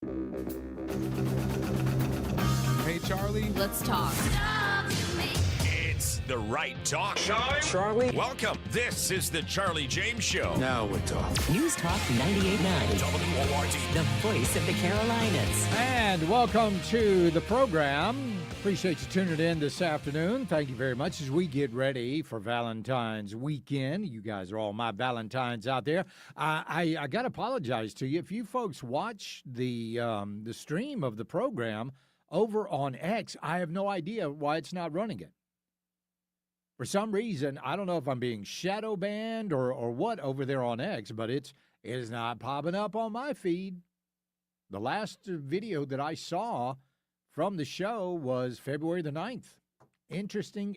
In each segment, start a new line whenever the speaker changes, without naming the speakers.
Hey, Charlie.
Let's talk.
It's the right talk.
Charlie?
Welcome. This is the Charlie James Show.
Now we're talking.
News Talk 98.9,
WORD.
the voice of the Carolinas.
And welcome to the program. Appreciate you tuning in this afternoon. Thank you very much as we get ready for Valentine's weekend. You guys are all my Valentines out there. I got to apologize to you. If you folks watch the stream of the program over on X, I have no idea why it's not running it. For some reason, I don't know if I'm being shadow banned or what over there on X, but it is not popping up on my feed. The last video that I saw from the show was February the 9th. Interesting.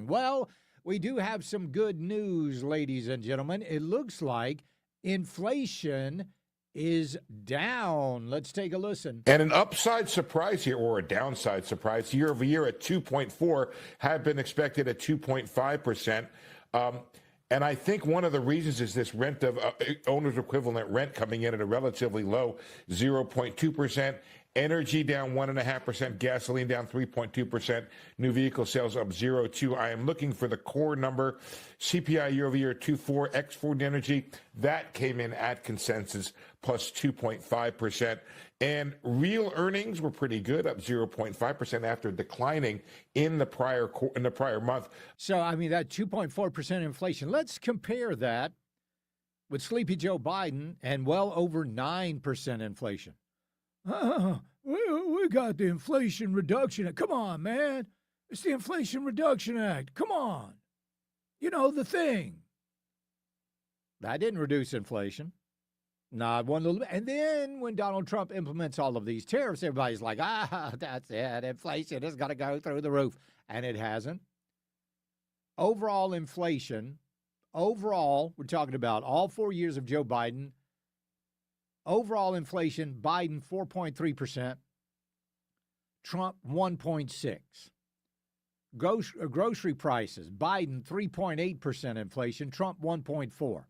Well, we do have some good news, ladies and gentlemen. It looks like inflation is down. Let's take a listen.
And an upside surprise here, or a downside surprise, year over year at 2.4, had been expected at 2.5%. And I think one of the reasons is this rent of owner's equivalent rent coming in at a relatively low 0.2%. Energy down 1.5%, gasoline down 3.2%, new vehicle sales up 0.2. I am looking for the core number, CPI year over year 2.4, ex-food energy. That came in at consensus plus 2.5%. And real earnings were pretty good, up 0.5% after declining in the prior month.
So, I mean, that 2.4% inflation, let's compare that with Sleepy Joe Biden and well over 9% inflation. We got the Inflation Reduction Act. Come on, man. It's the Inflation Reduction Act. Come on. You know, the thing. That didn't reduce inflation. Not one little bit. And then when Donald Trump implements all of these tariffs, everybody's like, that's it. Inflation is going to go through the roof. And it hasn't. Overall inflation, we're talking about all 4 years of Joe Biden. Overall inflation, Biden 4.3%, Trump 1.6%. Grocery prices, Biden 3.8% inflation, Trump 1.4%.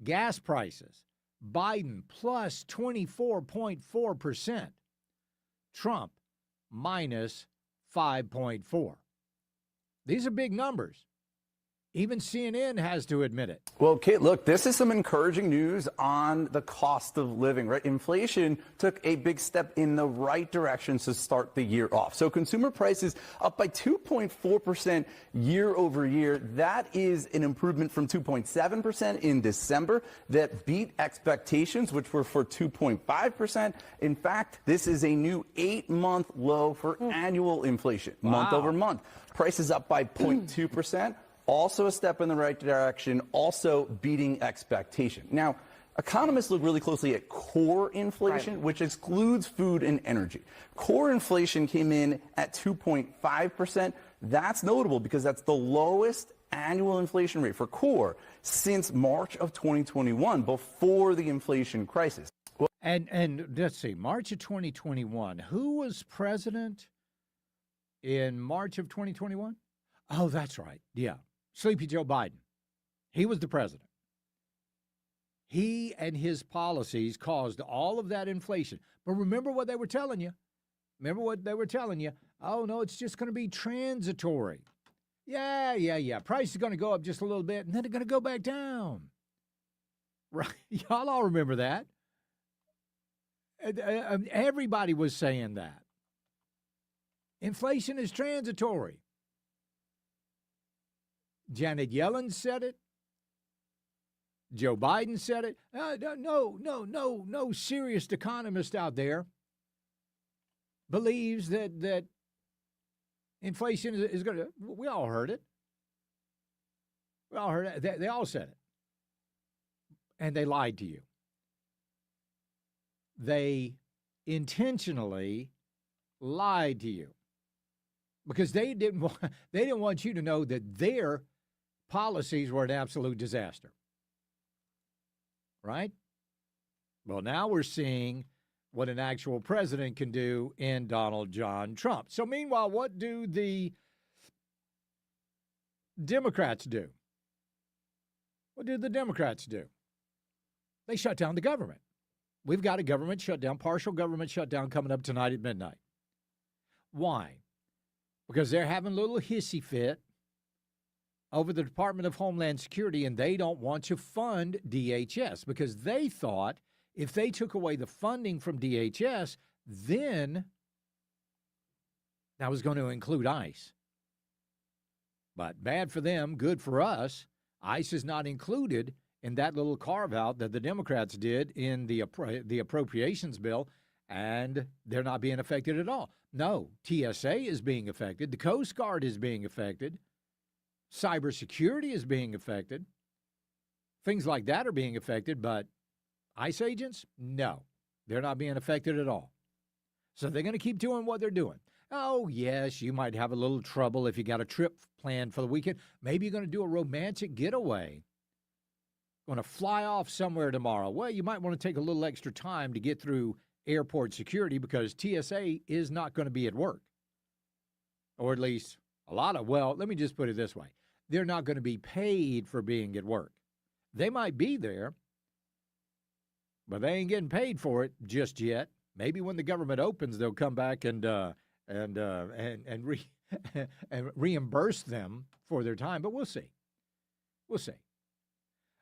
Gas prices, Biden plus 24.4%, Trump minus 5.4%. These are big numbers. Even CNN has to admit it.
Well, Kate, look, this is some encouraging news on the cost of living, right? Inflation took a big step in the right direction to start the year off. So consumer prices up by 2.4% year over year. That is an improvement from 2.7% in December that beat expectations, which were for 2.5%. In fact, this is a new 8-month low for annual inflation, month over month. Prices up by 0.2%. Also a step in the right direction, also beating expectation. Now, economists look really closely at core inflation, which excludes food and energy. Core inflation came in at 2.5%. That's notable because that's the lowest annual inflation rate for core since March of 2021, before the inflation crisis.
And let's see, March of 2021, who was president in March of 2021? Oh, that's right. Yeah. Sleepy Joe Biden. He was the president. He and his policies caused all of that inflation. But remember what they were telling you. Oh, no, it's just going to be transitory. Yeah. Price is going to go up just a little bit, and then they're going to go back down. Right? Y'all all remember that. Everybody was saying that. Inflation is transitory. Janet Yellen said it. Joe Biden said it. No serious economist out there believes that inflation is going to. We all heard it. They all said it. And they lied to you. They intentionally lied to you because they didn't want you to know that their policies were an absolute disaster. Right? Well, now we're seeing what an actual president can do in Donald John Trump. So meanwhile, what do the Democrats do? What did the Democrats do? They shut down the government. we've got a government shutdown, partial government shutdown coming up tonight at midnight. Why? Because they're having a little hissy fit over the Department of Homeland Security, and they don't want to fund DHS because they thought if they took away the funding from DHS, then that was going to include ICE. But bad for them, good for us. ICE is not included in that little carve-out that the Democrats did in the appropriations bill, and they're not being affected at all. No, TSA is being affected. The Coast Guard is being affected. Cybersecurity is being affected. Things like that are being affected, but ICE agents, no, they're not being affected at all. So they're going to keep doing what they're doing. Oh, yes, you might have a little trouble if you got a trip planned for the weekend. Maybe you're going to do a romantic getaway. Going to fly off somewhere tomorrow. Well, you might want to take a little extra time to get through airport security because TSA is not going to be at work. Or at least well, let me just put it this way. They're not going to be paid for being at work. They might be there, but they ain't getting paid for it just yet. Maybe when the government opens, they'll come back and reimburse them for their time. But we'll see. We'll see.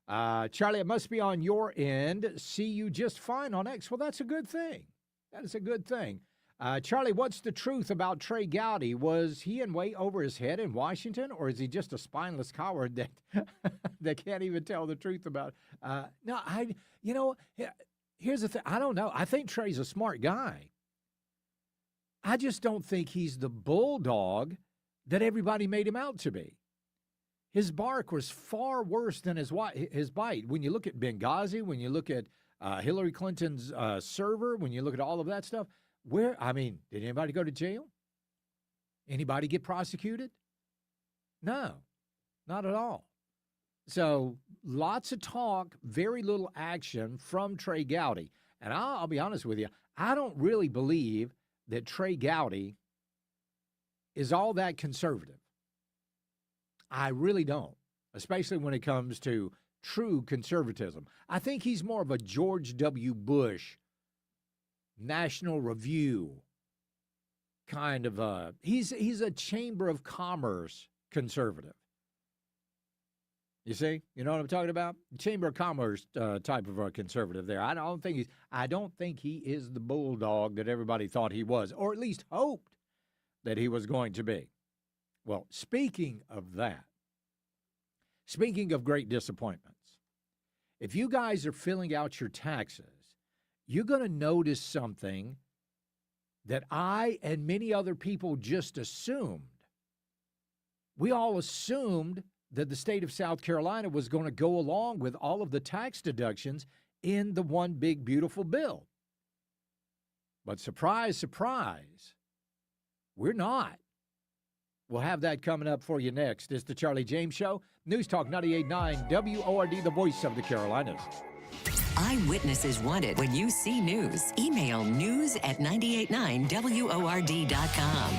Charlie, it must be on your end. See you just fine on X. Well, that's a good thing. That is a good thing. Charlie, what's the truth about Trey Gowdy? Was he in way over his head in Washington, or is he just a spineless coward that that can't even tell the truth about? No, here's the thing. I don't know. I think Trey's a smart guy. I just don't think he's the bulldog that everybody made him out to be. His bark was far worse than his bite. When you look at Benghazi, when you look at Hillary Clinton's server, when you look at all of that stuff, did anybody go to jail? Anybody get prosecuted? No, not at all. So lots of talk, very little action from Trey Gowdy. And I'll be honest with you, I don't really believe that Trey Gowdy is all that conservative. I really don't, especially when it comes to true conservatism. I think he's more of a George W. Bush, National Review kind of he's a Chamber of Commerce conservative. You see? You know what I'm talking about? Chamber of Commerce type of a conservative there. I don't think he is the bulldog that everybody thought he was, or at least hoped that he was going to be. Well, speaking of that, speaking of great disappointments, if you guys are filling out your taxes, you're going to notice something that I and many other people just assumed. We all assumed that the state of South Carolina was going to go along with all of the tax deductions in the one big, beautiful bill. But surprise, surprise, we're not. We'll have that coming up for you next. It's the Charlie James Show. News Talk 98.9 WORD, the voice of the Carolinas.
Eyewitnesses wanted. When you see news, email news@989word.com.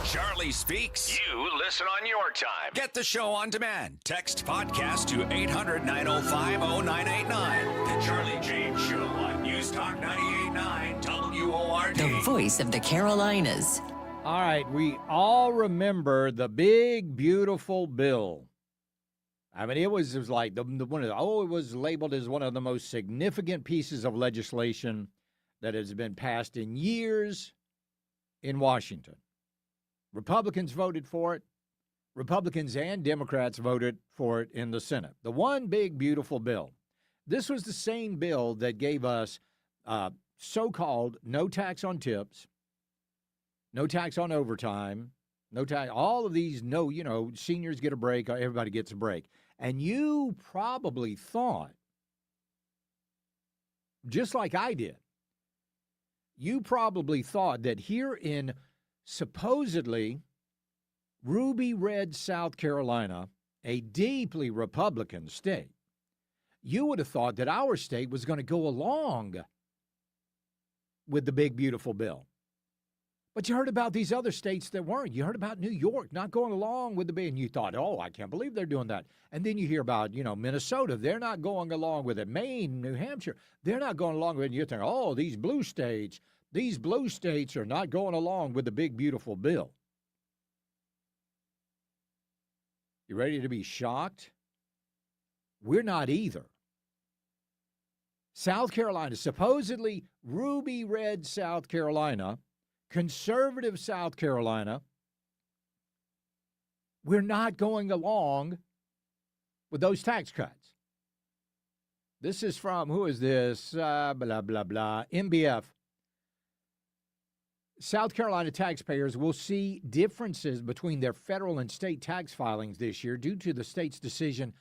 Charlie Speaks. You listen on your time. Get the show on demand. Text podcast to 800-905-0989. The Charlie James Show on News Talk 98.9 WORD.
The voice of the Carolinas.
All right, we all remember the big, beautiful bill. I mean, it was like it was labeled as one of the most significant pieces of legislation that has been passed in years in Washington. Republicans voted for it. Republicans and Democrats voted for it in the Senate. The one big, beautiful bill. This was the same bill that gave us so-called no tax on tips, no tax on overtime, no tax, all of these, seniors get a break, everybody gets a break. And you probably thought, just like I did, you probably thought that here in supposedly ruby red South Carolina, a deeply Republican state, you would have thought that our state was going to go along with the big, beautiful bill. But you heard about these other states that weren't. You heard about New York not going along with the bill, and you thought, oh, I can't believe they're doing that. And then you hear about, Minnesota, they're not going along with it. Maine, New Hampshire, they're not going along with it. And you think, oh, these blue states are not going along with the big, beautiful bill. You ready to be shocked? We're not either. South Carolina, supposedly ruby red South Carolina, conservative South Carolina, we're not going along with those tax cuts. This is from, who is this? Blah, blah, blah. MBF. South Carolina taxpayers will see differences between their federal and state tax filings this year due to the state's decision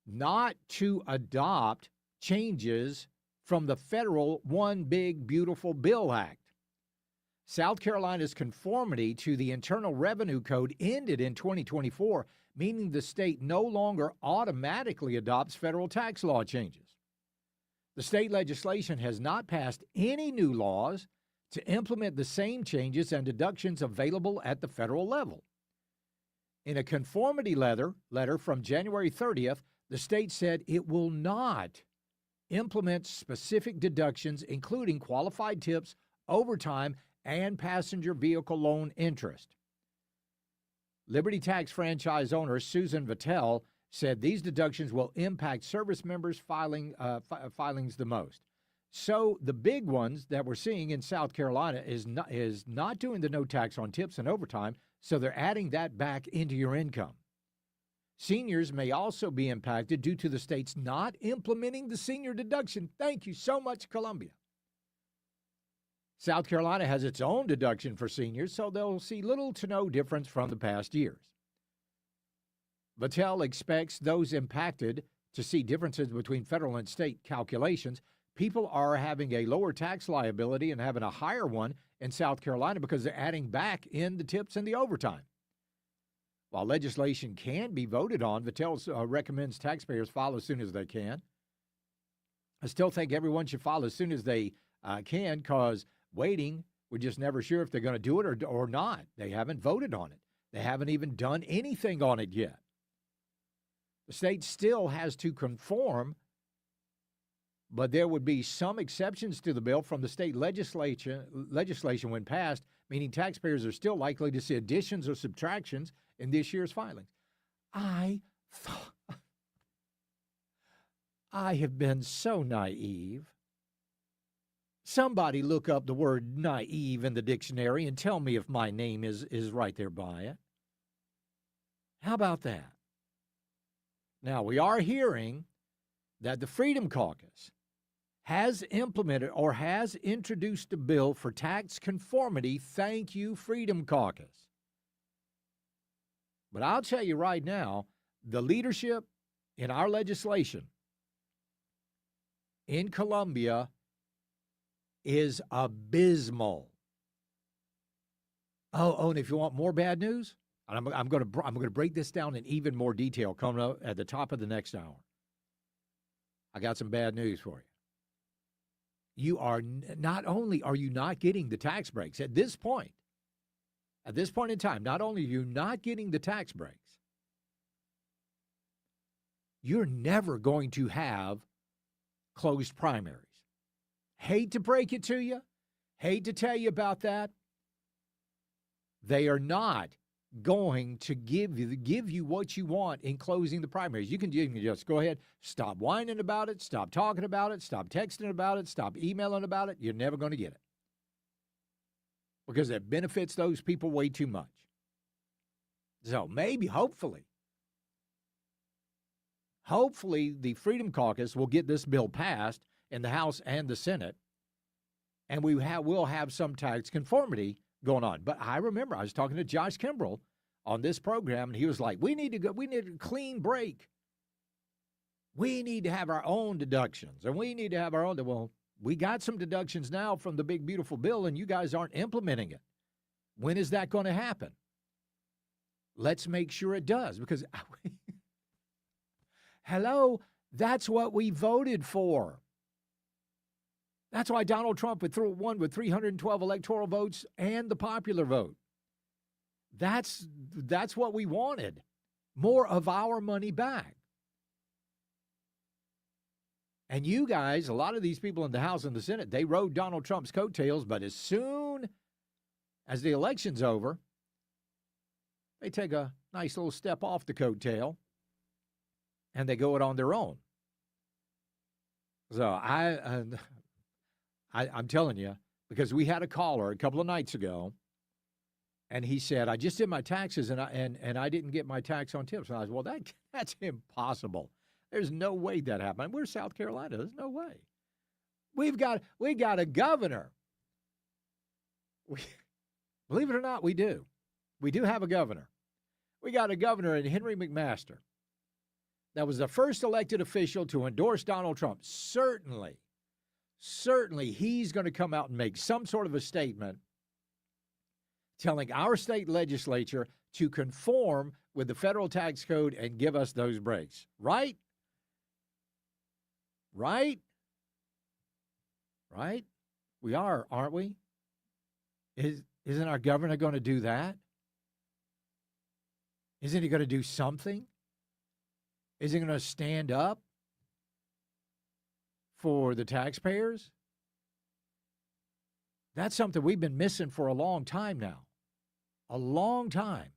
not to adopt changes from the federal One Big Beautiful Bill Act. South Carolina's conformity to the Internal Revenue Code ended in 2024, meaning the state no longer automatically adopts federal tax law changes. The state legislation has not passed any new laws to implement the same changes and deductions available at the federal level. In a conformity letter from January 30th, the state said it will not implement specific deductions, including qualified tips, overtime, and passenger vehicle loan interest. Liberty Tax franchise owner Susan Vattel said these deductions will impact service members' filings the most. So the big ones that we're seeing in South Carolina is not doing the no tax on tips and overtime, so they're adding that back into your income. Seniors may also be impacted due to the states not implementing the senior deduction. Thank you so much, Columbia. South Carolina has its own deduction for seniors, so they'll see little to no difference from the past years. Vattel expects those impacted to see differences between federal and state calculations. People are having a lower tax liability and having a higher one in South Carolina because they're adding back in the tips and the overtime. While legislation can be voted on, Vattel recommends taxpayers file as soon as they can. I still think everyone should file as soon as they can, because waiting, we're just never sure if they're going to do it or not. They haven't voted on it. They haven't even done anything on it yet. The state still has to conform, but there would be some exceptions to the bill from the state legislation when passed, meaning taxpayers are still likely to see additions or subtractions in this year's filings. I have been so naive. Somebody look up the word naive in the dictionary and tell me if my name is right there by it. How about that? Now, we are hearing that the Freedom Caucus has implemented or has introduced a bill for tax conformity. Thank you, Freedom Caucus. But I'll tell you right now, the leadership in our legislation in Columbia is abysmal. Oh, and if you want more bad news, I'm going to break this down in even more detail coming up at the top of the next hour. I got some bad news for you. You are not only are you not getting the tax breaks at this point, At this point in time, not only are you not getting the tax breaks, you're never going to have closed primaries. Hate to break it to you. Hate to tell you about that. They are not going to give you what you want in closing the primaries. You can just go ahead, stop whining about it, stop talking about it, stop texting about it, stop emailing about it. You're never going to get it because it benefits those people way too much. So maybe, hopefully, the Freedom Caucus will get this bill passed in the House and the Senate, and we'll have some tax conformity going on. But I remember I was talking to Josh Kimbrell on this program, and he was like, we need a clean break. We need to have our own deductions, and we need to have our own. Well, we got some deductions now from the big, beautiful bill, and you guys aren't implementing it. When is that going to happen? Let's make sure it does, because hello, that's what we voted for. That's why Donald Trump won with 312 electoral votes and the popular vote. That's what we wanted. More of our money back. And you guys, a lot of these people in the House and the Senate, they rode Donald Trump's coattails, but as soon as the election's over, they take a nice little step off the coattail and they go it on their own. So I'm telling you, because we had a caller a couple of nights ago, and he said, I just did my taxes, and I didn't get my tax on tips. And I was, well, that's impossible. There's no way that happened. We're South Carolina. There's no way. We got a governor. Believe it or not, we do. We do have a governor. We got a governor in Henry McMaster that was the first elected official to endorse Donald Trump. Certainly he's going to come out and make some sort of a statement telling our state legislature to conform with the federal tax code and give us those breaks. Right? Right? Right? We are, aren't we? Isn't our governor going to do that? Isn't he going to do something? Is he going to stand up for the taxpayers? That's something we've been missing for a long time now. A long time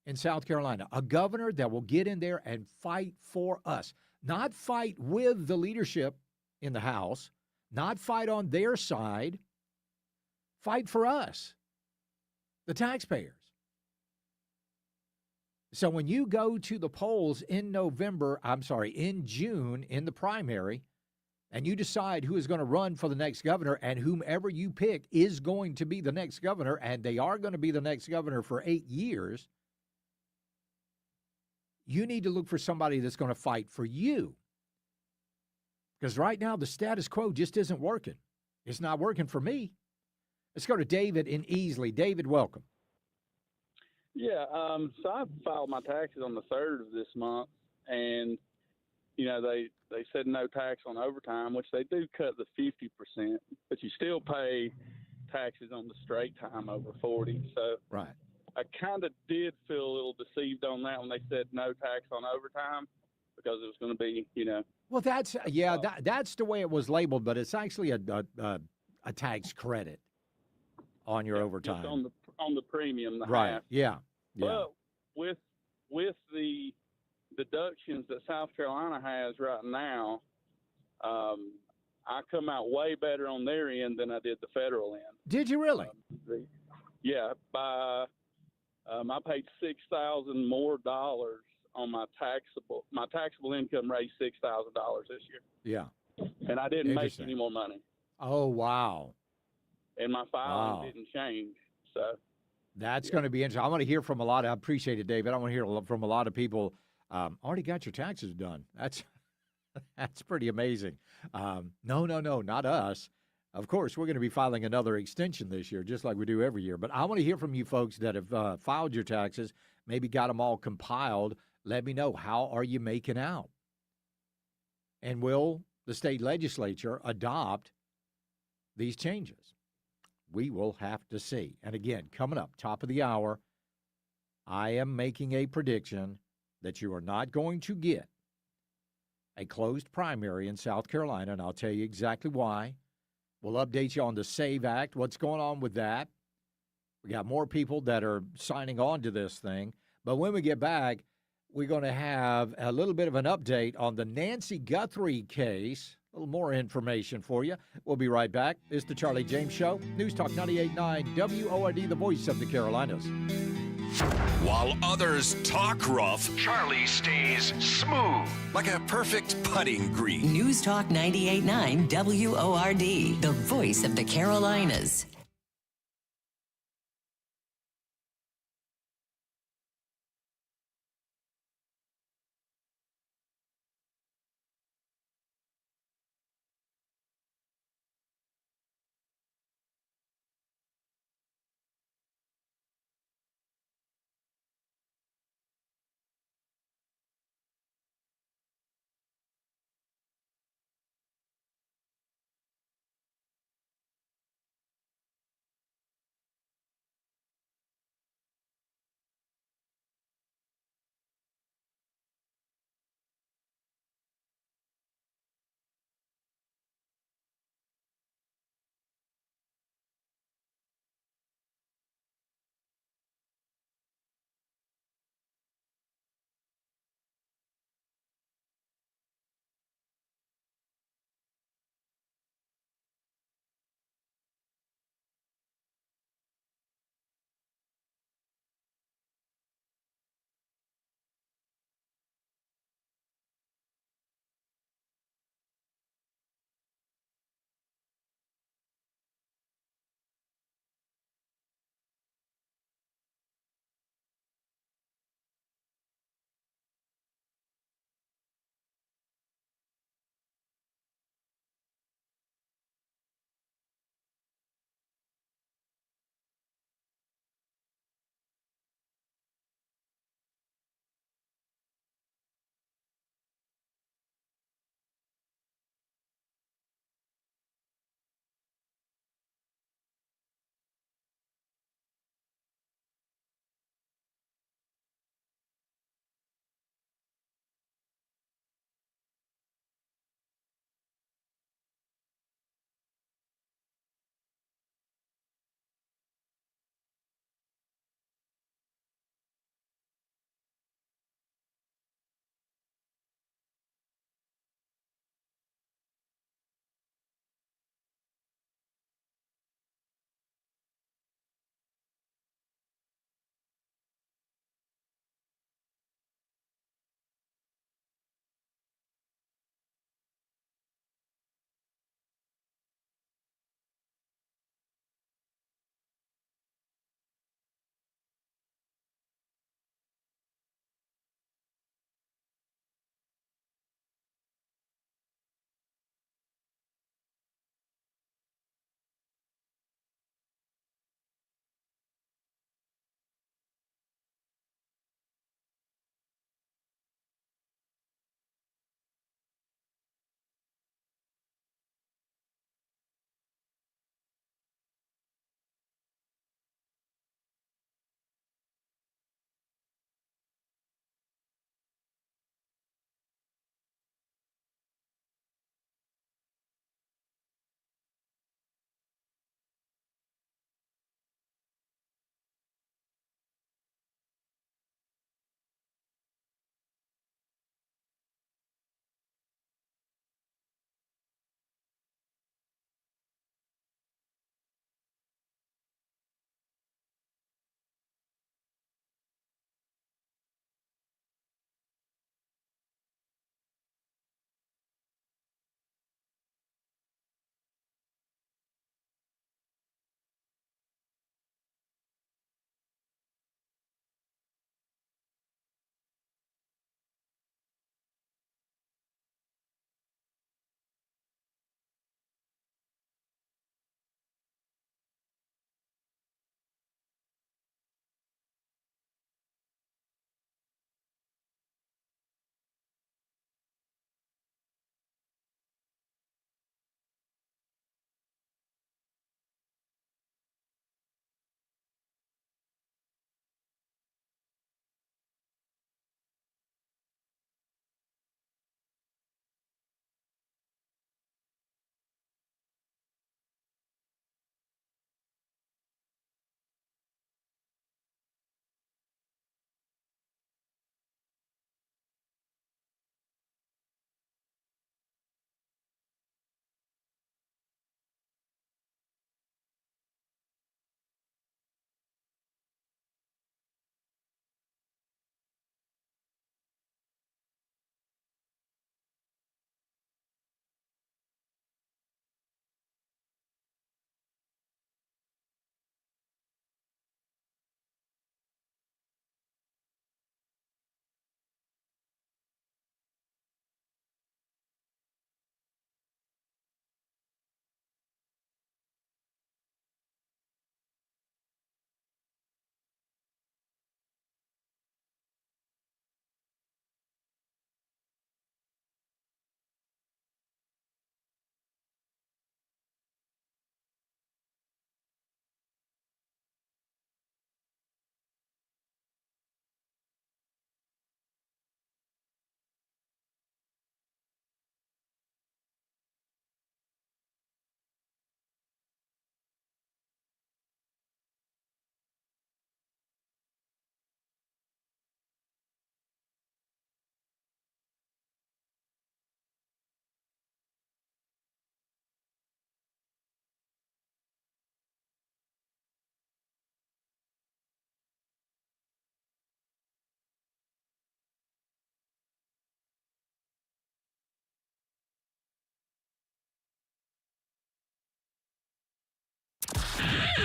in South Carolina. A governor that will get in there and fight for us. Not fight with the leadership in the House. Not fight on their side. Fight for us, the taxpayers. So when you go to the polls in June in the primary, and you decide who is going to run for the next governor, and whomever you pick is going to be the next governor, and they are going to be the next governor for 8 years, you need to look for somebody that's going to fight for you. Because right now, the status quo just isn't working. It's not working for me. Let's go to David in Easley. David, welcome.
Yeah, so I filed my taxes on the 3rd of this month, and they said no tax on overtime, which they do cut the 50%, but you still pay taxes on the straight time over 40. So
right.
I kind of did feel a little deceived on that when they said no tax on overtime, because it was going to be,
Well, that's the way it was labeled, but it's actually a tax credit on your overtime.
Just on the premium, the
right.
half.
Yeah.
But with the deductions that South Carolina has right now, I come out way better on their end than I did the federal end.
Did you really?
I paid $6,000 more on my taxable income raised $6,000 this year.
Yeah.
And I didn't make any more money.
Oh, wow.
And my filing didn't change. So
that's going to be interesting. I want to hear from I appreciate it, David. I want to hear from a lot of people. Already got your taxes done. That's pretty amazing. No, not us. Of course, we're going to be filing another extension this year, just like we do every year. But I want to hear from you folks that have filed your taxes, maybe got them all compiled. Let me know, how are you making out? And will the state legislature adopt these changes? We will have to see. And again, coming up, top of the hour, I am making a prediction that you are not going to get a closed primary in South Carolina, and I'll tell you exactly why. We'll update you on the SAVE Act, what's going on with that. We got more people that are signing on to this thing. But when we get back, we're going to have a little bit of an update on the Nancy Guthrie case. A little more information for you. We'll be right back. It's the Charlie James Show. News Talk 98.9 WORD, the voice of the Carolinas.
While others talk rough, Charlie stays smooth, like a perfect putting green.
News Talk 98.9 WORD, the voice of the Carolinas.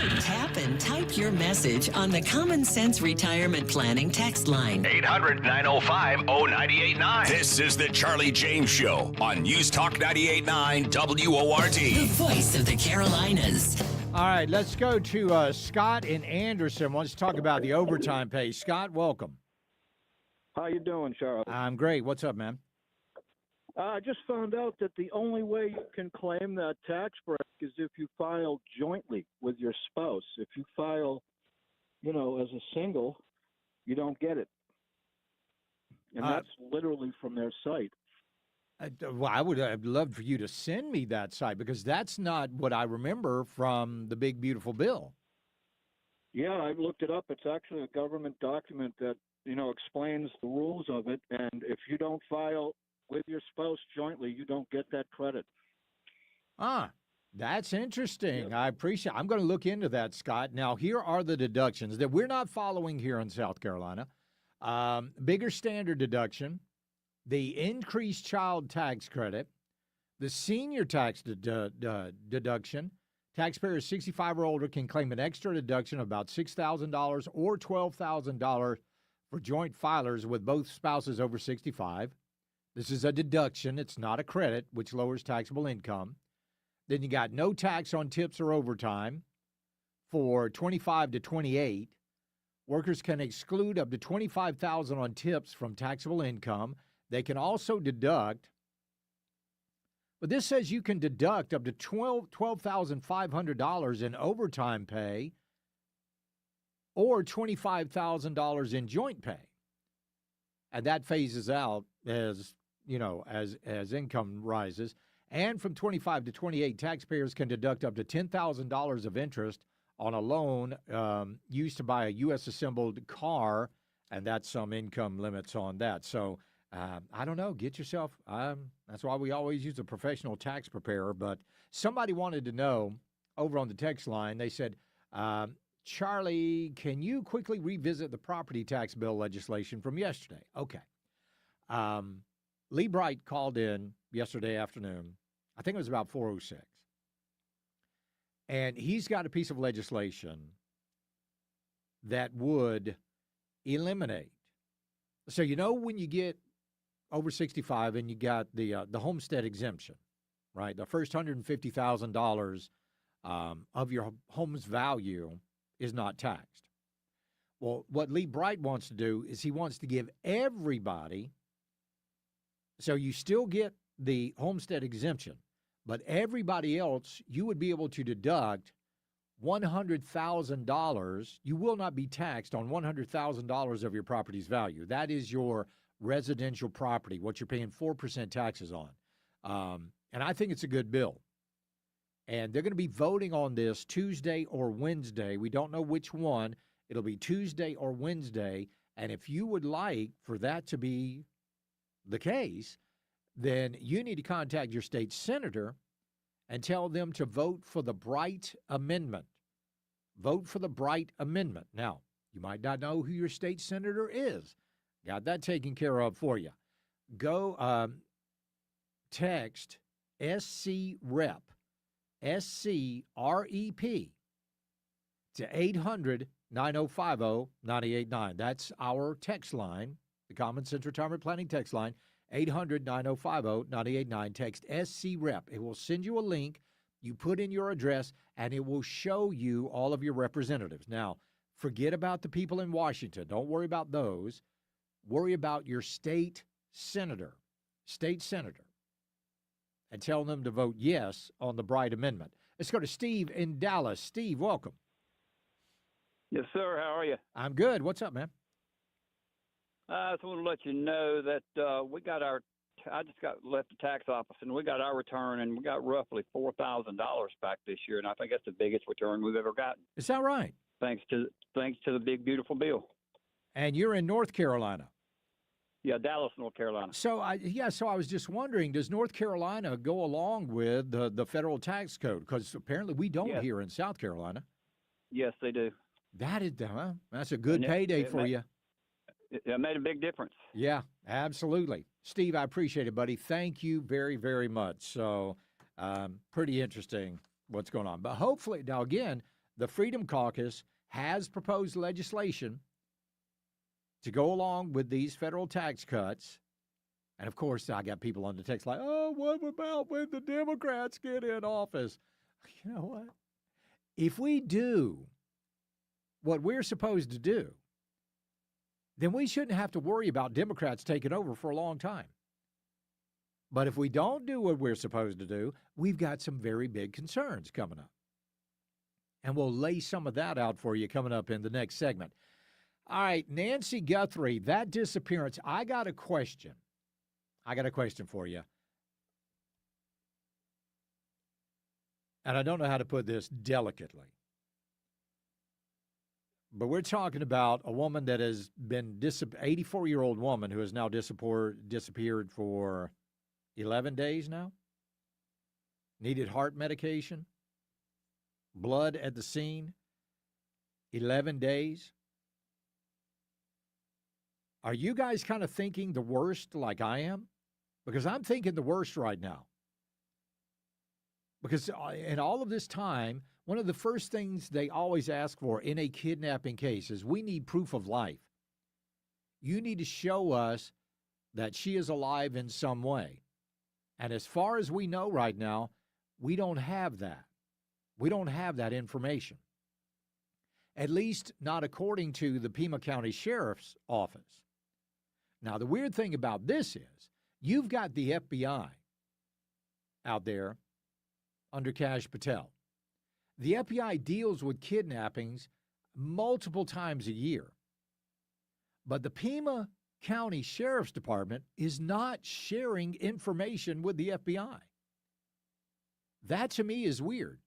Tap and type your message on the Common Sense Retirement Planning text line.
800-905-0989. This is the Charlie James Show on News Talk 98.9 WORD.
The voice of the Carolinas.
All right, let's go to Scott in Anderson. Wants to talk about the overtime pay. Scott, welcome.
How you doing, Charlie?
I'm great. What's up, man?
I just found out that the only way you can claim that tax break is if you file jointly with your spouse. If you file, as a single, you don't get it. And that's literally from their site.
Well, I'd love for you to send me that site because that's not what I remember from the big, beautiful bill.
Yeah, I looked it up. It's actually a government document that, explains the rules of it. And if you don't file with your spouse jointly, you don't get that credit.
That's interesting.
Yep.
I appreciate it. I'm going to look into that, Scott. Now, here are the deductions that we're not following here in South Carolina. Bigger standard deduction, the increased child tax credit, the senior tax deduction. Taxpayers 65 or older can claim an extra deduction of about $6,000 or $12,000 for joint filers with both spouses over 65. This is a deduction. It's not a credit, which lowers taxable income. Then you got no tax on tips or overtime for 25 to 28. Workers can exclude up to $25,000 on tips from taxable income. They can also deduct, but this says you can deduct up to $12,500 in overtime pay or $25,000 in joint pay. And that phases out as income rises. And from 25 to 28, taxpayers can deduct up to $10,000 of interest on a loan used to buy a U.S.-assembled car, and that's some income limits on that. So I don't know. Get yourself that's why we always use a professional tax preparer. But somebody wanted to know over on the text line, they said, Charlie, can you quickly revisit the property tax bill legislation from yesterday? Okay. Lee Bright called in yesterday afternoon. I think it was about 4:06. And he's got a piece of legislation that would eliminate. So, when you get over 65 and you got the homestead exemption, right? The first $150,000 of your home's value is not taxed. Well, what Lee Bright wants to do is he wants to give everybody, so you still get the homestead exemption, but everybody else, you would be able to deduct $100,000. You will not be taxed on $100,000 of your property's value. That is your residential property, what you're paying 4% taxes on. And I think it's a good bill. And they're going to be voting on this Tuesday or Wednesday. We don't know which one. It'll be Tuesday or Wednesday. And if you would like for that to be the case, then you need to contact your state senator and tell them to vote for the Bright Amendment. Vote for the Bright Amendment. Now, you might not know who your state senator is. Got that taken care of for you. Go text SCREP, SCREP, to 800-9050-989. That's our text line, the Common Sense Retirement Planning text line, 800-9050-989. Text SCREP. It will send you a link. You put in your address, and it will show you all of your representatives. Now, forget about the people in Washington. Don't worry about those. Worry about your state senator, and tell them to vote yes on the Bright Amendment. Let's go to Steve in Dallas. Steve, welcome.
Yes, sir. How are you?
I'm good. What's up, man?
I just want to let you know that I just left the tax office, and we got our return, and we got roughly $4,000 back this year, and I think that's the biggest return we've ever gotten.
Is that right?
Thanks to the big, beautiful bill.
And you're in North Carolina.
Yeah, Dallas, North Carolina.
So I was just wondering, does North Carolina go along with the federal tax code? Because apparently we don't here in South Carolina.
Yes, they do.
That's a good payday for you.
It made a big difference.
Yeah, absolutely. Steve, I appreciate it, buddy. Thank you very, very much. So pretty interesting what's going on. But hopefully, now again, the Freedom Caucus has proposed legislation to go along with these federal tax cuts. And, of course, I got people on the text like, oh, what about when the Democrats get in office? You know what? If we do what we're supposed to do, then we shouldn't have to worry about Democrats taking over for a long time. But if we don't do what we're supposed to do, we've got some very big concerns coming up. And we'll lay some of that out for you coming up in the next segment. All right, Nancy Guthrie, that disappearance, I got a question for you. And I don't know how to put this delicately. But we're talking about a woman that has been 84-year-old woman who has now disappeared for 11 days now. Needed heart medication. Blood at the scene. 11 days. Are you guys kind of thinking the worst like I am? Because I'm thinking the worst right now. Because in all of this time, one of the first things they always ask for in a kidnapping case is we need proof of life. You need to show us that she is alive in some way. And as far as we know right now, we don't have that. We don't have that information. At least not according to the Pima County Sheriff's Office. Now, the weird thing about this is you've got the FBI out there under Kash Patel. The FBI deals with kidnappings multiple times a year. But the Pima County Sheriff's Department is not sharing information with the FBI. That, to me, is weird.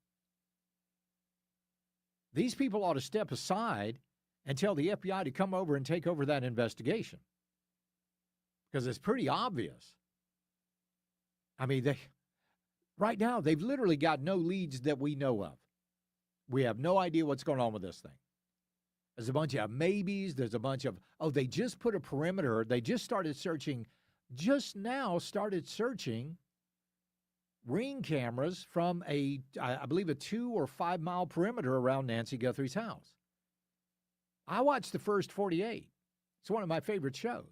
These people ought to step aside and tell the FBI to come over and take over that investigation. Because it's pretty obvious. I mean, right now, they've literally got no leads that we know of. We have no idea what's going on with this thing. There's a bunch of maybes. There's a bunch of, they just put a perimeter. They just started searching ring cameras from I believe a 2 or 5 mile perimeter around Nancy Guthrie's house. I watched the first 48. It's one of my favorite shows.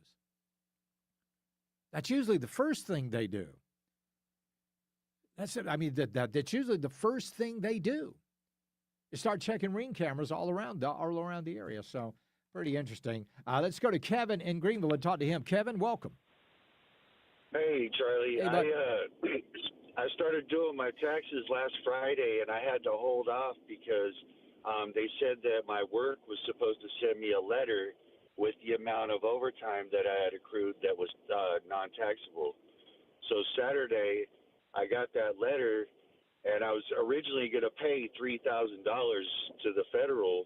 That's usually the first thing they do. That's that's usually the first thing they do. They start checking ring cameras all around the area. So pretty interesting. Let's go to Kevin in Greenville and talk to him. Kevin, welcome.
Hey, Charlie.
Hey,
I started doing my taxes last Friday, and I had to hold off because they said that my work was supposed to send me a letter with the amount of overtime that I had accrued that was non-taxable. So Saturday, I got that letter, and I was originally going to pay $3,000 to the federal,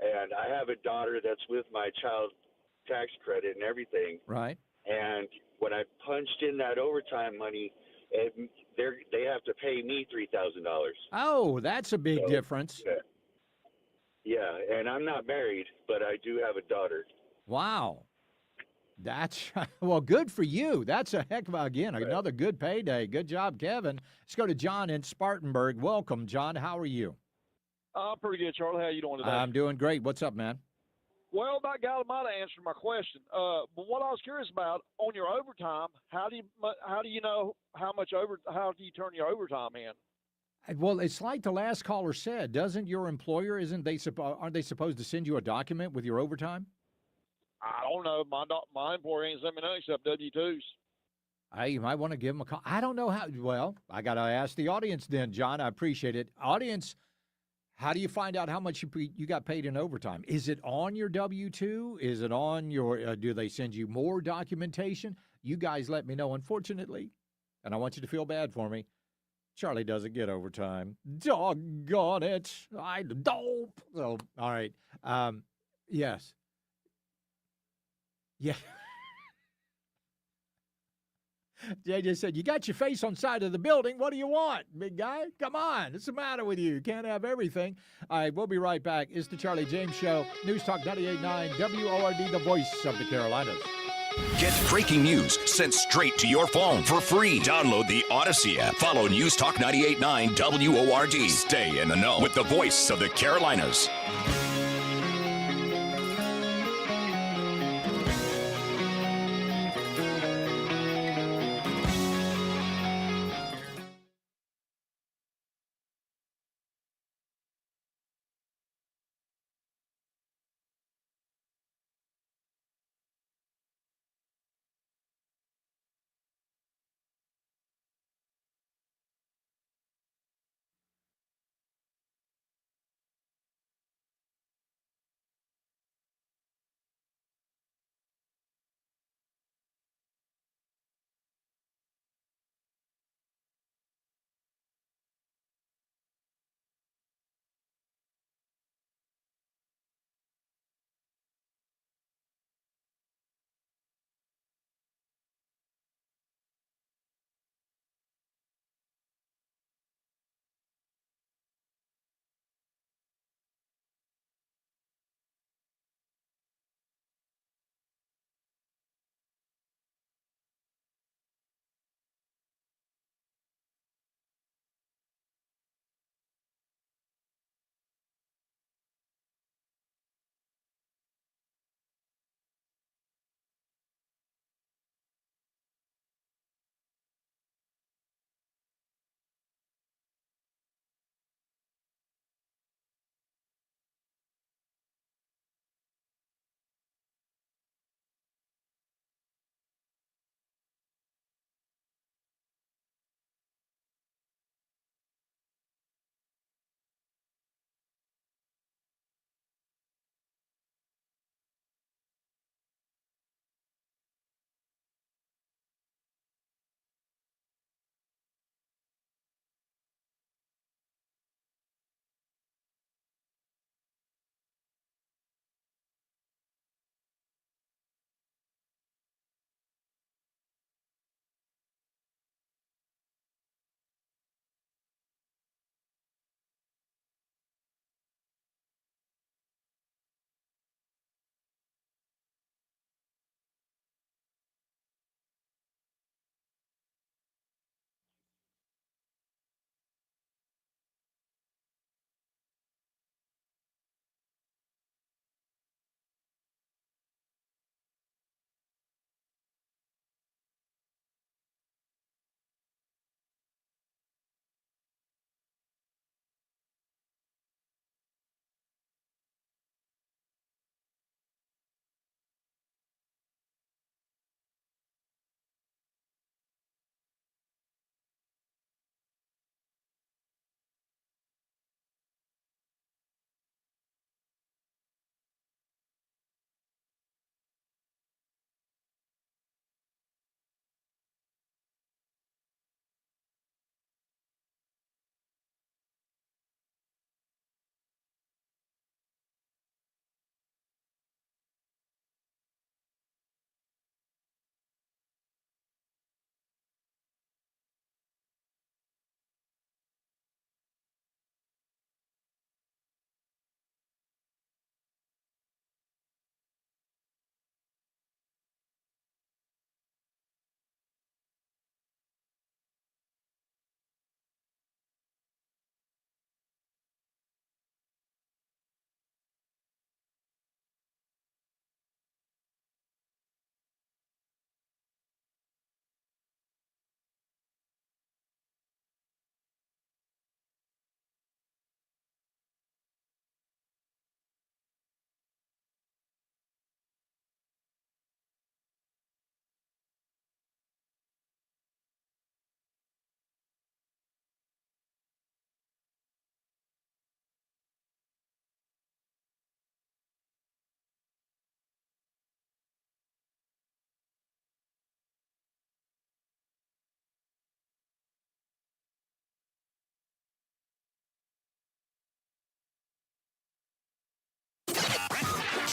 and I have a daughter that's with my child tax credit and everything.
Right.
And when I punched in that overtime money, they have to pay me $3,000.
Oh, that's a big difference.
Yeah, and I'm not married, but I do have a daughter.
Wow. That's, well, good for you. That's a heck of another good payday. Good job, Kevin. Let's go to John in Spartanburg. Welcome, John. How are you?
Pretty good, Charlie. How you doing today?
I'm doing great. What's up, man?
Well, about God might have answered my question. But what I was curious about on your overtime, how do you know how do you turn your overtime in?
Well, it's like the last caller said. Doesn't your employer, aren't they supposed to send you a document with your overtime?
I don't know. My employer ain't sent me none except W-2s.
Hey, you might want to give them a call. I don't know how. Well, I got to ask the audience then, John. I appreciate it. Audience, how do you find out how much you got paid in overtime? Is it on your W-2? Is it on your, do they send you more documentation? You guys let me know. Unfortunately, and I want you to feel bad for me, Charlie doesn't get overtime. Doggone it. I dope. So, all right. Yes. Yeah. JJ said, you got your face on side of the building. What do you want, big guy? Come on. What's the matter with you? You can't have everything. All right, we'll be right back. It's the Charlie James Show. News Talk 98.9 WORD, the voice of the Carolinas.
Get breaking news sent straight to your phone for free. Download the Odyssey app. Follow News Talk 98.9 WORD. Stay in the know with the voice of the Carolinas.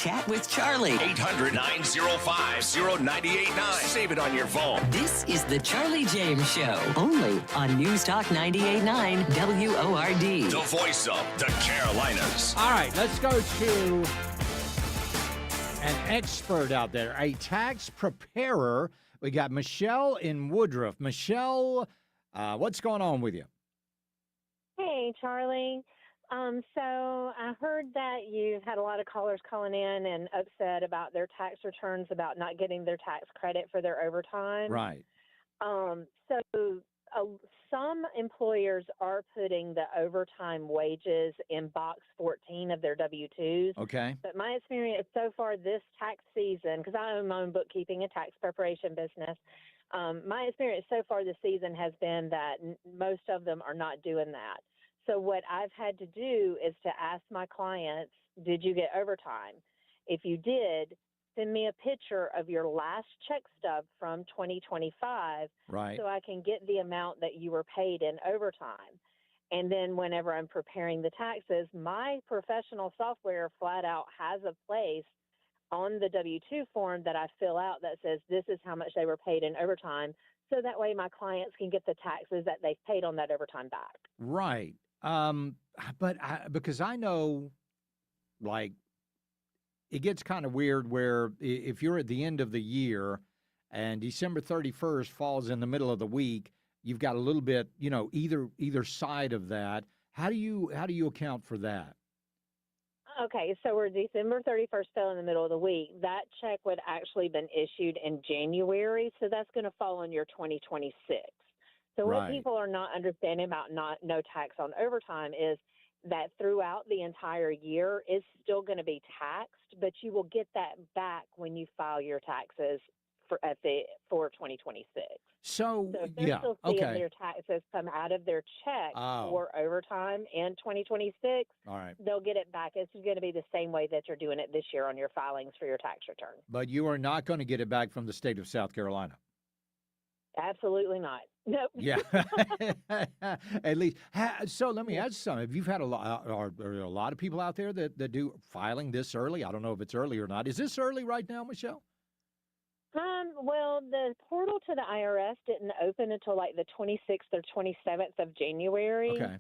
Chat with Charlie.
800-905-0989. Save it on your phone.
This is the Charlie James Show, only on News Talk 98.9 WORD.
The voice of the Carolinas.
All right, let's go to an expert out there, a tax preparer. We got Michelle in Woodruff. Michelle, what's going on with you?
Hey, Charlie. So I heard that you've had a lot of callers calling in and upset about their tax returns, about not getting their tax credit for their overtime.
Right.
Some employers are putting the overtime wages in box 14 of their W-2s.
Okay.
But my experience so far this tax season, because I own my own bookkeeping and tax preparation business, my experience so far this season has been that most of them are not doing that. So what I've had to do is to ask my clients, did you get overtime? If you did, send me a picture of your last check stub from 2025
Right.
so I can get the amount that you were paid in overtime. And then whenever I'm preparing the taxes, my professional software flat out has a place on the W-2 form that I fill out that says this is how much they were paid in overtime. So that way my clients can get the taxes that they've paid on that overtime back.
Right. Because I know, like, it gets kind of weird where if you're at the end of the year and December 31st falls in the middle of the week, you've got a little bit, either side of that. How do you account for that?
Okay, so we're December 31st fell in the middle of the week. That check would actually been issued in January, so that's going to fall on your 2026. So what
Right.
people are not understanding about no tax on overtime is that throughout the entire year is still going to be taxed, but you will get that back when you file your taxes for 2026.
So
if they're
yeah,
still seeing
okay.
their taxes come out of their check
Oh.
for overtime in 2026,
All right.
they'll get it back. It's going to be the same way that you're doing it this year on your filings for your tax return.
But you are not going to get it back from the state of South Carolina.
Absolutely not. Nope.
Yeah. At least. So let me ask you something. Have you had are there a lot of people out there that do filing this early? I don't know if it's early or not. Is this early right now, Michelle?
Well, the portal to the IRS didn't open until like the 26th or 27th of January.
Okay.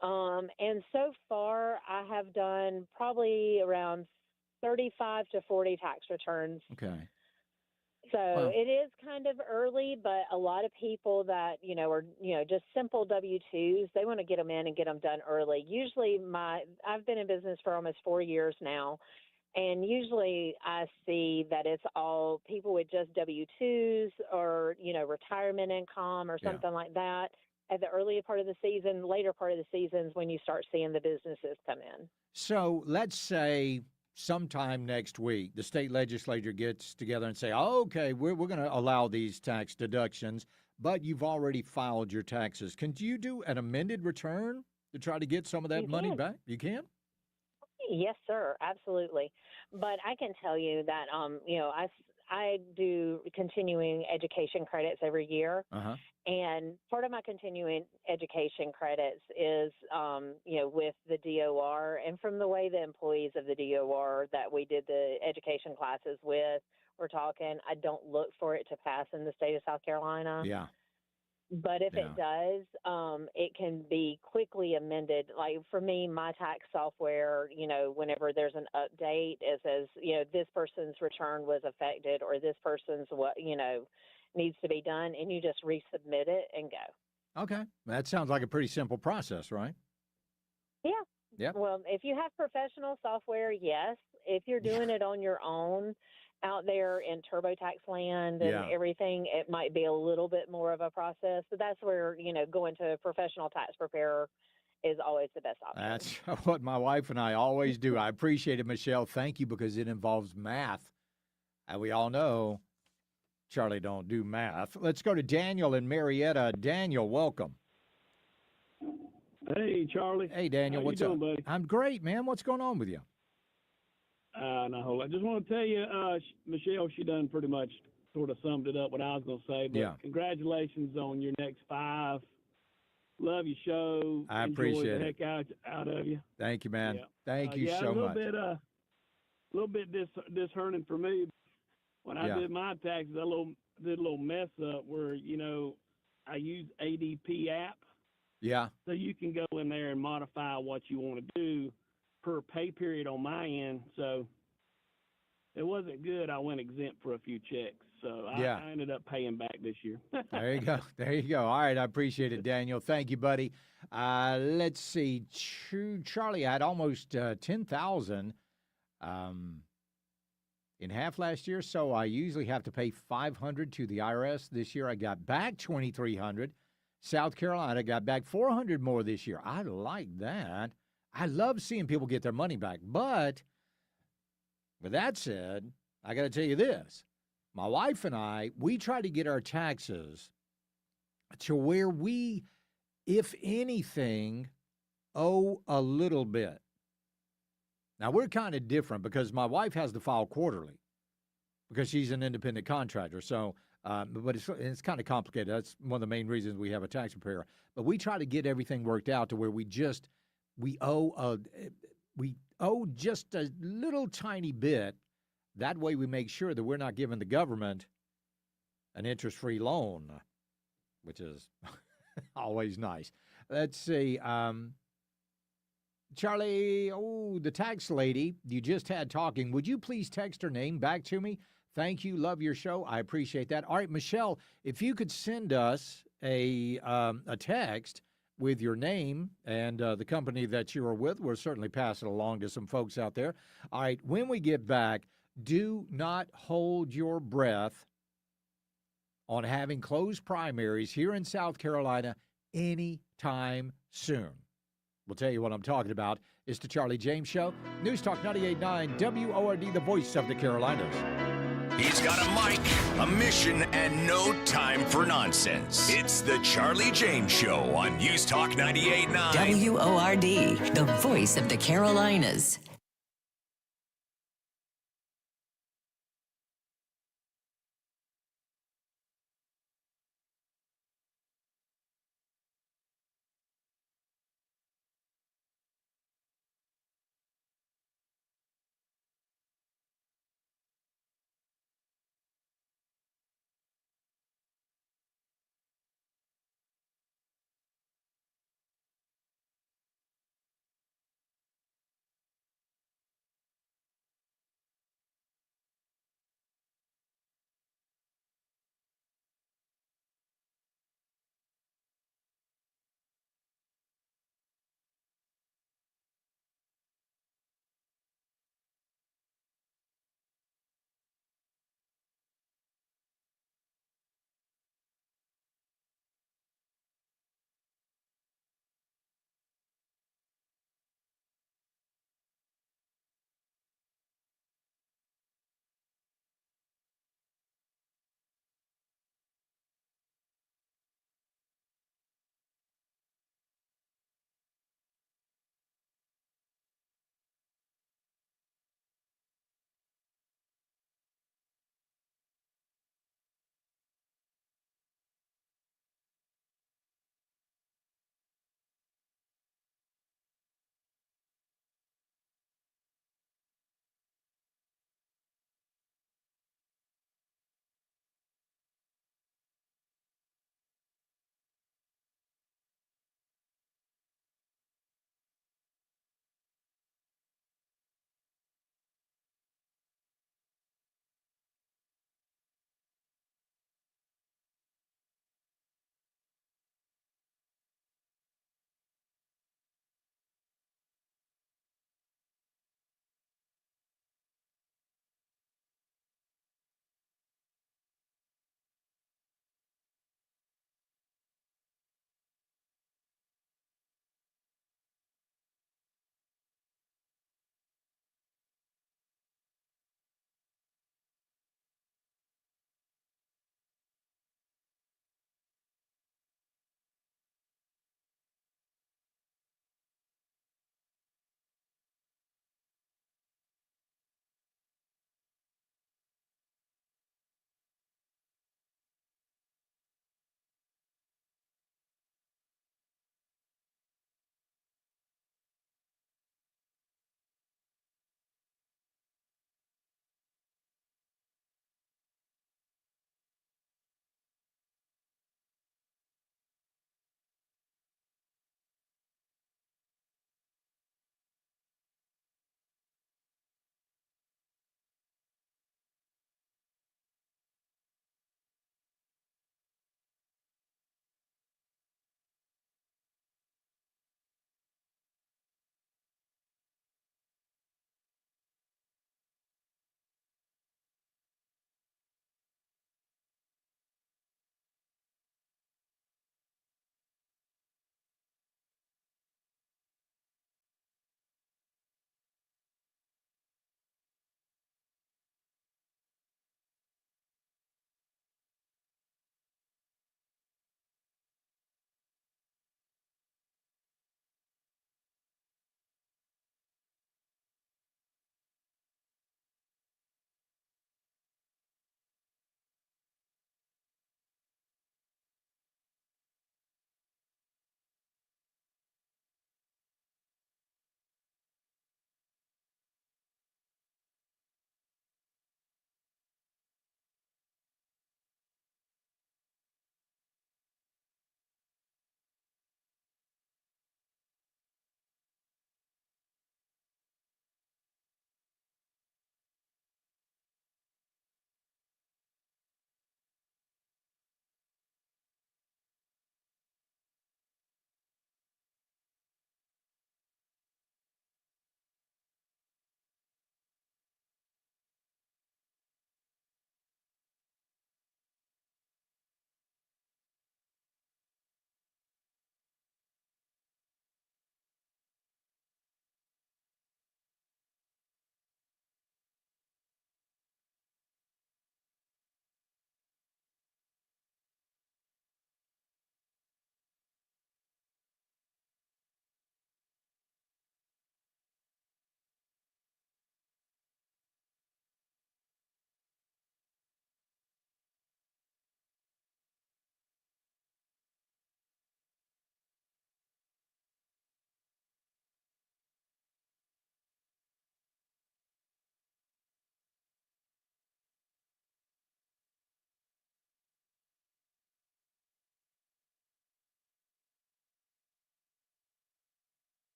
And so far, I have done probably around 35 to 40 tax returns.
Okay.
So
Well-
it is kind of early, but a lot of people that, are, just simple W-2s, they want to get them in and get them done early. Usually I've been in business for almost 4 years now, and usually I see that it's all people with just W-2s or, retirement income or something like that. At the earlier part of the season, later part of the season is when you start seeing the businesses come in.
So let's say sometime next week, the state legislature gets together and say, oh, okay, we're going to allow these tax deductions, but you've already filed your taxes. Can you do an amended return to try to get some of that
You
money
can.
back? You can?
Yes, sir, absolutely. But I can tell you that, I do continuing education credits every year.
Uh-huh.
And part of my continuing education credits is, with the DOR. And from the way the employees of the DOR that we did the education classes with were talking, I don't look for it to pass in the state of South Carolina.
Yeah.
But if it does, it can be quickly amended. Like for me, my tax software, whenever there's an update, it says, this person's return was affected or this person's needs to be done, and you just resubmit it and go.
Okay. That sounds like a pretty simple process, right?
Yeah.
Yep.
Well, if you have professional software, yes. If you're doing it on your own out there in TurboTax land and everything, it might be a little bit more of a process. But that's where, going to a professional tax preparer is always the best option.
That's what my wife and I always do. I appreciate it, Michelle. Thank you, because it involves math. And we all know Charlie don't do math. Let's go to Daniel in Marietta. Daniel, welcome.
Hey, Charlie.
Hey, Daniel.
How
What's
you
up?
doing, buddy?
I'm great, man. What's going on with you?
Not a whole lot. I just want to tell you, Michelle, she done pretty much sort of summed it up what I was going to say. But congratulations on your next 5. Love your show.
I
Enjoy
appreciate
the
it.
heck out of you.
Thank you, man.
Yeah.
Thank you so much.
A little bit disheartening for me. When I did my taxes, I did a little mess up where, I use ADP app.
Yeah.
So you can go in there and modify what you want to do per pay period on my end. So it wasn't good. I went exempt for a few checks, so I ended up paying back this year.
There you go. There you go. All right, I appreciate it, Daniel. Thank you, buddy. Let's see. Charlie had almost 10,000 in half last year, so I usually have to pay $500 to the IRS. This year, I got back $2,300. South Carolina got back $400 more this year. I like that. I love seeing people get their money back. But with that said, I got to tell you this. My wife and I, we try to get our taxes to where we, if anything, owe a little bit. Now, we're kind of different because my wife has to file quarterly because she's an independent contractor. So, but it's kind of complicated. That's one of the main reasons we have a tax preparer. But we try to get everything worked out to where we owe just a little tiny bit. That way we make sure that we're not giving the government an interest-free loan, which is always nice. Let's see. Charlie, the tax lady you just had talking, would you please text her name back to me? Thank you. Love your show. I appreciate that. All right, Michelle, if you could send us a text with your name and the company that you are with, we'll certainly pass it along to some folks out there. All right, when we get back, do not hold your breath on having closed primaries here in South Carolina anytime soon. We'll tell you what I'm talking about. It's the Charlie James Show. News Talk 98.9 WORD, the voice of the Carolinas.
He's got a mic, a mission, and no time for nonsense. It's the Charlie James Show on News Talk 98.9
WORD, the voice of the Carolinas.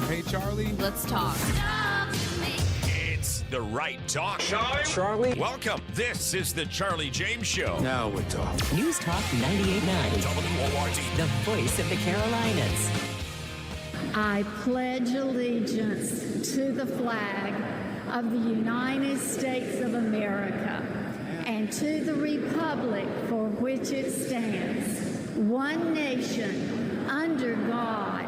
Hey, Charlie.
Let's talk.
It's the right talk.
Charlie?
Welcome. This is the Charlie James Show.
Now we're talking.
News Talk 98.9.
WORD.
The voice of the Carolinas.
I pledge allegiance to the flag of the United States of America and to the republic for which it stands, one nation, under God,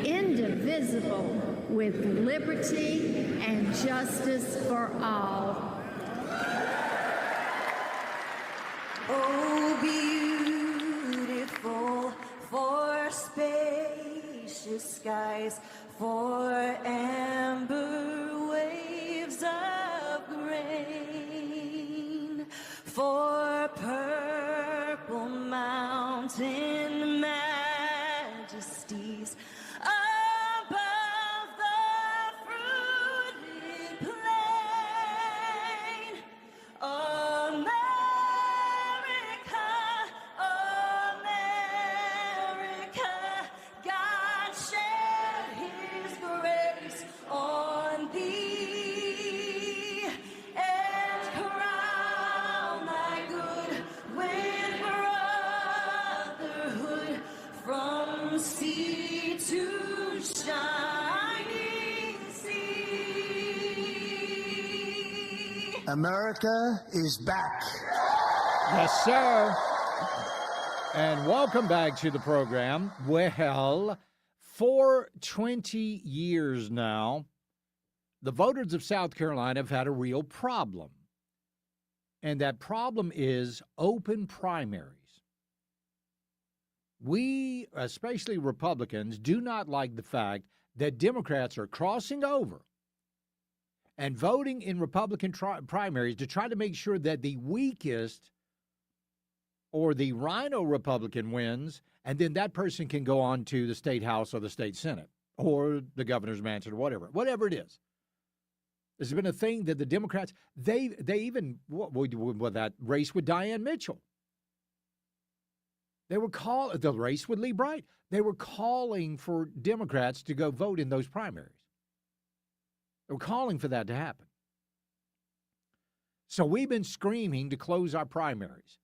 indivisible, with liberty and justice for all.
Oh, beautiful for spacious skies, for amber waves of grain, for purple mountain majesties above the fruited plain. America, America, God shed his grace on thee and crown thy good with brotherhood from sea to shining sea.
America is back.
Yes, sir. And welcome back to the program. Well, for 20 years now, the voters of South Carolina have had a real problem. And that problem is open primaries. We, especially Republicans, do not like the fact that Democrats are crossing over and voting in Republican primaries to try to make sure that the weakest or the rhino Republican wins, and then that person can go on to the state house or the state senate or the governor's mansion or whatever it is. There's been a thing that the Democrats, they even, with that race with Diane Mitchell, they were the race with Lee Bright, they were calling for Democrats to go vote in those primaries. They were calling for that to happen. So we've been screaming to close our primaries.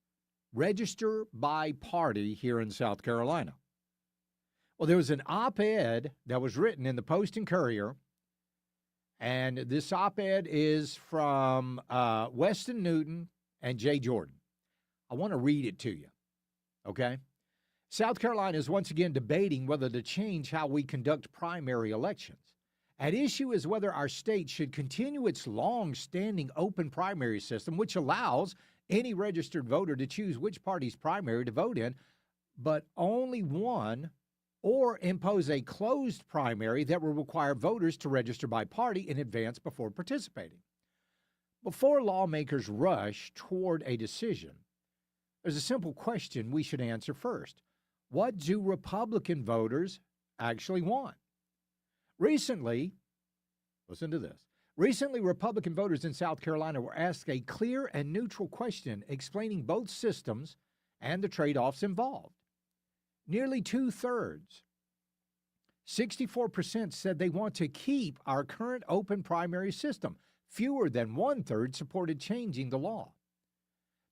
Register by party here in South Carolina. Well, there was an op-ed that was written in the Post and Courier, and this op-ed is from Weston Newton and Jay Jordan. I want to read it to you, okay? South Carolina is once again debating whether to change how we conduct primary elections. At issue is whether our state should continue its long-standing open primary system, which allows any registered voter to choose which party's primary to vote in, but only one, or impose a closed primary that will require voters to register by party in advance before participating. Before lawmakers rush toward a decision, there's a simple question we should answer first. What do Republican voters actually want? Recently, listen to this. Recently, Republican voters in South Carolina were asked a clear and neutral question explaining both systems and the trade-offs involved. Nearly two-thirds, 64%, said they want to keep our current open primary system. Fewer than one-third supported changing the law.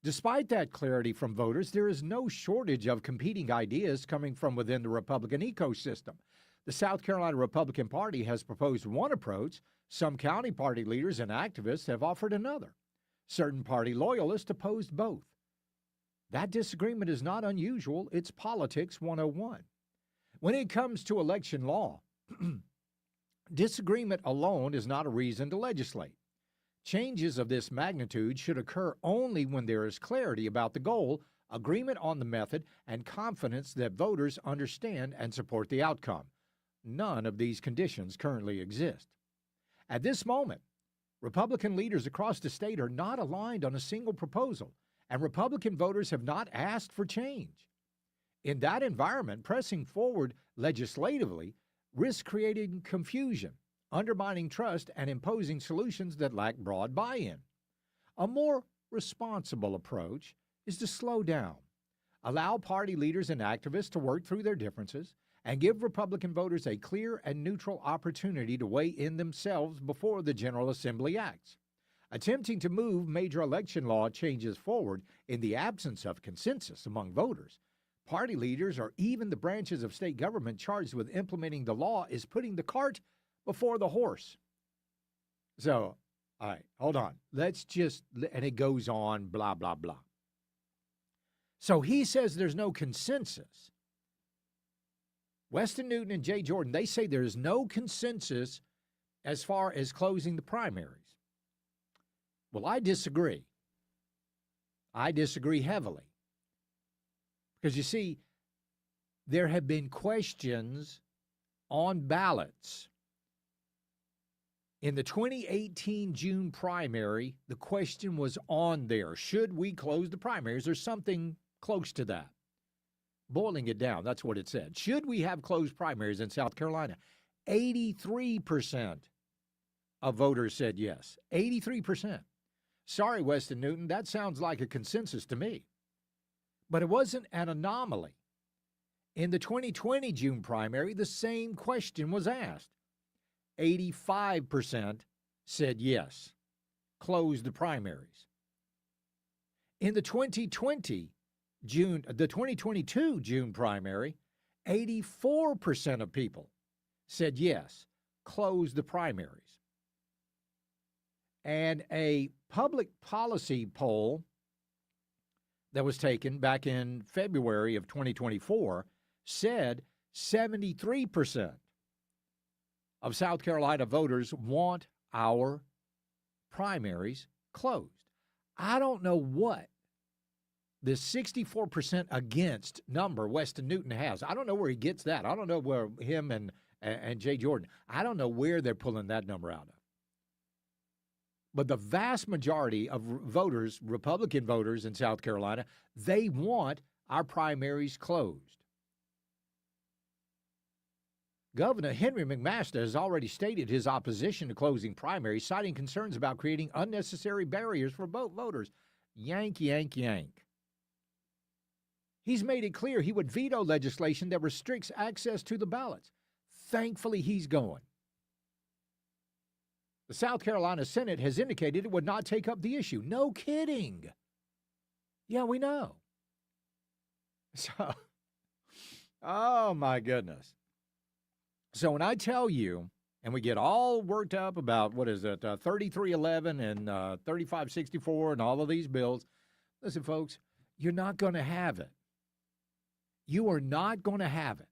Despite that clarity from voters, there is no shortage of competing ideas coming from within the Republican ecosystem. The South Carolina Republican Party has proposed one approach. Some county party leaders and activists have offered another. Certain party loyalists opposed both. That disagreement is not unusual. It's politics 101. When it comes to election law, disagreement alone is not a reason to legislate. Changes of this magnitude should occur only when there is clarity about the goal, agreement on the method, and confidence that voters understand and support the outcome. None of these conditions currently exist. At this moment, Republican leaders across the state are not aligned on a single proposal, and Republican voters have not asked for change. In that environment, pressing forward legislatively risks creating confusion, undermining trust, and imposing solutions that lack broad buy-in. A more responsible approach is to slow down, allow party leaders and activists to work through their differences, and give Republican voters a clear and neutral opportunity to weigh in themselves before the General Assembly acts. Attempting to move major election law changes forward in the absence of consensus among voters, party leaders, or even the branches of state government charged with implementing the law is putting the cart before the horse. So, all right, hold on. And it goes on, blah, blah, blah. So he says there's no consensus. Weston Newton and Jay Jordan, they say there's no consensus as far as closing the primaries. Well, I disagree. I disagree heavily. Because you see, there have been questions on ballots. In the 2018 June primary, the question was on there. Should we close the primaries or something close to that? Boiling it down, that's what it said. Should we have closed primaries in South Carolina? 83% of voters said yes. 83%. Sorry, Weston Newton, that sounds like a consensus to me. But it wasn't an anomaly. In the 2020 June primary, the same question was asked. 85% said yes, close the primaries. In the 2022 June primary, 84% of people said yes, close the primaries. And a public policy poll that was taken back in February of 2024 said 73% of South Carolina voters want our primaries closed. I don't know what this 64% against number Weston Newton has. I don't know where he gets that. I don't know where him and Jay Jordan, I don't know where they're pulling that number out of. But the vast majority of voters, Republican voters in South Carolina, they want our primaries closed. Governor Henry McMaster has already stated his opposition to closing primaries, citing concerns about creating unnecessary barriers for voters. Yank, yank, yank. He's made it clear he would veto legislation that restricts access to the ballots. Thankfully, he's going. The South Carolina Senate has indicated it would not take up the issue. No kidding. Yeah, we know. So, oh my goodness. So when I tell you, and we get all worked up about, 3311 and 3564 and all of these bills, listen, folks, you're not going to have it. You are not going to have it.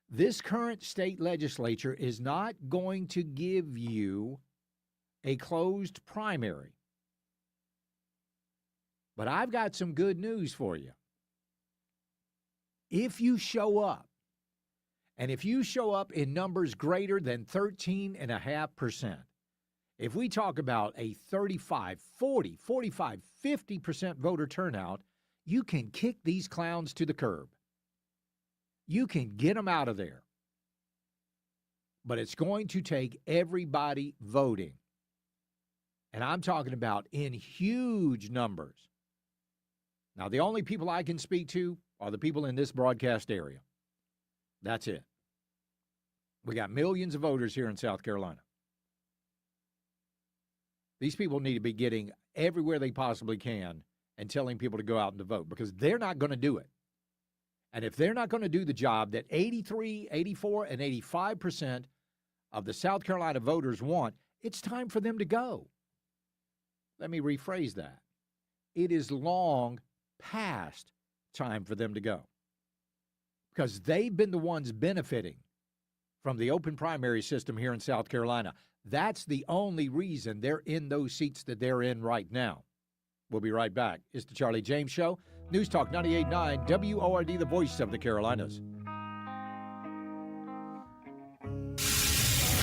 This current state legislature is not going to give you a closed primary. But I've got some good news for you. If you show up, and if you show up in numbers greater than 13.5%, if we talk about a 35, 40, 45, 50% voter turnout, you can kick these clowns to the curb. You can get them out of there. But it's going to take everybody voting. And I'm talking about in huge numbers. Now, the only people I can speak to are the people in this broadcast area. That's it. We got millions of voters here in South Carolina. These people need to be getting everywhere they possibly can and telling people to go out and to vote, because they're not going to do it. And if they're not going to do the job that 83, 84, and 85% of the South Carolina voters want, it's time for them to go. Let me rephrase that. It is long past time for them to go, because they've been the ones benefiting from the open primary system here in South Carolina. That's the only reason they're in those seats that they're in right now. We'll be right back. It's the Charlie James Show. News Talk 98.9 WORD, the voice of the Carolinas.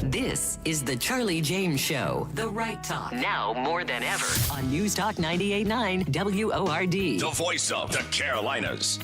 This is the Charlie James Show. The right talk. Now more than ever on News Talk 98.9 WORD.
The voice of the Carolinas.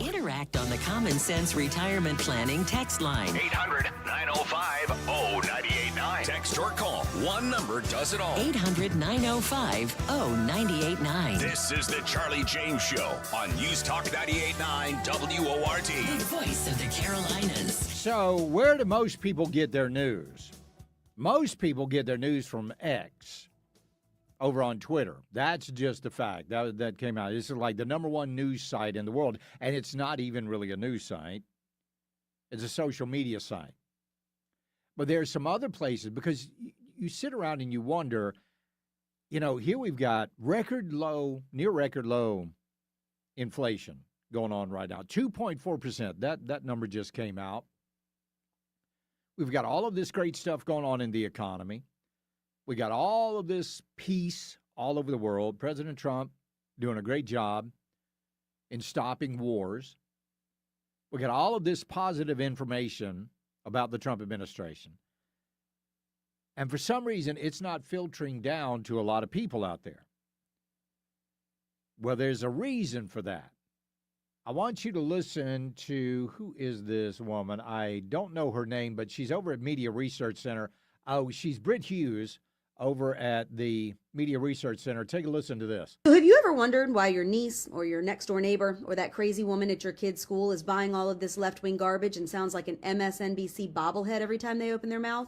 Interact on the Common Sense Retirement Planning text line.
800-905-0989. Text or call. One number does it all.
800-905-0989.
This is the Charlie James Show on News Talk 98.9 WORD.
The voice of the Carolinas.
So, where do most people get their news? Most people get their news from X over on Twitter. That's just a fact. That came out. This is like the #1 news site in the world, and it's not even really a news site. It's a social media site. But there's some other places, because you sit around and you wonder, here we've got near record low inflation going on right now. 2.4%. That number just came out. We've got all of this great stuff going on in the economy. We got all of this peace all over the world. President Trump doing a great job in stopping wars. We got all of this positive information about the Trump administration. And for some reason, it's not filtering down to a lot of people out there. Well, there's a reason for that. I want you to listen to, who is this woman? I don't know her name, but she's over at Media Research Center. Oh, she's Britt Hughes over at the Media Research Center. Take a listen to this.
So have you ever wondered why your niece or your next door neighbor or that crazy woman at your kid's school is buying all of this left-wing garbage and sounds like an MSNBC bobblehead every time they open their mouth?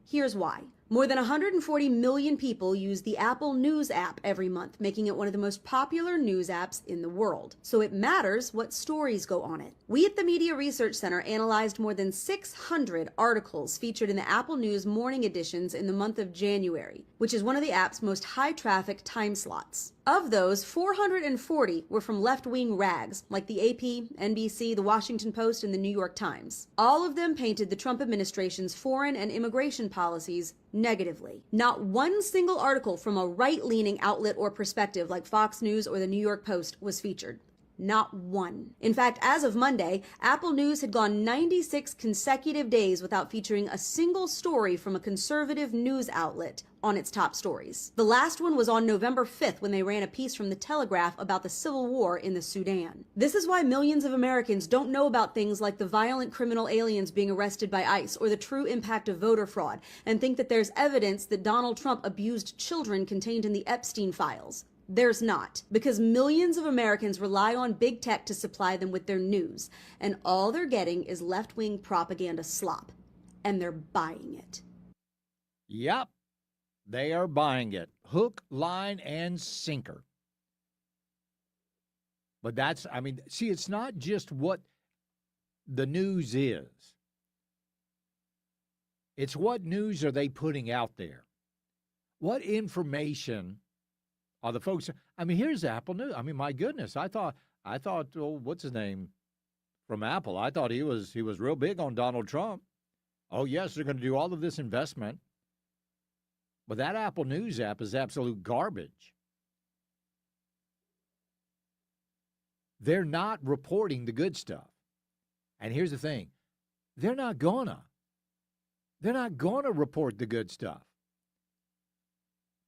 Here's why. More than 140 million people use the Apple News app every month, making it one of the most popular news apps in the world. So it matters what stories go on it. We at the Media Research Center analyzed more than 600 articles featured in the Apple News morning editions in the month of January, which is one of the app's most high-traffic time slots. Of those, 440 were from left-wing rags, like the AP, NBC, the Washington Post, and the New York Times. All of them painted the Trump administration's foreign and immigration policies negatively. Not one single article from a right-leaning outlet or perspective like Fox News or the New York Post was featured. Not one. In fact, as of Monday, Apple News had gone 96 consecutive days without featuring a single story from a conservative news outlet on its top stories. The last one was on November 5th when they ran a piece from The Telegraph about the civil war in the Sudan. This is why millions of Americans don't know about things like the violent criminal aliens being arrested by ICE or the true impact of voter fraud, and think that there's evidence that Donald Trump abused children contained in the Epstein files. There's not, because millions of Americans rely on big tech to supply them with their news, and all they're getting is left-wing propaganda slop, and they're buying it.
Yep, they are buying it. Hook, line, and sinker. But it's not just what the news is. It's what news are they putting out there? What information are the folks? Here's Apple News. My goodness, I thought, what's his name from Apple? I thought he was real big on Donald Trump. Oh yes, they're going to do all of this investment, but that Apple News app is absolute garbage. They're not reporting the good stuff, and here's the thing: they're not gonna report the good stuff.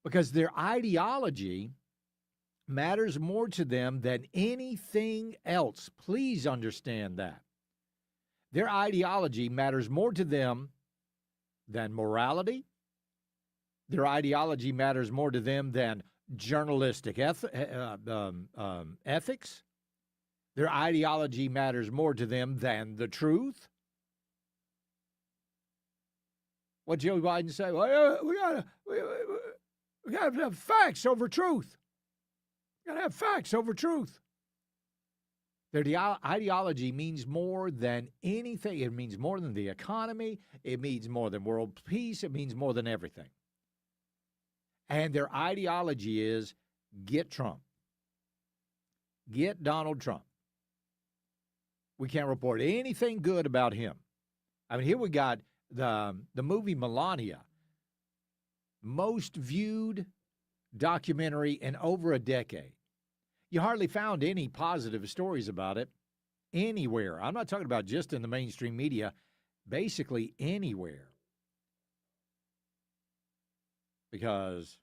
Because their ideology matters more to them than anything else. Please understand that. Their ideology matters more to them than morality. Their ideology matters more to them than journalistic ethics. Their ideology matters more to them than the truth. What Joe Biden say? Well, we got to have facts over truth. We got to have facts over truth. Their ideology means more than anything. It means more than the economy. It means more than world peace. It means more than everything. And their ideology is get Trump. Get Donald Trump. We can't report anything good about him. Here we got the movie Melania. Most viewed documentary in over a decade. You hardly found any positive stories about it anywhere. I'm not talking about just in the mainstream media, basically anywhere. Because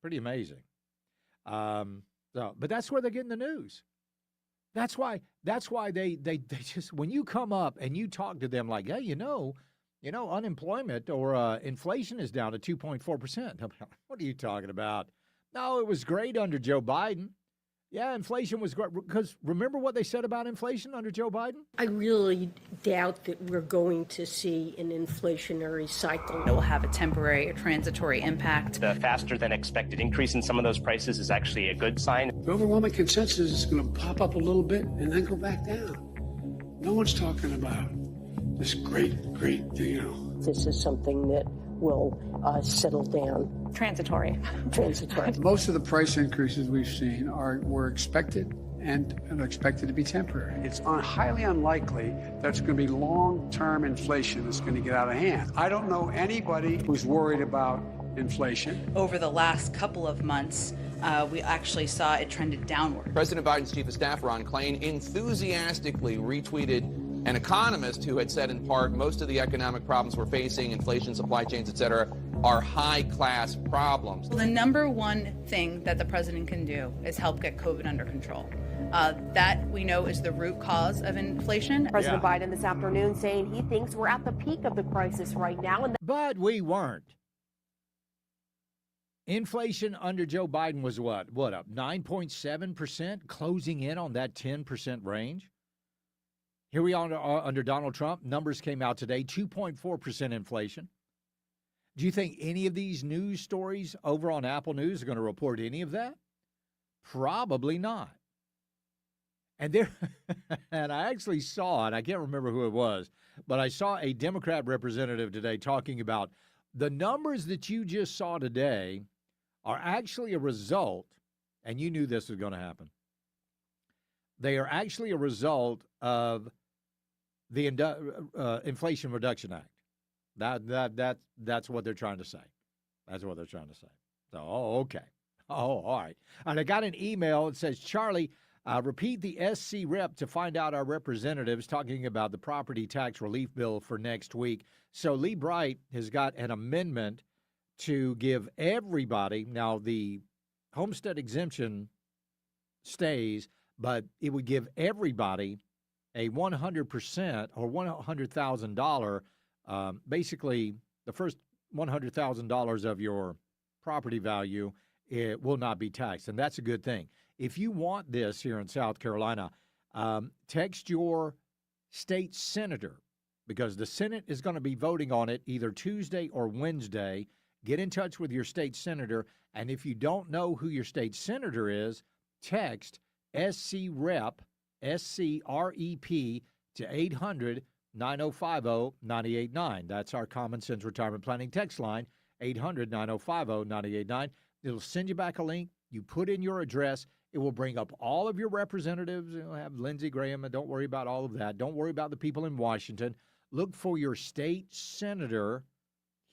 pretty amazing. But that's where they're getting the news. That's why they just, when you come up and you talk to them like, hey, unemployment or inflation is down to 2.4%. What are you talking about? No, it was great under Joe Biden. Yeah, inflation was great. Because remember what they said about inflation under Joe Biden?
I really doubt that we're going to see an inflationary cycle.
It will have a temporary or transitory impact.
The faster than expected increase in some of those prices is actually a good sign.
The overwhelming consensus is going to pop up a little bit and then go back down. No one's talking about this great,
This is something that will settle down.
Transitory.
Most of the price increases we've seen were expected and are expected to be temporary. It's highly unlikely that's going to be long-term inflation that's going to get out of hand. I don't know anybody who's worried about inflation.
Over the last couple of months, we actually saw it trended downward.
President Biden's chief of staff, Ron Klain, enthusiastically retweeted an economist who had said in part most of the economic problems we're facing, inflation, supply chains, et cetera, are high-class problems.
Well, the number one thing that the president can do is help get COVID under control. That we know is the root cause of inflation.
President Biden this afternoon saying he thinks we're at the peak of the crisis right now.
But we weren't. Inflation under Joe Biden was what up? 9.7%, closing in on that 10% range. Here we are under Donald Trump. Numbers came out today, 2.4% inflation. Do you think any of these news stories over on Apple News are going to report any of that? Probably not. And and I actually saw it. I can't remember who it was, but I saw a Democrat representative today talking about the numbers that you just saw today are actually a result, and you knew this was going to happen. They are actually a result of the Inflation Reduction Act. That's what they're trying to say. That's what they're trying to say. So, okay. All right. And I got an email that says, Charlie, repeat the SC rep to find out our representatives talking about the property tax relief bill for next week. So Lee Bright has got an amendment to give everybody, now the homestead exemption stays, but it would give everybody a 100% or $100,000, basically the first $100,000 of your property value, it will not be taxed. And that's a good thing. If you want this here in South Carolina, text your state senator, because the Senate is going to be voting on it either Tuesday or Wednesday. Get in touch with your state senator. And if you don't know who your state senator is, text SCREP, SCREP to 800-9050-989. That's our Common Sense Retirement Planning text line, 800-9050-989. It'll send you back a link. You put in your address. It will bring up all of your representatives. You'll have Lindsey Graham, and don't worry about all of that. Don't worry about the people in Washington. Look for your state senator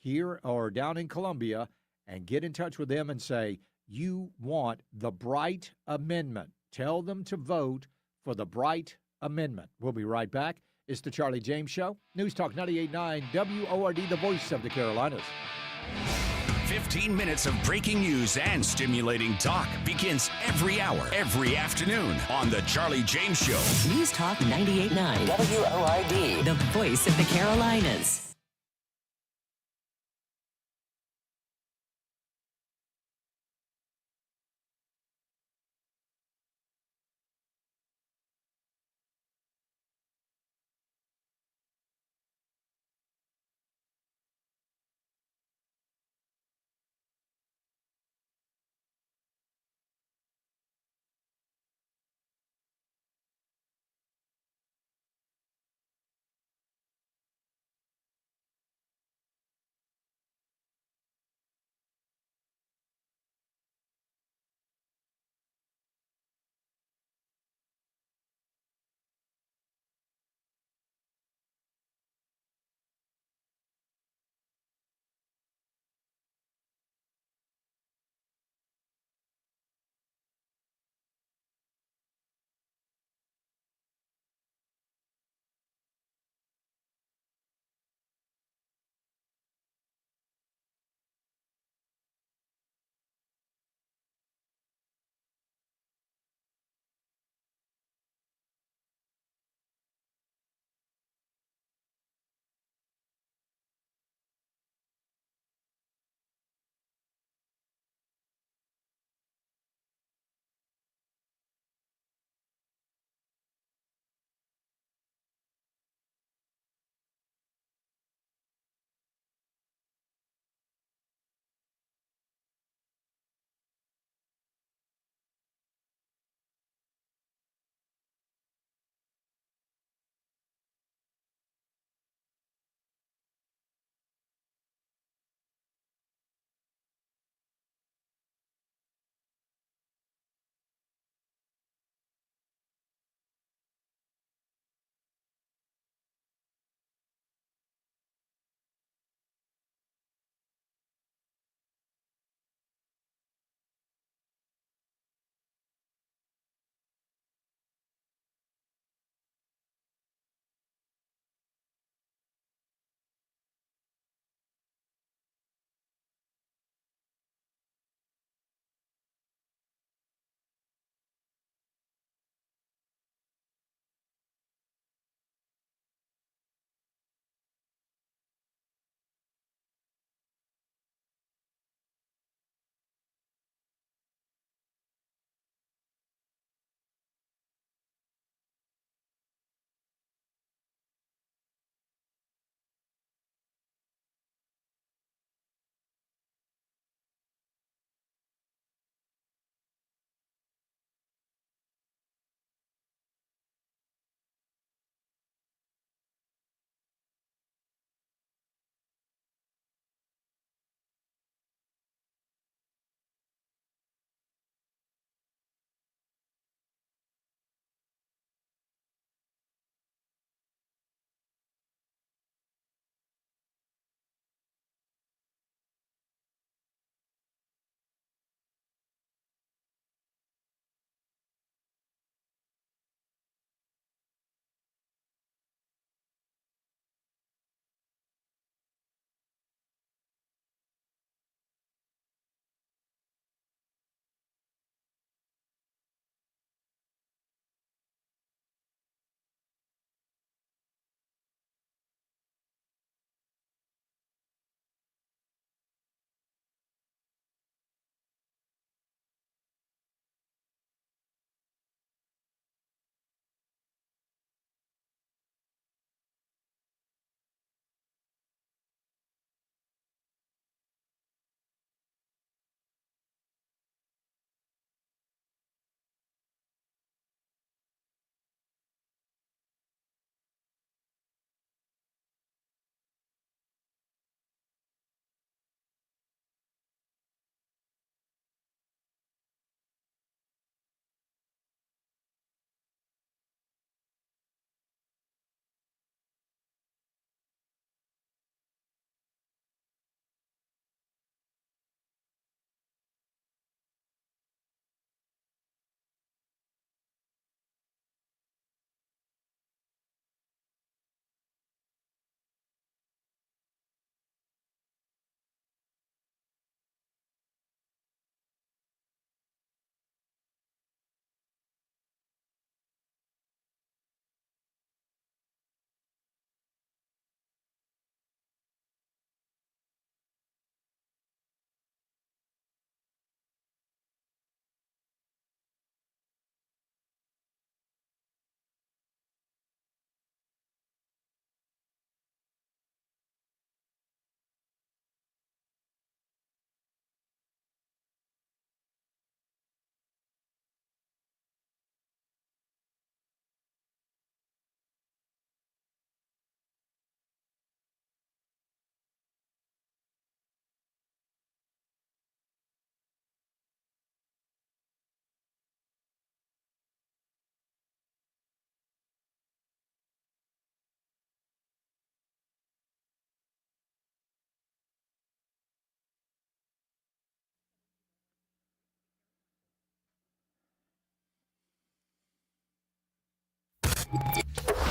here or down in Columbia and get in touch with them and say, you want the Bright Amendment. Tell them to vote for the Bright Amendment. We'll be right back. It's the Charlie James Show. News Talk 98.9 WORD, the voice of the Carolinas.
15 minutes of breaking news and stimulating talk begins every hour, every afternoon on the Charlie James Show.
News Talk 98.9 WORD, the voice of the Carolinas.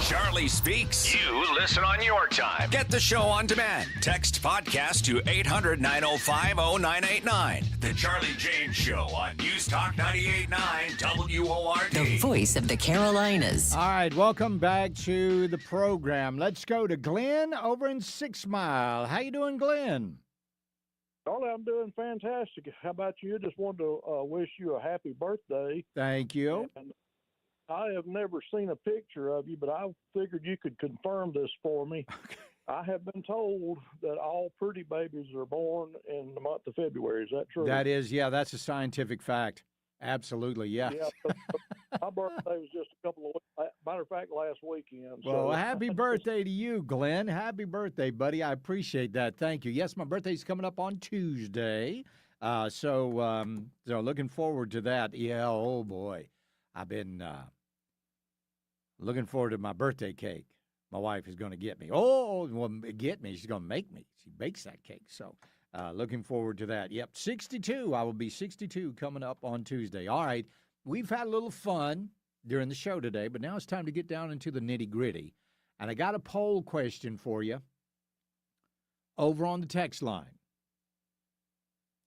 Charlie Speaks. You listen on your time. Get the show on demand. Text podcast to 800-905-0989. The Charlie James Show on News Talk 98.9 WORD.
The voice of the Carolinas.
All right, welcome back to the program. Let's go to Glenn over in 6 Mile. How you doing, Glenn?
Charlie, I'm doing fantastic. How about you? Just wanted to wish you a happy birthday.
Thank you.
And I have never seen a picture of you, but I figured you could confirm this for me. I have been told that all pretty babies are born in the month of February. Is that true?
That is, yeah, that's a scientific fact. Absolutely, yeah.
Yeah. My birthday was just a couple of weeks. Matter of fact, last weekend.
Well,
so.
happy birthday to you, Glenn. Happy birthday, buddy. I appreciate that. Thank you. Yes, my birthday's coming up on Tuesday. So looking forward to that. Yeah, oh boy. I've been looking forward to my birthday cake. My wife is going to get me. Oh, well, get me. She's going to make me. She bakes that cake. So looking forward to that. Yep, 62. I will be 62 coming up on Tuesday. All right. We've had a little fun during the show today, but now it's time to get down into the nitty-gritty. And I got a poll question for you over on the text line.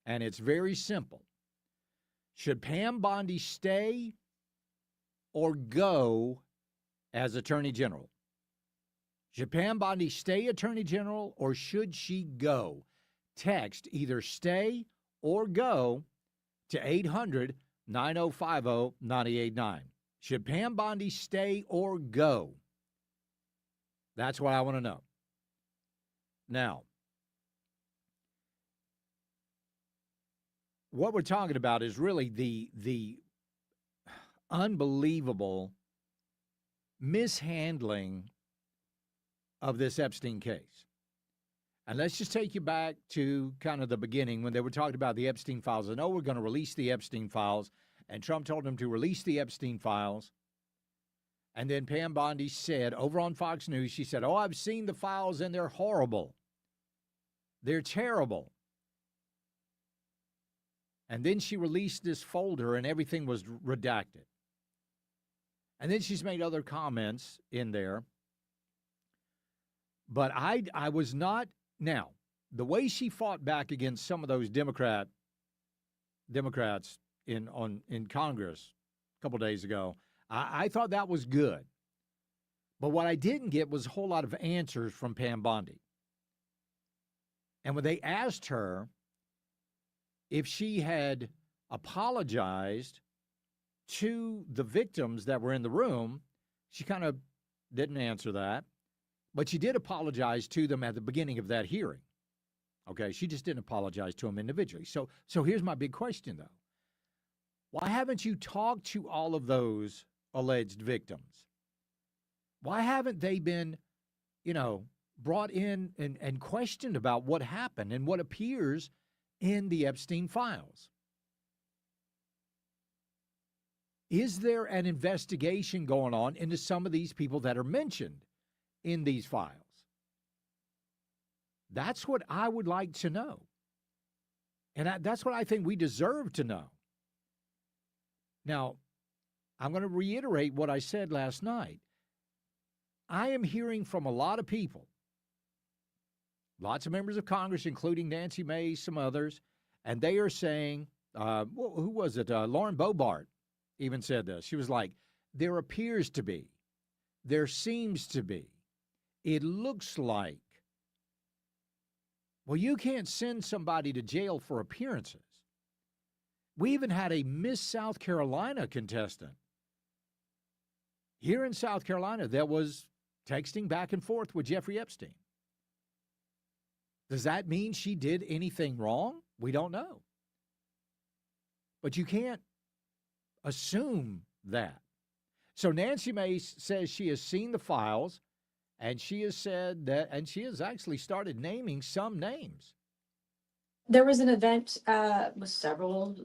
And it's very simple. Should Pam Bondi stay or go as Attorney General? Should Pam Bondi stay Attorney General or should she go? Text either stay or go to 800-905-0989. Should Pam Bondi stay or go? That's what I want to know. Now, what we're talking about is really the unbelievable mishandling of this Epstein case. And let's just take you back to kind of the beginning when they were talking about the Epstein files. I know we're going to release the Epstein files, and Trump told them to release the Epstein files. And then Pam Bondi said over on Fox News, she said, oh, I've seen the files and they're horrible. They're terrible. And then she released this folder and everything was redacted. And then she's made other comments in there. But I was not. Now, the way she fought back against some of those Democrats in Congress a couple days ago, I thought that was good. But what I didn't get was a whole lot of answers from Pam Bondi. And when they asked her if she had apologized to the victims that were in the room, she kind of didn't answer that. But she did apologize to them at the beginning of that hearing. Okay, she just didn't apologize to them individually. So here's my big question, though. Why haven't you talked to all of those alleged victims? Why haven't they been, brought in and questioned about what happened and what appears in the Epstein files? Is there an investigation going on into some of these people that are mentioned in these files? That's what I would like to know. And that's what I think we deserve to know. Now, I'm going to reiterate what I said last night. I am hearing from a lot of people, lots of members of Congress, including Nancy Mace, some others, and they are saying, who was it? Lauren Boebert even said this. She was like, there appears to be, there seems to be, it looks like. Well, you can't send somebody to jail for appearances. We even had a Miss South Carolina contestant here in South Carolina that was texting back and forth with Jeffrey Epstein. Does that mean she did anything wrong? We don't know. But you can't assume that. So Nancy Mace says she has seen the files, and she has said that, and she has actually started naming some names.
There was an event with several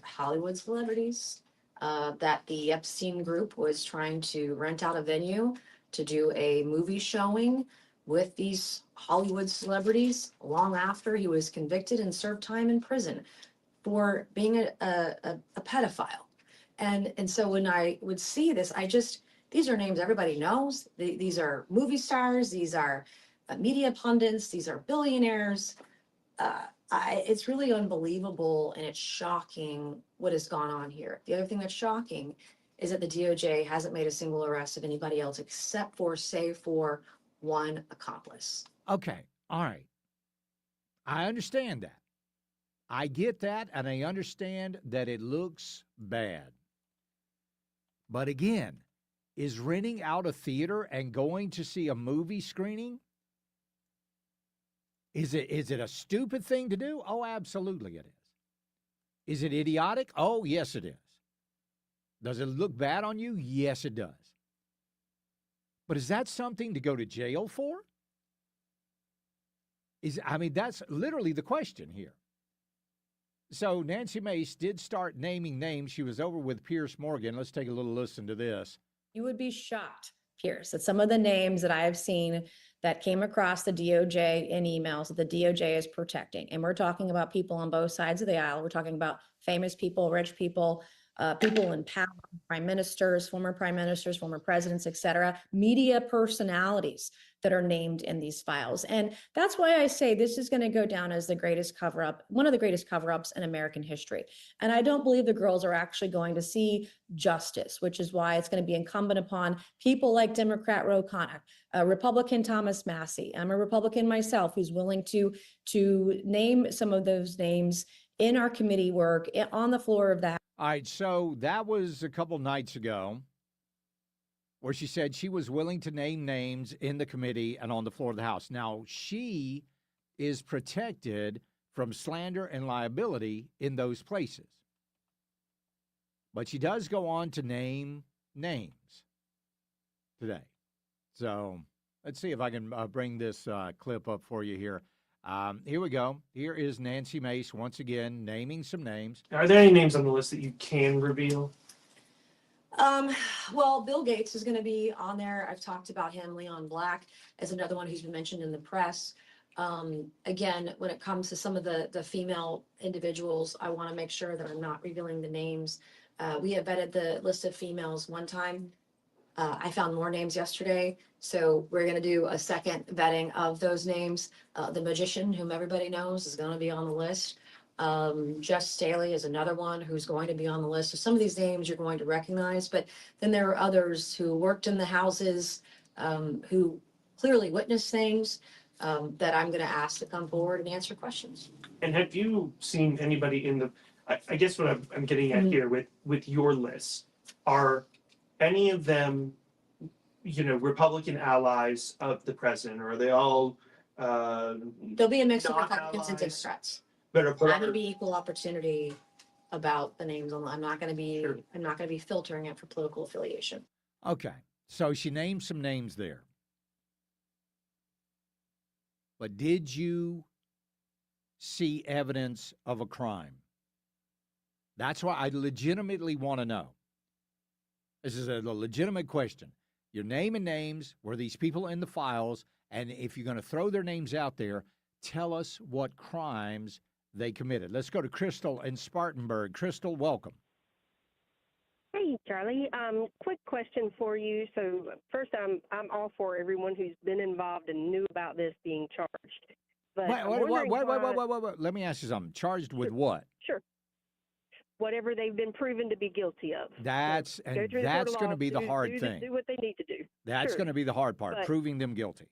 Hollywood celebrities that the Epstein group was trying to rent out a venue to do a movie showing with these Hollywood celebrities long after he was convicted and served time in prison for being a pedophile. And so when I would see this, These are names everybody knows. These are movie stars. These are media pundits. These are billionaires. It's really unbelievable, and it's shocking what has gone on here. The other thing that's shocking is that the DOJ hasn't made a single arrest of anybody else except for, save for, one accomplice.
Okay. All right. I understand that. I get that, and I understand that it looks bad. But again, is renting out a theater and going to see a movie screening? Is it a stupid thing to do? Oh, absolutely it is. Is it idiotic? Oh, yes, it is. Does it look bad on you? Yes, it does. But is that something to go to jail for? That's literally the question here. So Nancy Mace did start naming names. She was over with Pierce Morgan. Let's take a little listen to this.
You would be shocked, Pierce, at some of the names that I have seen that came across the DOJ in emails that the DOJ is protecting. And we're talking about people on both sides of the aisle. We're talking about famous people, rich people, people in power, prime ministers, former presidents, et cetera, media personalities that are named in these files. And that's why I say this is going to go down as the greatest cover-up, one of the greatest cover-ups in American history. And I don't believe the girls are actually going to see justice, which is why it's going to be incumbent upon people like Democrat Ro Khanna, Republican Thomas Massie. I'm a Republican myself who's willing to name some of those names in our committee work on the floor of that.
All right, so that was a couple nights ago where she said she was willing to name names in the committee and on the floor of the House. Now, she is protected from slander and liability in those places. But she does go on to name names today. So let's see if I can bring this clip up for you here. Here we go. Here is Nancy Mace once again naming some names.
Are there any names on the list that you can reveal?
Well, Bill Gates is going to be on there. I've talked about him. Leon Black is another one who's been mentioned in the press. Again, when it comes to some of the female individuals, I want to make sure that I'm not revealing the names. We have vetted the list of females one time. I found more names yesterday, so we're going to do a second vetting of those names. The magician, whom everybody knows, is going to be on the list. Jess Staley is another one who's going to be on the list. So some of these names you're going to recognize, but then there are others who worked in the houses, who clearly witnessed things that I'm going to ask to come forward and answer questions.
And have you seen anybody in the, I guess what I'm getting at here with your list, are any of them, Republican allies of the president, or are they all
There'll be a mix of Republicans and Democrats.
But
I'm going to be equal opportunity about the names. I'm not going to be filtering it for political affiliation.
Okay, so she named some names there. But did you see evidence of a crime? That's why I legitimately want to know. This is a legitimate question. You're naming names. Were these people in the files? And if you're going to throw their names out there, tell us what crimes they committed. Let's go to Crystal in Spartanburg. Crystal, welcome.
Hey, Charlie. Quick question for you. So first, I'm all for everyone who's been involved and knew about this being charged. But
wait. Let me ask you something. Charged with what?
Sure. Whatever they've been proven to be guilty of.
That's going to be the hard thing.
Do what they need to do.
That's going to be the hard part,
But
proving them guilty.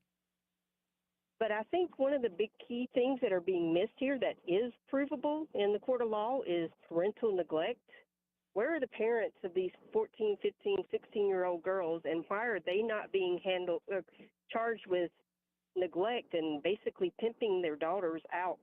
But I think one of the big key things that are being missed here that is provable in the court of law is parental neglect. Where are the parents of these 14, 15, 16-year-old girls, and why are they not being charged with neglect and basically pimping their daughters out?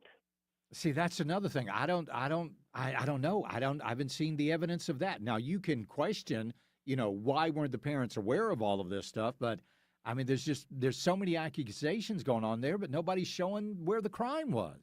See, that's another thing. I don't know. I haven't seen the evidence of that. Now, you can question, why weren't the parents aware of all of this stuff? But I mean, there's so many accusations going on there, but nobody's showing where the crime was.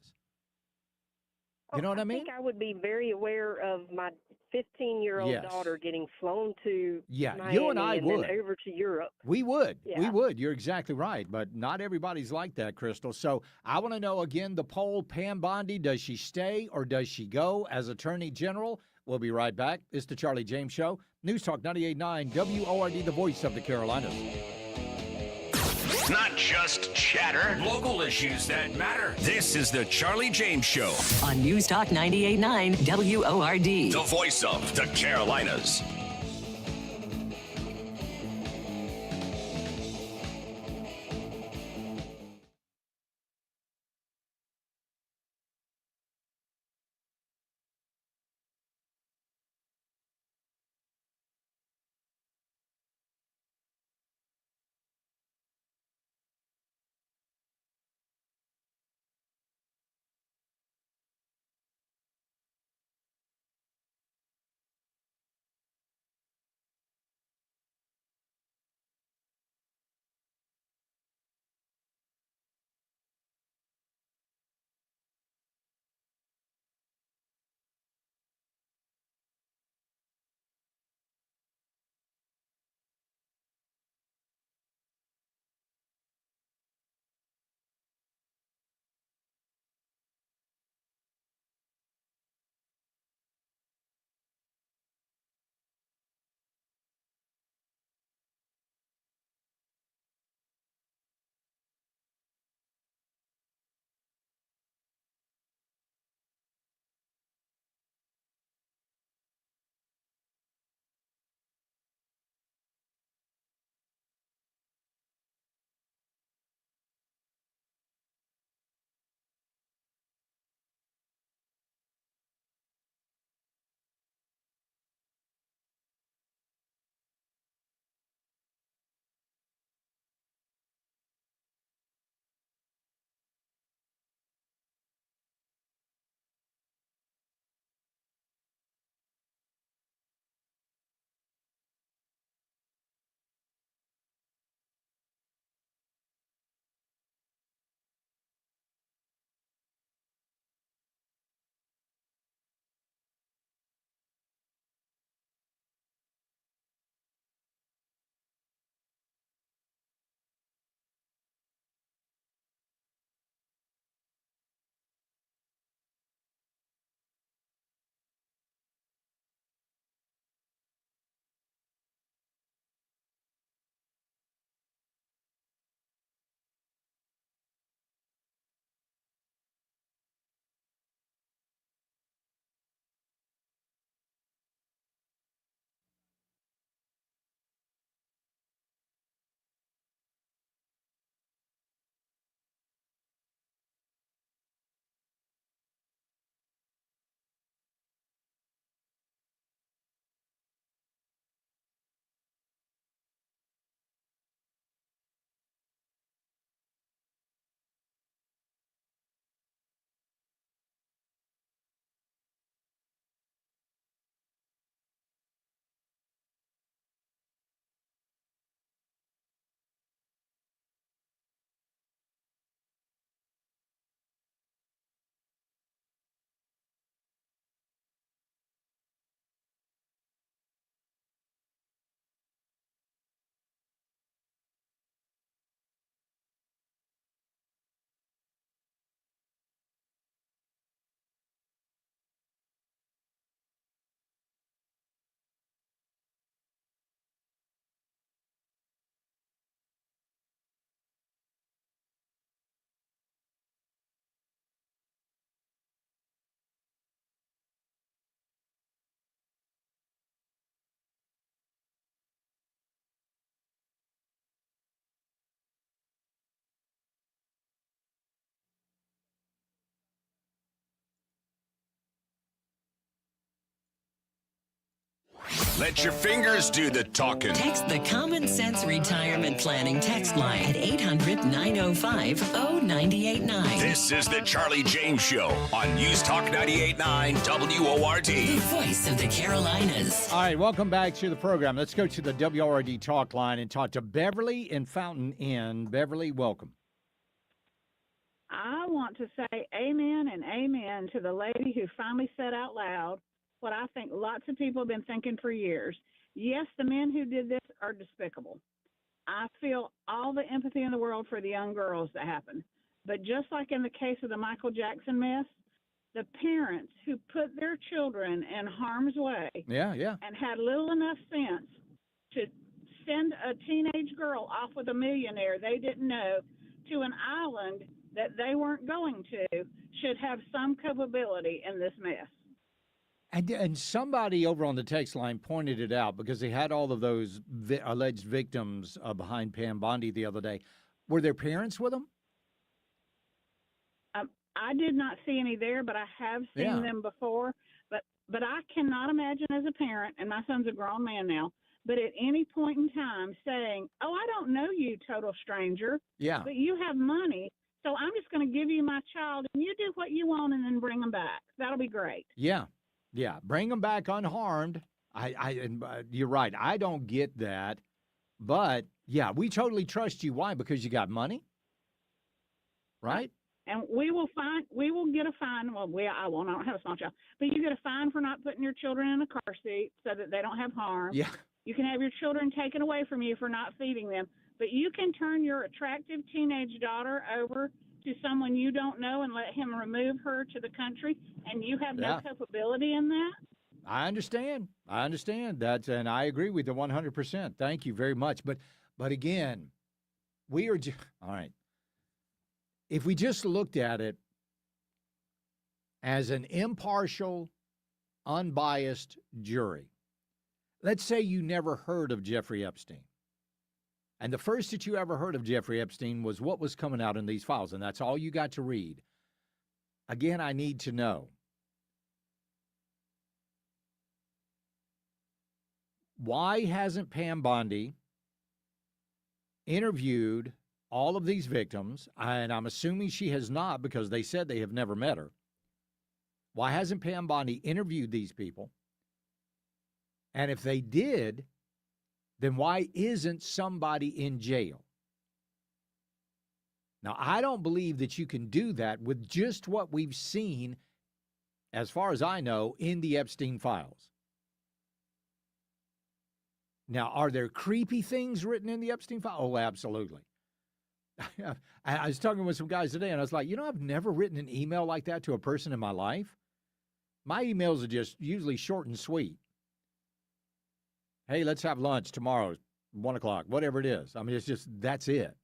You know what I mean?
I think I would be very aware of my 15-year-old
Yes.
daughter getting flown to
Yeah,
Miami
you and I
and
would.
then over to Europe.
We would. We
Yeah.
would. You're exactly right. But not everybody's like that, Crystal. So I want to know again the poll, Pam Bondi, does she stay or does she go as Attorney General? We'll be right back. It's the Charlie James Show. News Talk 98.9 WORD, the voice of the Carolinas.
Not just chatter, local issues that matter. This is the Charlie James Show
On News Talk 98.9 WORD.
the voice of the Carolinas. Let your fingers do the talking.
Text the Common Sense Retirement Planning text line at 800-905-0989.
This is the Charlie James Show on News Talk 98.9 WORD.
The voice of the Carolinas.
All right, welcome back to the program. Let's go to the WORD talk line and talk to Beverly in Fountain Inn. Beverly, welcome.
I want to say amen and amen to the lady who finally said out loud what I think lots of people have been thinking for years. Yes, the men who did this are despicable. I feel all the empathy in the world for the young girls that happened. But just like in the case of the Michael Jackson mess, the parents who put their children in harm's way and had little enough sense to send a teenage girl off with a millionaire they didn't know to an island that they weren't going to should have some culpability in this mess.
And somebody over on the text line pointed it out because they had all of those alleged victims behind Pam Bondi the other day. Were their parents with them?
I did not see any there, but I have seen them before. But I cannot imagine as a parent, and my son's a grown man now, but at any point in time saying, oh, I don't know you, total stranger, but you have money, so I'm just going to give you my child, and you do what you want and then bring them back. That'll be great.
Yeah, bring them back unharmed. You're right. I don't get that. But, yeah, we totally trust you. Why? Because you got money, right?
And we will get a fine. Well, I won't. I don't have a small child, but you get a fine for not putting your children in a car seat so that they don't have harm.
Yeah.
You can have your children taken away from you for not feeding them, but you can turn your attractive teenage daughter over to someone you don't know and let him remove her to the country, and you have no culpability in that.
I understand. That's, and I agree with you 100%. Thank you very much. But again, we are all right. If we just looked at it as an impartial, unbiased jury, let's say you never heard of Jeffrey Epstein. And the first that you ever heard of Jeffrey Epstein was what was coming out in these files, and that's all you got to read. Again, I need to know, why hasn't Pam Bondi interviewed all of these victims? And I'm assuming she has not because they said they have never met her. Why hasn't Pam Bondi interviewed these people? And if they did, then why isn't somebody in jail? Now, I don't believe that you can do that with just what we've seen, as far as I know, in the Epstein files. Now, are there creepy things written in the Epstein file? Oh, absolutely. I was talking with some guys today, and I was like, I've never written an email like that to a person in my life. My emails are just usually short and sweet. Hey, let's have lunch tomorrow, 1 o'clock, whatever it is. I mean, it's just, that's it.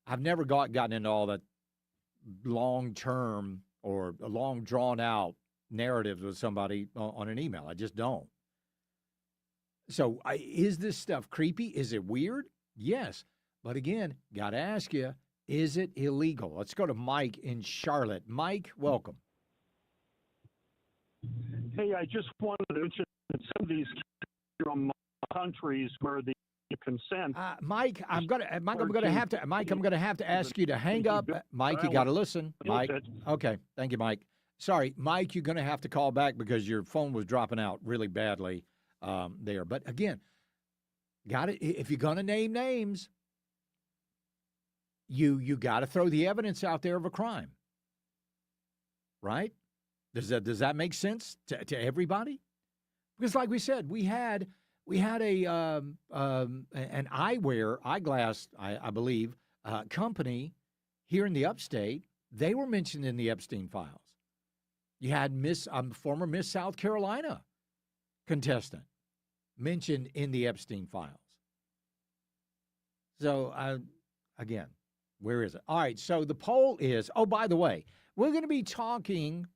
I've never gotten into all that long-term or long drawn-out narratives with somebody on an email. I just don't. So is this stuff creepy? Is it weird? Yes. But again, got to ask you, is it illegal? Let's go to Mike in Charlotte. Mike, welcome.
Hey, I just wanted to mention some of these countries where the consent.
Mike, I'm gonna have to ask you to hang up. Mike, you got to listen. Mike, okay, thank you, Mike. Sorry, Mike, you're gonna have to call back because your phone was dropping out really badly there. But again, got it. If you're gonna name names, you got to throw the evidence out there of a crime, right? Does that make sense to everybody? Because, like we said, we had an eyeglass, I believe, company here in the upstate. They were mentioned in the Epstein files. You had former Miss South Carolina contestant mentioned in the Epstein files. So, again, where is it? All right, so the poll is, oh, by the way, we're going to be talking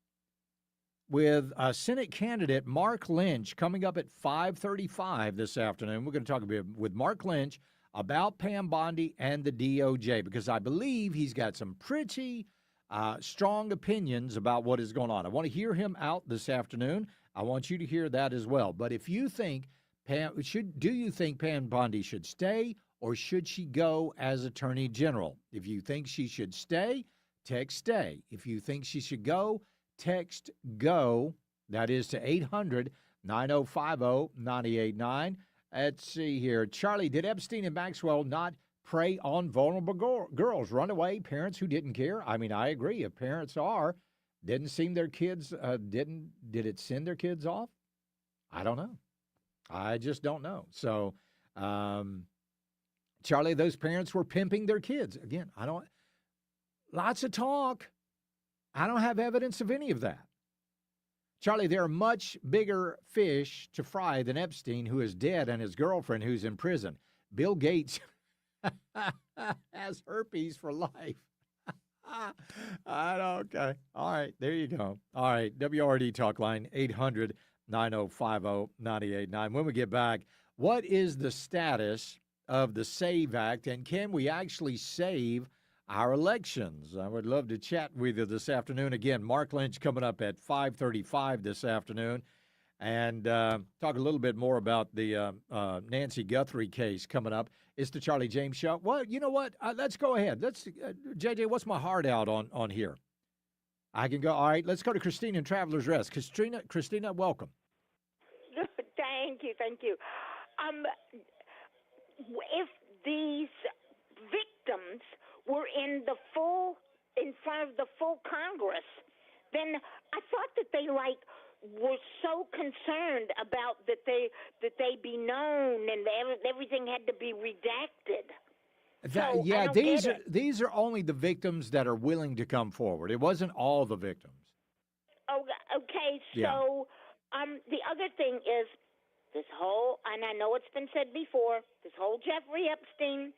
with Senate candidate Mark Lynch coming up at 5:35 this afternoon. We're going to talk a bit with Mark Lynch about Pam Bondi and the DOJ because I believe he's got some pretty strong opinions about what is going on. I want to hear him out this afternoon. I want you to hear that as well. But if you think do you think Pam Bondi should stay or should she go as Attorney General? If you think she should stay, text stay. If you think she should go, text GO, that is to 800-9050-989. Let's see here. Charlie, did Epstein and Maxwell not prey on vulnerable girls, runaway parents who didn't care. I mean, I agree. If parents didn't seem their kids, did it send their kids off? I don't know. I just don't know. So, Charlie, those parents were pimping their kids. Again, lots of talk. I don't have evidence of any of that. Charlie, there are much bigger fish to fry than Epstein, who is dead, and his girlfriend, who's in prison. Bill Gates has herpes for life. Okay. All right. There you go. All right. WRD talk line 800-9050-989. When we get back, what is the status of the SAVE Act, and can we actually save our elections? I would love to chat with you this afternoon. Again, Mark Lynch coming up at 5:35 this afternoon, and talk a little bit more about the Nancy Guthrie case coming up. It's the Charlie James Show. Well, you know what? Let's go ahead. JJ, what's my heart out on here? I can go. All right, let's go to Christina in Travelers Rest. Christina, welcome.
Thank you. If these victims were in front of the full Congress, then I thought that they were so concerned about that they be known and everything had to be redacted.
These are only the victims that are willing to come forward. It wasn't all the victims.
Oh, okay. So, the other thing is this whole, and I know it's been said before, this whole Jeffrey Epstein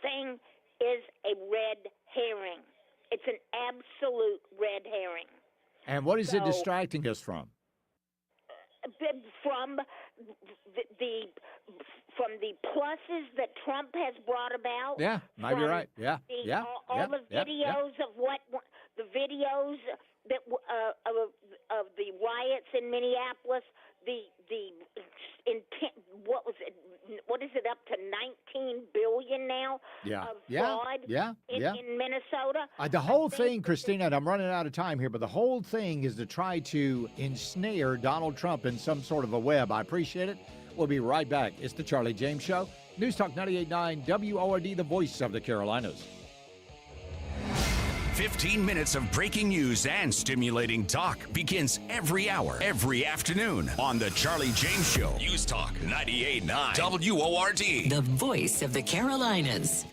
thing is a red herring. It's an absolute red herring.
And what is it distracting us from?
From the pluses that Trump has brought about.
Yeah, might be right. Yeah,
all the videos of the videos that of the riots in Minneapolis. The intent. What was it? What is it up to 19 billion now? Of fraud. In Minnesota.
The whole thing, Christina, and I'm running out of time here, but the whole thing is to try to ensnare Donald Trump in some sort of a web. I appreciate it. We'll be right back. It's the Charlie James Show. News Talk 98.9 WORD, the voice of the Carolinas.
15 minutes of breaking news and stimulating talk begins every hour, every afternoon on The Charlie James Show. News Talk 98.9 WORD.
The voice of the Carolinas.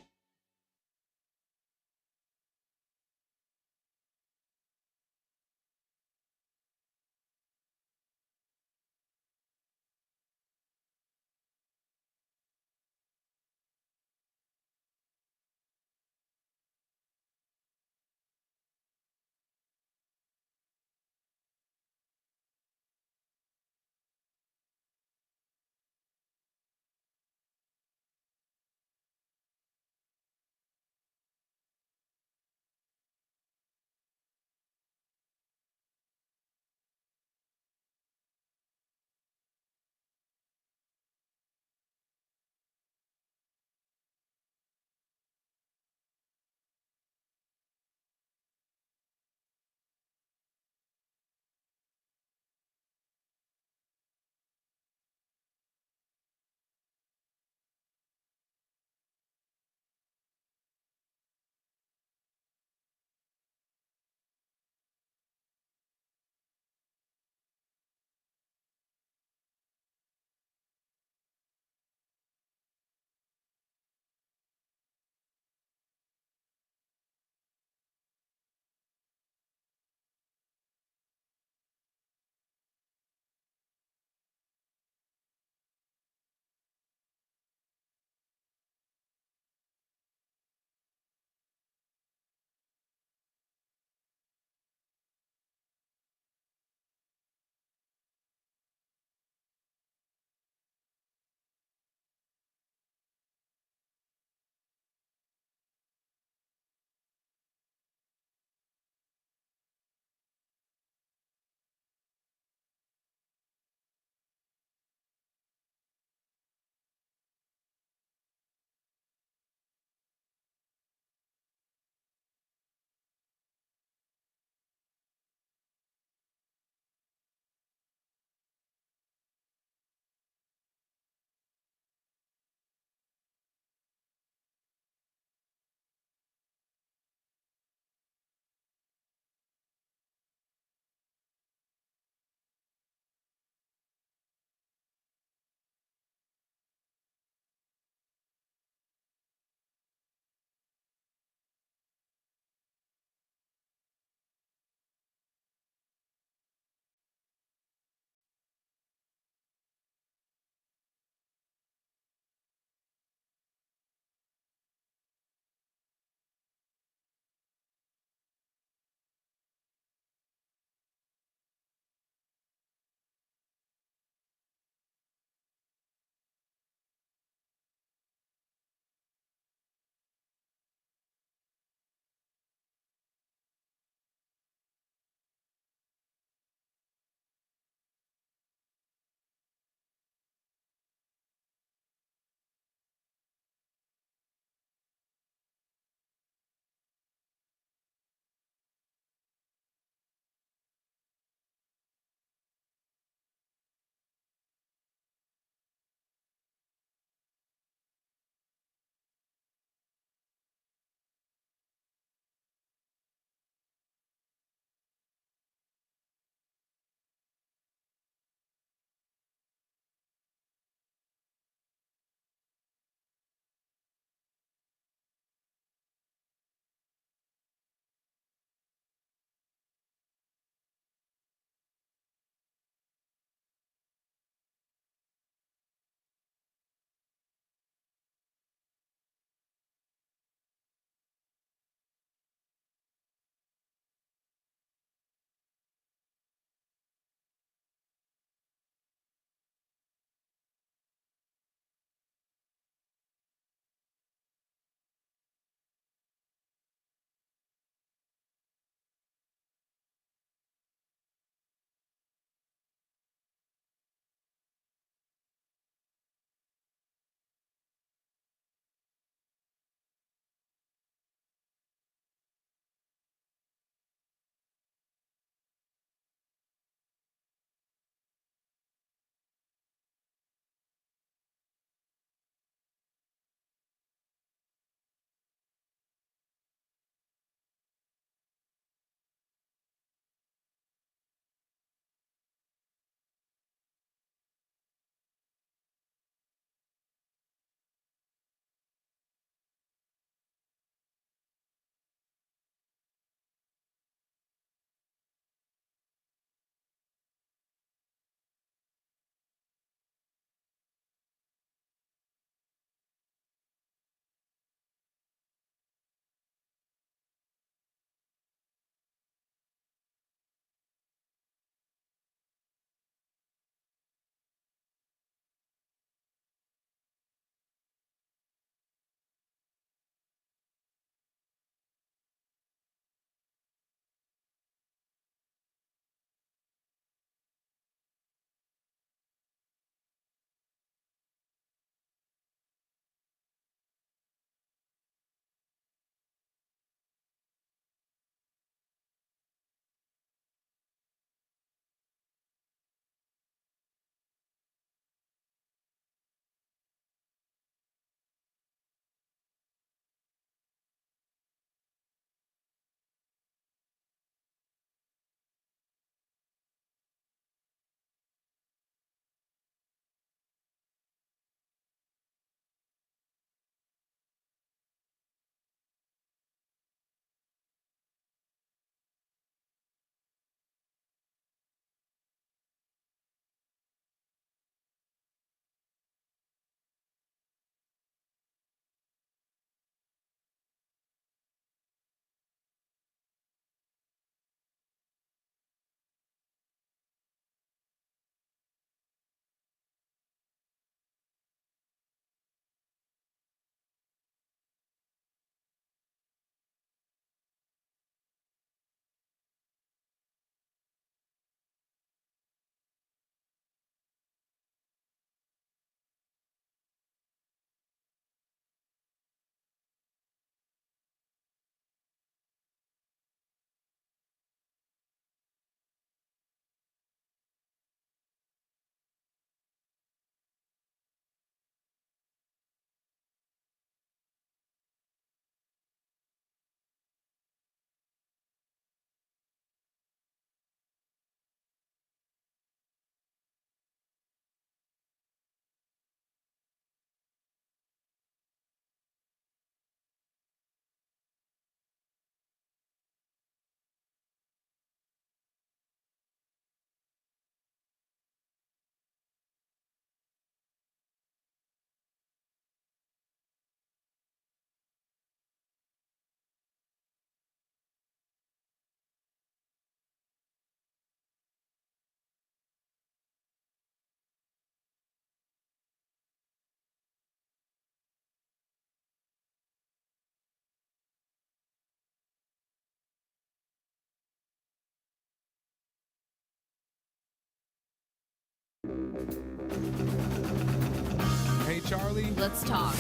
Hey, Charlie.
Let's talk.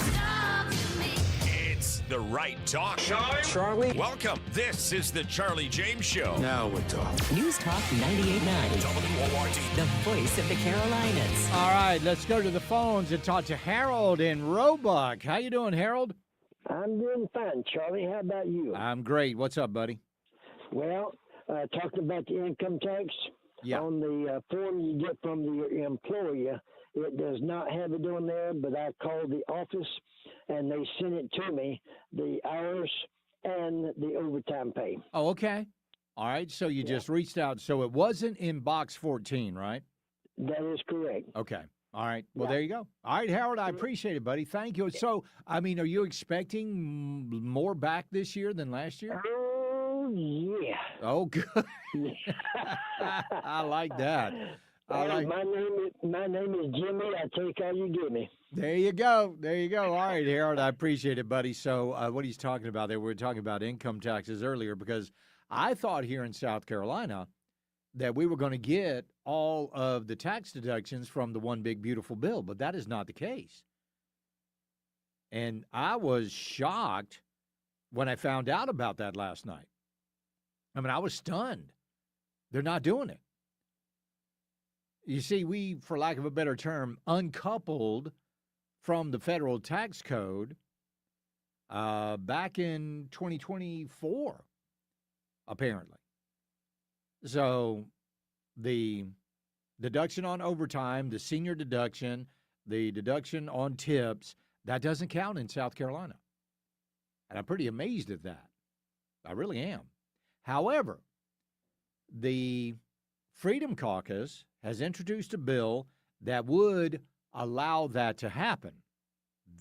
It's the right talk.
Charlie.
Welcome. This is the Charlie James Show.
Now we're talking.
News Talk 98.9.
WORD.
The voice of the Carolinas.
All right, let's go to the phones and talk to Harold in Roebuck. How you doing, Harold?
I'm doing fine, Charlie. How about you?
I'm great. What's up, buddy?
Well, talking about the income tax, on the form you get from the employer, it does not have it on there, but I called the office and they sent it to me, the hours and the overtime pay.
Oh, okay. All right, so you just reached out. So it wasn't in box 14, right?
That is correct.
Okay. All right. Well, there you go. All right, Harold, I appreciate it, buddy. Thank you. So, I mean, are you expecting more back this year than last year?
Oh, yeah.
Oh, good. I like that.
My name is Jimmy. I take all you give me.
There you go. There you go. All right, Harold, I appreciate it, buddy. So what he's talking about there, we were talking about income taxes earlier because I thought here in South Carolina that we were going to get all of the tax deductions from the one big beautiful bill, but that is not the case. And I was shocked when I found out about that last night. I mean, I was stunned. They're not doing it. You see, we, for lack of a better term, uncoupled from the federal tax code back in 2024, apparently. So the deduction on overtime, the senior deduction, the deduction on tips, that doesn't count in South Carolina. And I'm pretty amazed at that. I really am. However, the Freedom Caucus has introduced a bill that would allow that to happen.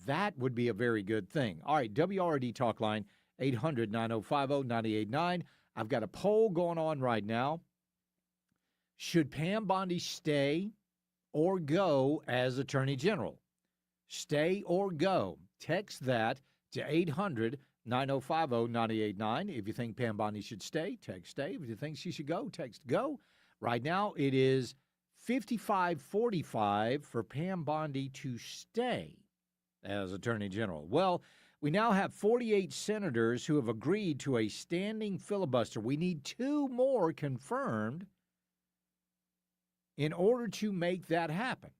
That would be a very good thing. All right, WRD Talk Line, 800-9050-989. I've got a poll going on right now. Should Pam Bondi stay or go as Attorney General? Stay or go? Text that to 800-9050-989. If you think Pam Bondi should stay, text stay. If you think she should go, text go. Right now, it is 55-45 for Pam Bondi to stay as Attorney General. Well, we now have 48 senators who have agreed to a standing filibuster. We need 2 more confirmed in order to make that happen.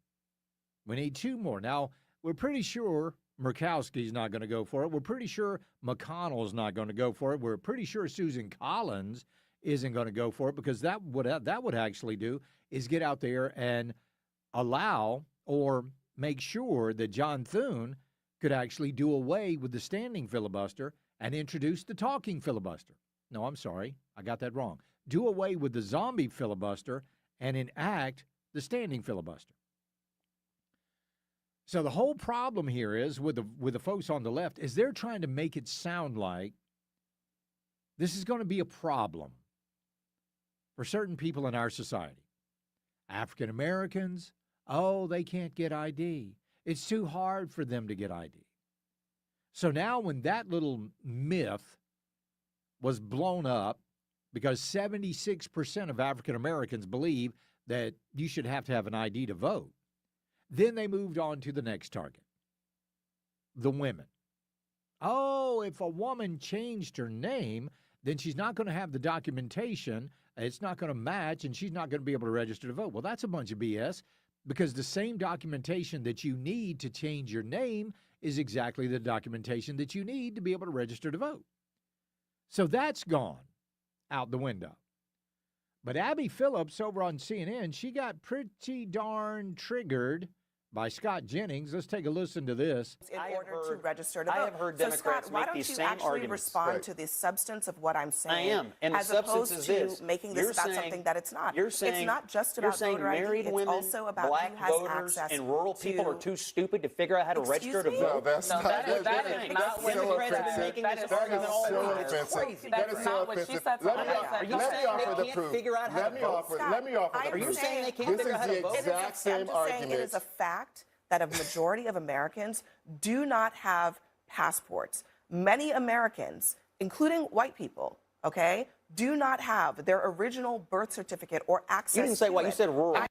We need 2 more. Now, we're pretty sure Murkowski's not going to go for it. We're pretty sure McConnell's not going to go for it. We're pretty sure Susan Collins isn't going to go for it, because that would actually do is get out there and allow or make sure that John Thune could actually do away with the standing filibuster and introduce the talking filibuster. No, I'm sorry. I got that wrong. Do away with the zombie filibuster and enact the standing filibuster. So the whole problem here is with the folks on the left is they're trying to make it sound like this is going to be a problem for certain people in our society. African Americans, oh, they can't get ID. It's too hard for them to get ID. So now when that little myth was blown up, because 76% of African Americans believe that you should have to have an ID to vote, then they moved on to the next target, the women. Oh, if a woman changed her name, then she's not going to have the documentation, it's not going to match, and she's not going to be able to register to vote. Well, that's a bunch of BS, because the same documentation that you need to change your name is exactly the documentation that you need to be able to register to vote. So that's gone out the window. But Abby Phillips over on CNN, she got pretty darn triggered by Scott Jennings. Let's take a listen to this.
In order to register to vote.
I have heard
so
Democrats
Scott, why
make these
don't you
same
actually
arguments.
respond to the substance of what I'm saying?
I am, and
as
the substance
opposed
is
to
this.
making this
You're
about
saying-
something that it's not.
You're saying
it's not just
you're
about
saying
voter ID.
married
It's
women,
also about
black
who has
voters,
access
and rural people
to...
are too stupid to figure out how to register to
me?
vote.
No,
that's not. That is not what Democrats have been making this argument all along. It's crazy.
That is not what she said.
Are you saying they can't figure out how to vote?
Let me offer
Are you saying they can't figure out how to vote?
I'm just saying it is a fact that a majority of Americans do not have passports. Many Americans, including white people, okay, do not have their original birth certificate or access to
You didn't say
it.
white, you said rural.
All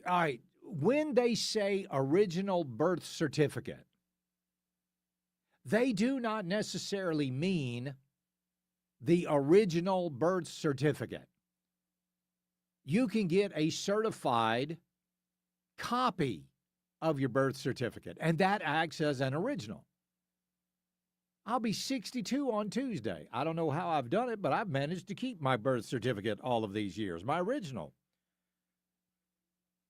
right, when they say original birth certificate, they do not necessarily mean the original birth certificate. You can get a certified copy of your birth certificate, and that acts as an original. I'll be 62 on Tuesday. I don't know how I've done it, but I've managed to keep my birth certificate all of these years, my original.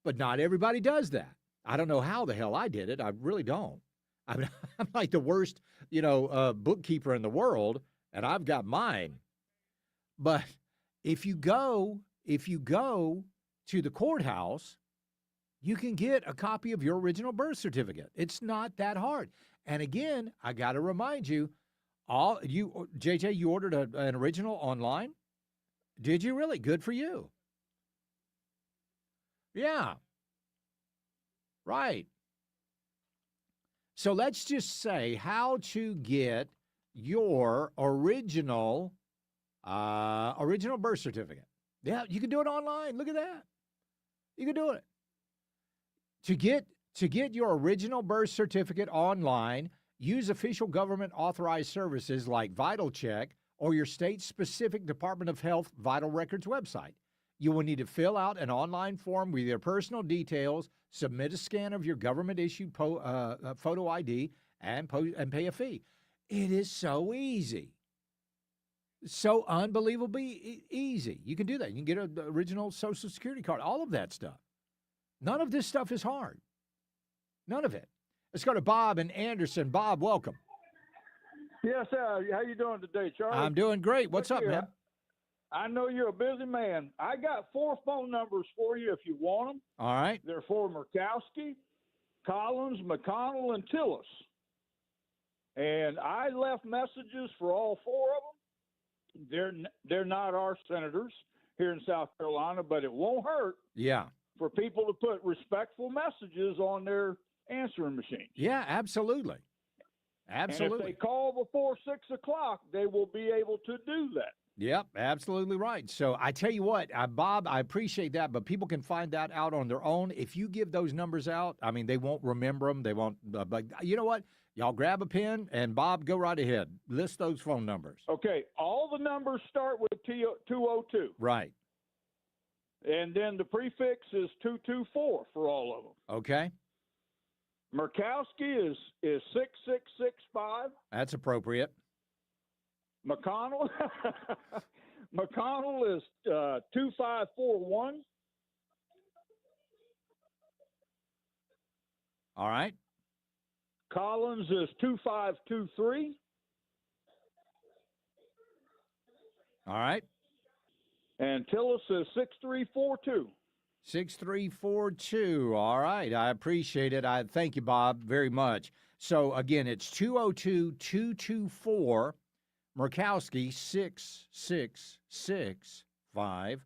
But not everybody does that. I don't know how the hell I did it. I really don't. I mean, I'm like the worst, bookkeeper in the world, and I've got mine. But if you go to the courthouse, you can get a copy of your original birth certificate. It's not that hard. And again, I got to remind you, JJ, you ordered an original online? Did you really? Good for you. Yeah. Right. So let's just say how to get your original birth certificate. Yeah, you can do it online. Look at that. You can do it. To get your original birth certificate online, use official government authorized services like VitalCheck or your state-specific Department of Health Vital Records website. You will need to fill out an online form with your personal details, submit a scan of your government-issued photo ID, and pay a fee. It is so easy. So unbelievably easy. You can do that. You can get an original Social Security card, all of that stuff. None of this stuff is hard. None of it. Let's go to Bob and Anderson. Bob, welcome.
Yes, sir. How you doing today, Charlie?
I'm doing great. What's up, man?
I know you're a busy man. I got 4 phone numbers for you if you want them.
All right.
They're for Murkowski, Collins, McConnell, and Tillis. And I left messages for all 4 of them. They're not our senators here in South Carolina, but it won't hurt.
Yeah.
For people to put respectful messages on their answering machines.
Yeah, absolutely. Absolutely.
And if they call before 6 o'clock, they will be able to do that.
Yep, absolutely right. So I tell you what, Bob, I appreciate that, but people can find that out on their own. If you give those numbers out, I mean, they won't remember them. They won't, but you know what? Y'all grab a pen, and Bob, go right ahead. List those phone numbers.
Okay, all the numbers start with 202.
Right.
And then the prefix is 224 for all of them.
Okay.
Murkowski is 6665.
That's appropriate.
McConnell McConnell is 2541.
All right.
Collins is 2523.
All right.
And Tillis is 6342.
6342. All right. I appreciate it. I thank you, Bob, very much. So, again, it's 202-224, Murkowski 6665,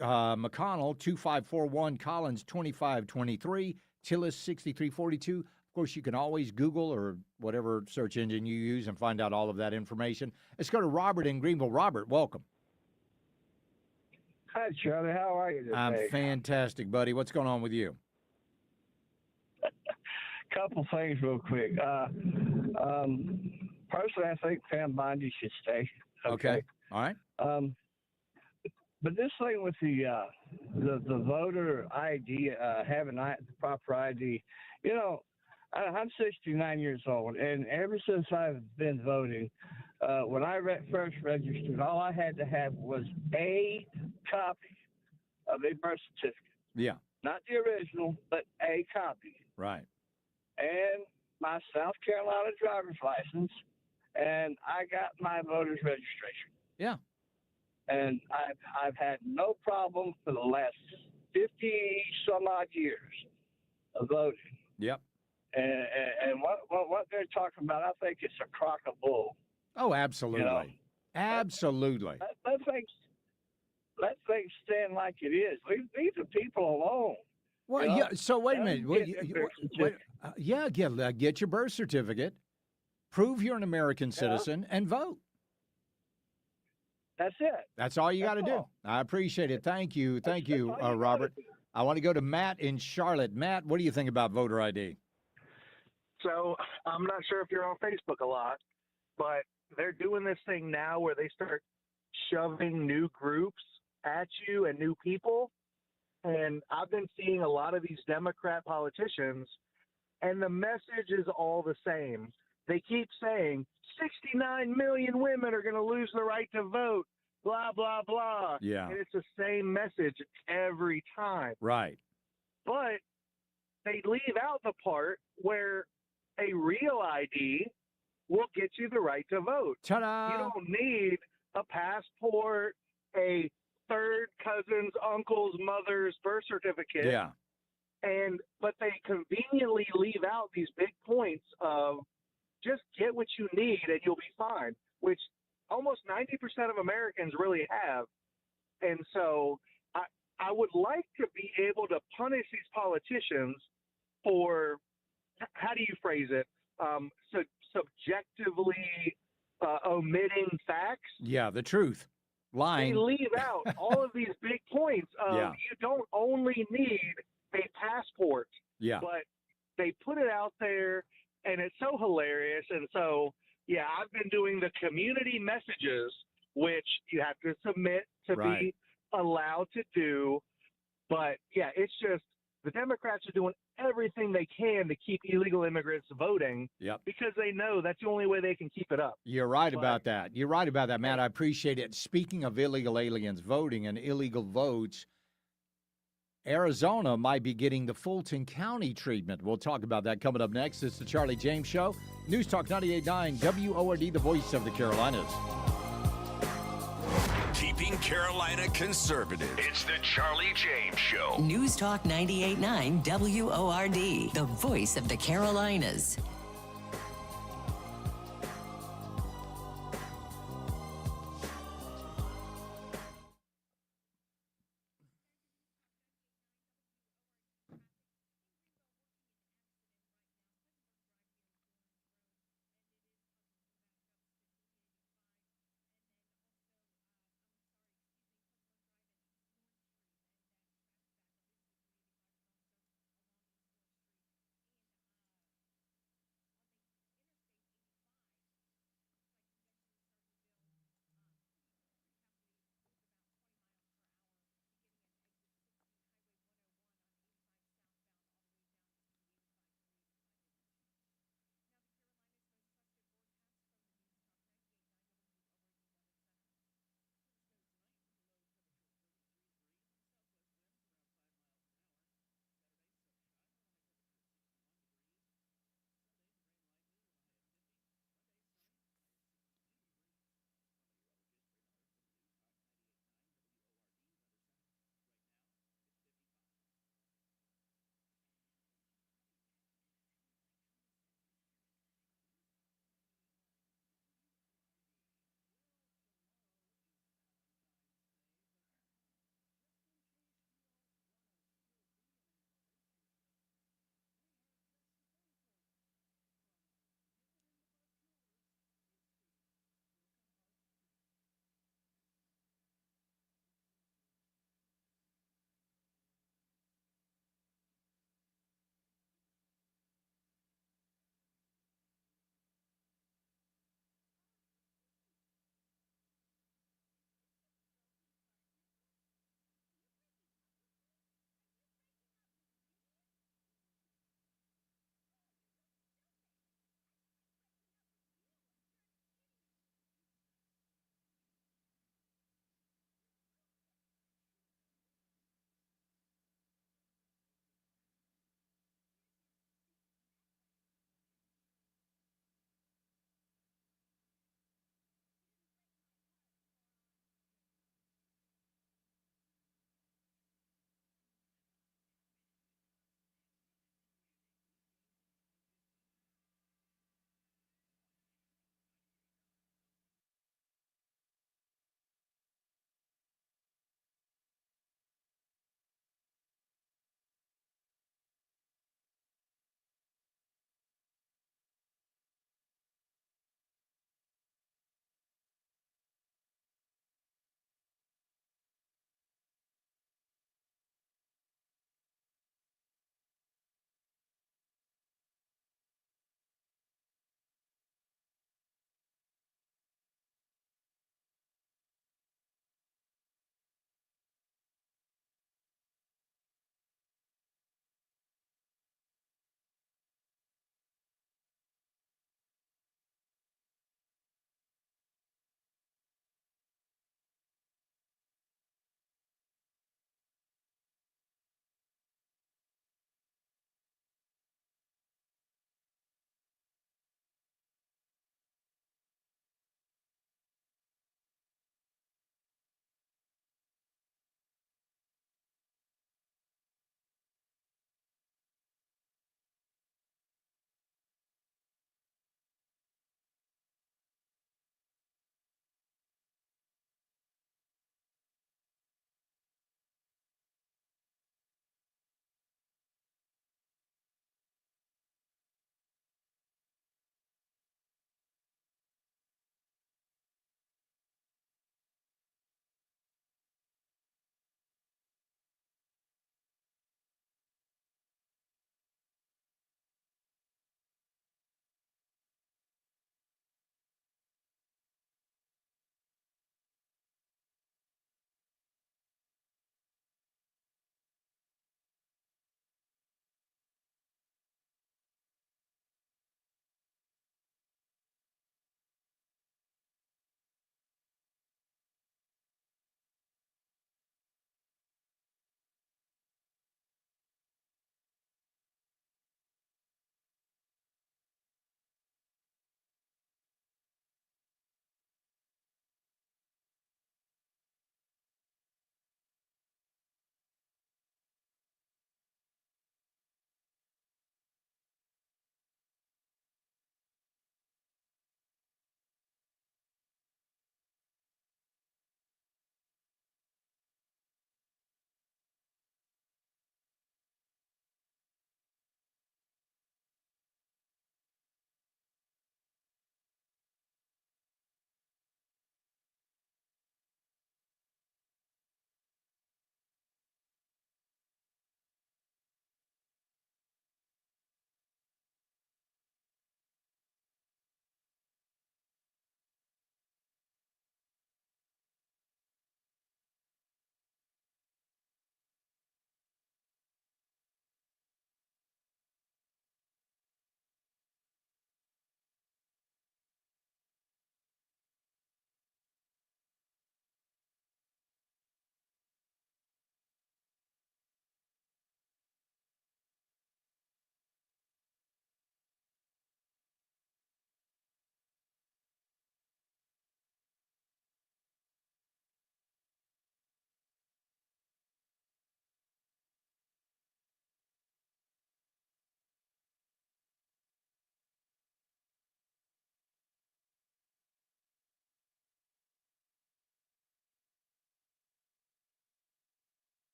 McConnell 2541, Collins 2523, Tillis 6342. Of course, you can always Google or whatever search engine you use and find out all of that information. Let's go to Robert in Greenville. Robert, welcome.
Hi, Charlie. How are you today?
I'm fantastic, buddy. What's going on with you?
Couple things real quick. Personally, I think Pam Bondi should stay.
Okay. All right.
But this thing with the voter ID, having the proper ID, you know, I'm 69 years old, and ever since I've been voting, when I first registered, all I had to have was a copy of a birth certificate.
Yeah.
Not the original, but a copy.
Right.
And my South Carolina driver's license, and I got my voter's registration.
Yeah.
And I've had no problem for the last 50-some odd years of voting.
Yep.
And what they're talking about, I think it's a crock of bull.
Oh, absolutely.
You know?
Absolutely.
Let things stand like it is. Leave the people alone.
Well, yeah. So wait a minute. Get your birth certificate, prove you're an American citizen, and vote.
That's it.
That's all you got to do. I appreciate it. Thank you, Robert. I want to go to Matt in Charlotte. Matt, what do you think about voter ID?
So I'm not sure if you're on Facebook a lot, but they're doing this thing now where they start shoving new groups at you and new people. And I've been seeing a lot of these Democrat politicians, and the message is all the same. They keep saying 69 million women are going to lose the right to vote, blah, blah, blah.
Yeah.
And it's the same message every time.
Right.
But they leave out the part where a real ID will get you the right to vote.
Ta-da!
You don't need a passport, a third cousin's, uncle's, mother's birth certificate.
Yeah.
But they conveniently leave out these big points of just get what you need and you'll be fine, which almost 90% of Americans really have. And so I would like to be able to punish these politicians for, how do you phrase it, subjectively omitting facts.
Yeah, the truth. Lying.
They leave out all of these big points of
Yeah.
you don't only need a passport.
Yeah.
But they put it out there, and it's so hilarious. And so, yeah, I've been doing the community messages, which you have to submit to
Right.
be allowed to do. But, yeah, it's just the Democrats are doing everything they can to keep illegal immigrants voting
Yep.
because they know that's the only way they can keep it up.
You're right about that. You're right about that, Matt. I appreciate it. Speaking of illegal aliens voting and illegal votes, Arizona might be getting the Fulton County treatment. We'll talk about that coming up next. It's the Charlie James Show. News Talk 98.9 WORD, the voice of the Carolinas.
Keeping Carolina conservative. It's the Charlie James Show.
News Talk 98.9 WORD, the voice of the Carolinas.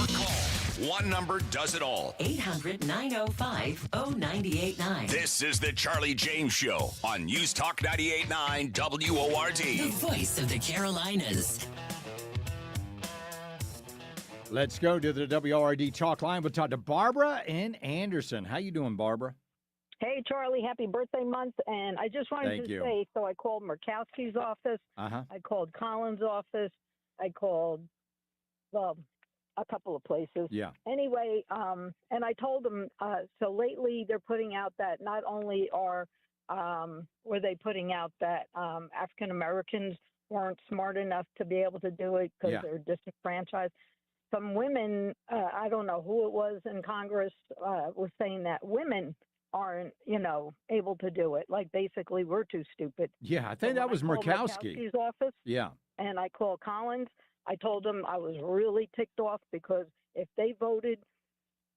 or call. One number does it all.
800-905-0989.
This is the Charlie James Show on News Talk 98.9 WORD.
The voice of the Carolinas.
Let's go to the WORD talk line. We'll talk to Barbara in Anderson. How you doing, Barbara?
Hey, Charlie, happy birthday month. And I just wanted
Thank
to
you.
say, so I called Murkowski's office.
Uh-huh.
I called Collins' office. I called, well, a couple of places.
Yeah.
Anyway, and I told them, so lately they're putting out that not only were they putting out that African Americans weren't smart enough to be able to do it because they're disenfranchised. Some women, I don't know who it was in Congress, was saying that women aren't, able to do it. Like basically we're too stupid.
Yeah, I think
So
that was
when I called
Murkowski.
Murkowski's office,
Yeah.
and I called Collins. I told them I was really ticked off because if they voted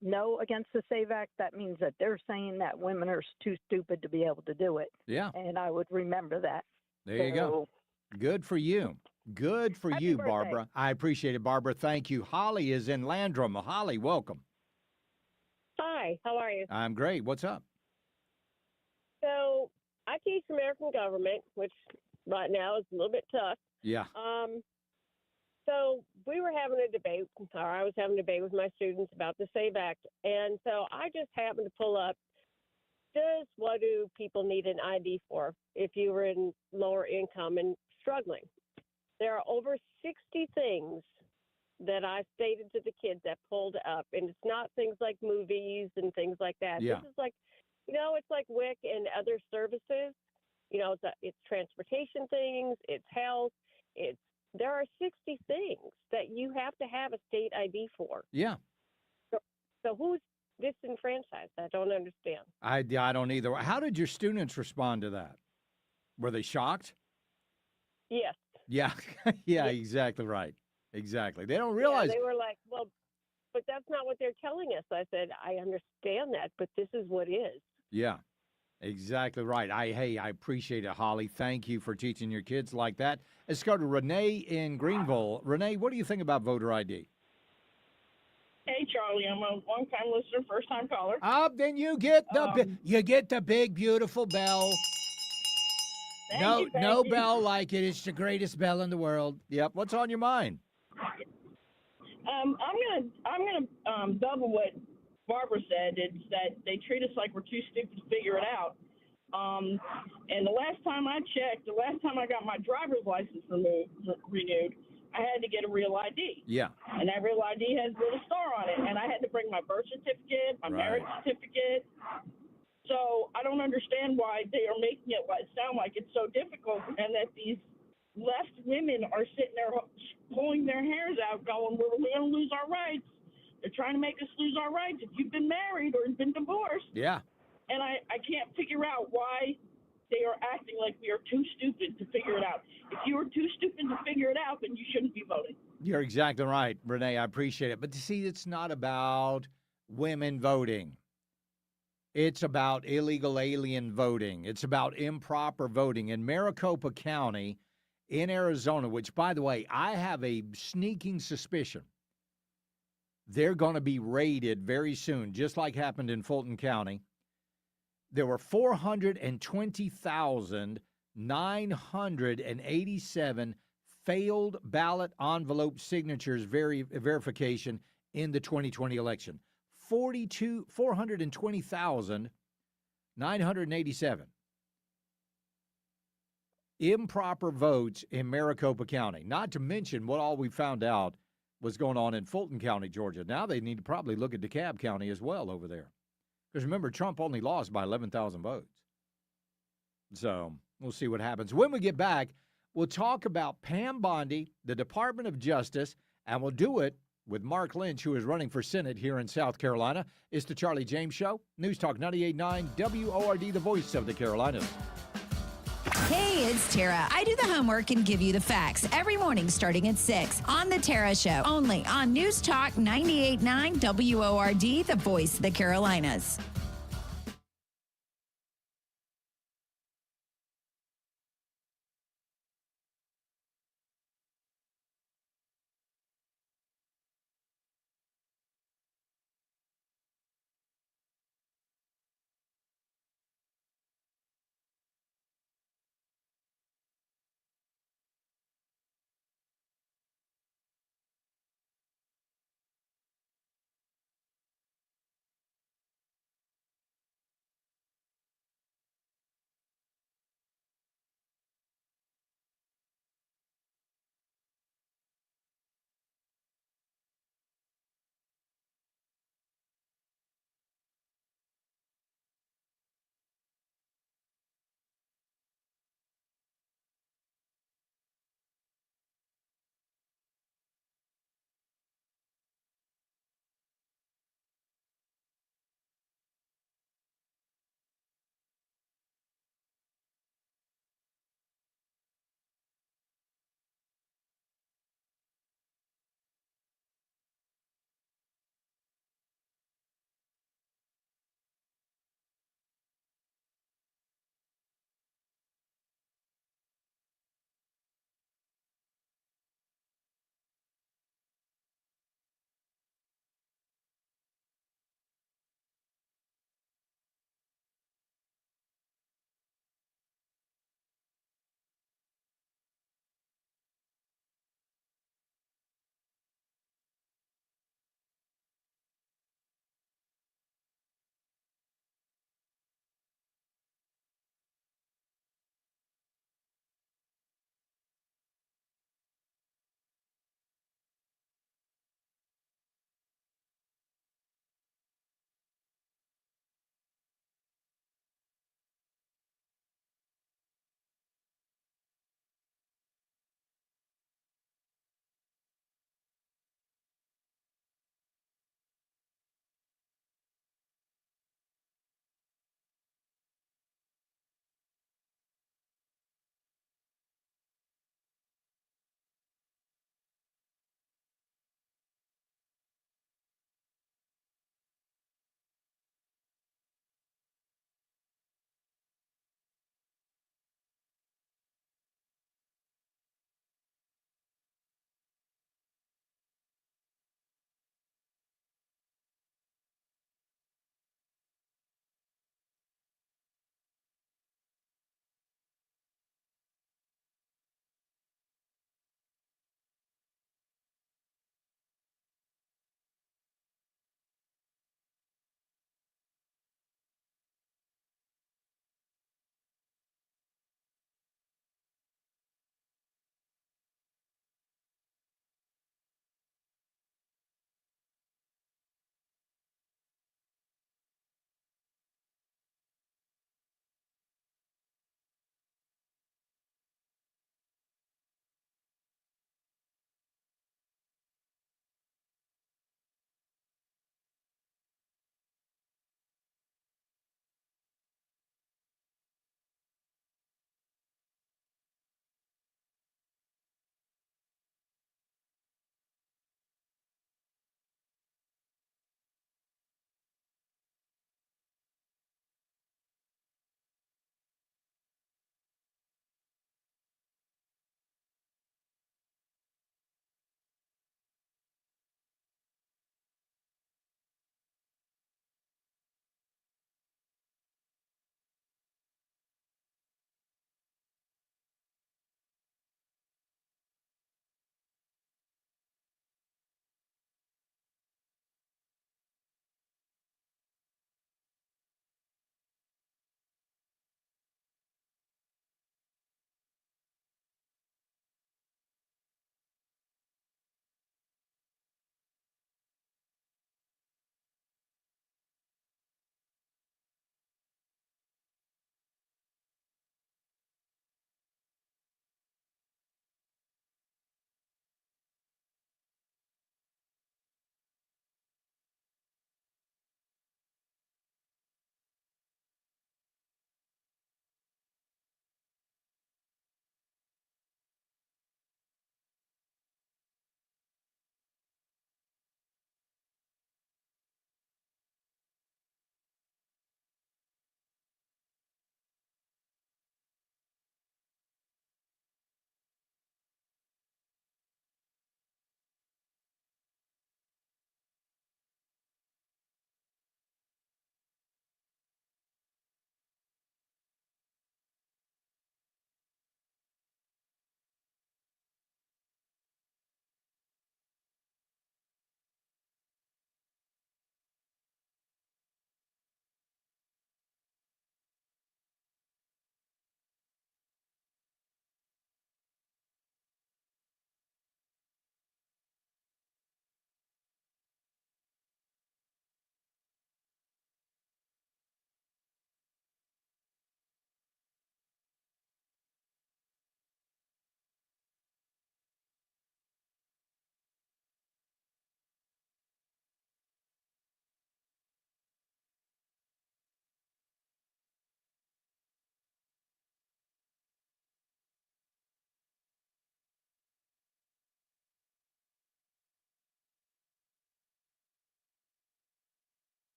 no against the SAVE Act, that means that they're saying that women are too stupid to be able to do it.
Yeah.
And I would remember that.
There you go. Good for you. Good for you,
birthday.
Barbara. I appreciate it, Barbara. Thank you. Holly is in Landrum. Holly, welcome.
Hi, how are you?
I'm great. What's up?
So I teach American government, which right now is a little bit tough.
Yeah.
So we were having a debate, or I was having a debate with my students about the SAVE Act, and so I just happened to pull up just what do people need an ID for if you were in lower income and struggling. There are over 60 things that I stated to the kids that pulled up, and it's not things like movies and things like that.
Yeah.
This is like, it's like WIC and other services. It's transportation things, it's health, there are 60 things that you have to have a state ID for.
Yeah.
So who's disenfranchised? I don't understand.
I don't either. How did your students respond to that? Were they shocked?
Yes.
Yeah. Yeah, exactly right. Exactly. They don't realize.
Yeah, they were like, well, but that's not what they're telling us. I said, I understand that, but this is what is.
Yeah, exactly right. I appreciate it, Holly. Thank you for teaching your kids like that. Let's go to Renee in Greenville. Renee, what do you think about voter ID?
Hey, Charlie, I'm a long-time listener, first-time caller.
Then you get the big beautiful bell.
Thank you.
No bell like it. It's the greatest bell in the world. Yep. What's on your mind?
I'm gonna double what Barbara said. It's that they treat us like we're too stupid to figure it out. And the last time I checked, the last time I got my driver's license renewed, I had to get a real ID.
Yeah.
And that real ID has a little star on it, and I had to bring my birth certificate, my marriage certificate. So I don't understand why they are making it sound like it's so difficult, and that these left women are sitting there pulling their hairs out going, we're going to lose our rights. They're trying to make us lose our rights if you've been married or been divorced.
Yeah.
And I can't figure out why they are acting like we are too stupid to figure it out. If you are too stupid to figure it out, then you shouldn't be voting.
You're exactly right, Renee. I appreciate it. But see, it's not about women voting. It's about illegal alien voting. It's about improper voting. In Maricopa County in Arizona, which, by the way, I have a sneaking suspicion they're going to be raided very soon, just like happened in Fulton County. There were 420,987 failed ballot envelope signatures verification in the 2020 election. 420,987 improper votes in Maricopa County. Not to mention what all we found out was going on in Fulton County, Georgia. Now they need to probably look at DeKalb County as well over there. Because remember, Trump only lost by 11,000 votes. So we'll see what happens. When we get back, we'll talk about Pam Bondi, the Department of Justice, and we'll do it with Mark Lynch, who is running for Senate here in South Carolina. It's the Charlie James Show. News Talk 98.9 WORD, the voice of the Carolinas.
Hey, it's Tara. I do the homework and give you the facts every morning starting at 6 on The Tara Show, only on News Talk 98.9 WORD, the voice of the Carolinas.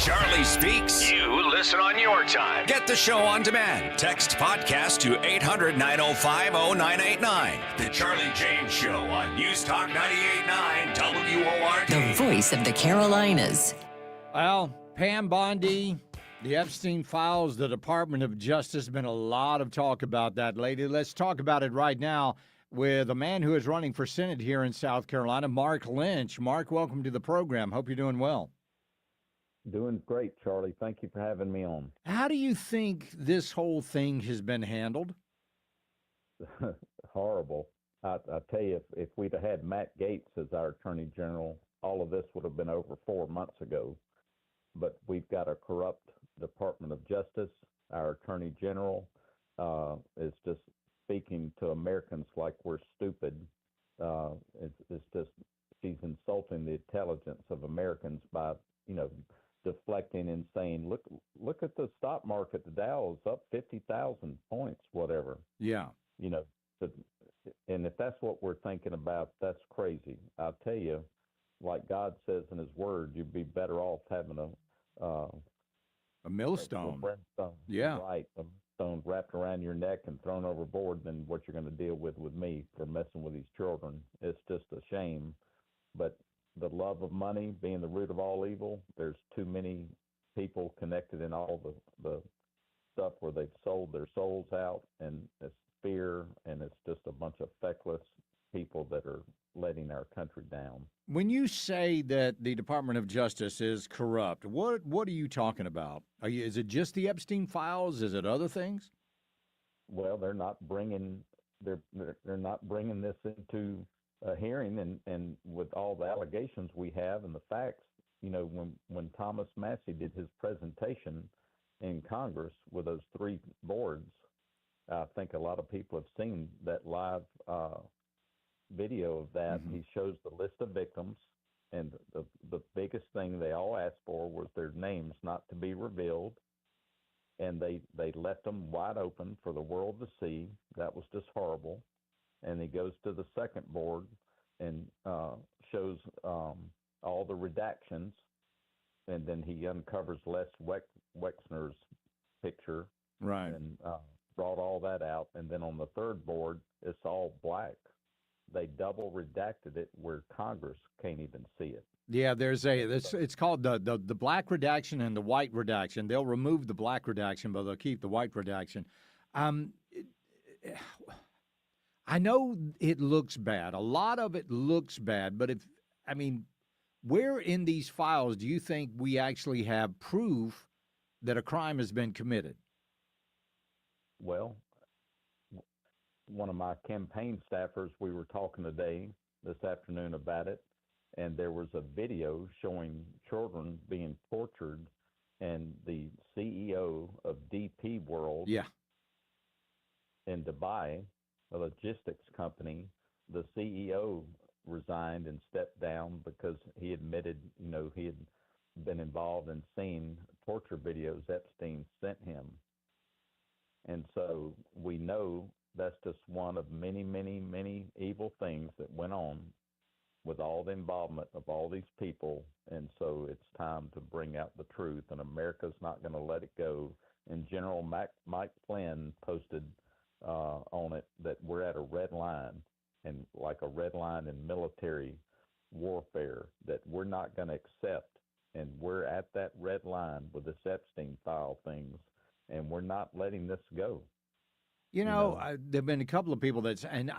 Charlie Speaks. You listen on your time. Get the show on demand. Text podcast to 800-905-0989. The Charlie James Show on News Talk 98.9 WORD.
The voice of the Carolinas.
Well, Pam Bondi, the Epstein files, the Department of Justice, been a lot of talk about that lately. Let's talk about it right now with a man who is running for Senate here in South Carolina, Mark Lynch. Mark, welcome to the program. Hope you're doing well.
Doing great, Charlie. Thank you for having me on.
How do you think this whole thing has been handled?
Horrible. I tell you, if we'd have had Matt Gaetz as our Attorney General, all of this would have been over 4 months ago. But we've got a corrupt Department of Justice. Our Attorney General is just speaking to Americans like we're stupid. It's just, she's insulting the intelligence of Americans by, deflecting and saying, look at the stock market. The Dow is up 50,000 points, whatever.
Yeah.
And if that's what we're thinking about, that's crazy. I'll tell you, like God says in his word, you'd be better off having a
millstone.
A brimstone.
Yeah.
Right. A stone wrapped around your neck and thrown overboard than what you're going to deal with me for messing with these children. It's just a shame. But the love of money being the root of all evil, there's too many people connected in all the stuff where they've sold their souls out, and it's fear, and it's just a bunch of feckless people that are letting our country down.
When you say that the Department of Justice is corrupt, what are you talking about? Is it just the Epstein files? Is it other things?
Well, they're not bringing this into a hearing, and with all the allegations we have and the facts, when Thomas Massey did his presentation in Congress with those 3 boards, I think a lot of people have seen that live video of that.
Mm-hmm.
He shows the list of victims, and the biggest thing they all asked for was their names not to be revealed, and they left them wide open for the world to see. That was just horrible. And he goes to the second board and shows all the redactions, and then he uncovers Les Wexner's picture,
right,
and brought all that out. And then on the third board, it's all black. They double redacted it where Congress can't even see it.
Yeah, it's called the black redaction and the white redaction. They'll remove the black redaction, but they'll keep the white redaction. I know it looks bad. A lot of it looks bad, but where in these files do you think we actually have proof that a crime has been committed?
Well, one of my campaign staffers, we were talking this afternoon about it, and there was a video showing children being tortured, and the CEO of DP World in Dubai, a logistics company, the CEO resigned and stepped down because he admitted, he had been involved in seeing torture videos Epstein sent him. And so we know that's just one of many, many, many evil things that went on with all the involvement of all these people. And so it's time to bring out the truth, and America's not going to let it go. And General Mike Flynn posted on it that we're at a red line, and like a red line in military warfare, that we're not going to accept. And we're at that red line with this Epstein file things, and we're not letting this go.
There have been a couple of people I think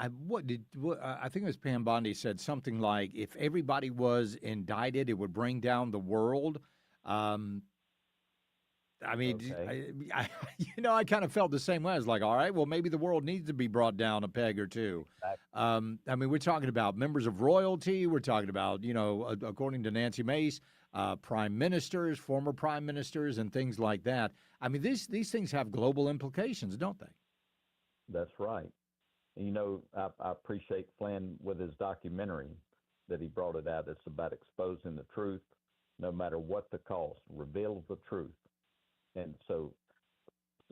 it was Pam Bondi said something like, if everybody was indicted, it would bring down the world.
Okay.
I kind of felt the same way. I was like, all right, well, maybe the world needs to be brought down a peg or two. We're talking about members of royalty. We're talking about, according to Nancy Mace, prime ministers, former prime ministers, and things like that. These things have global implications, don't they?
That's right. I appreciate Flynn with his documentary that he brought it out. It's about exposing the truth, no matter what the cost. Reveal the truth. And so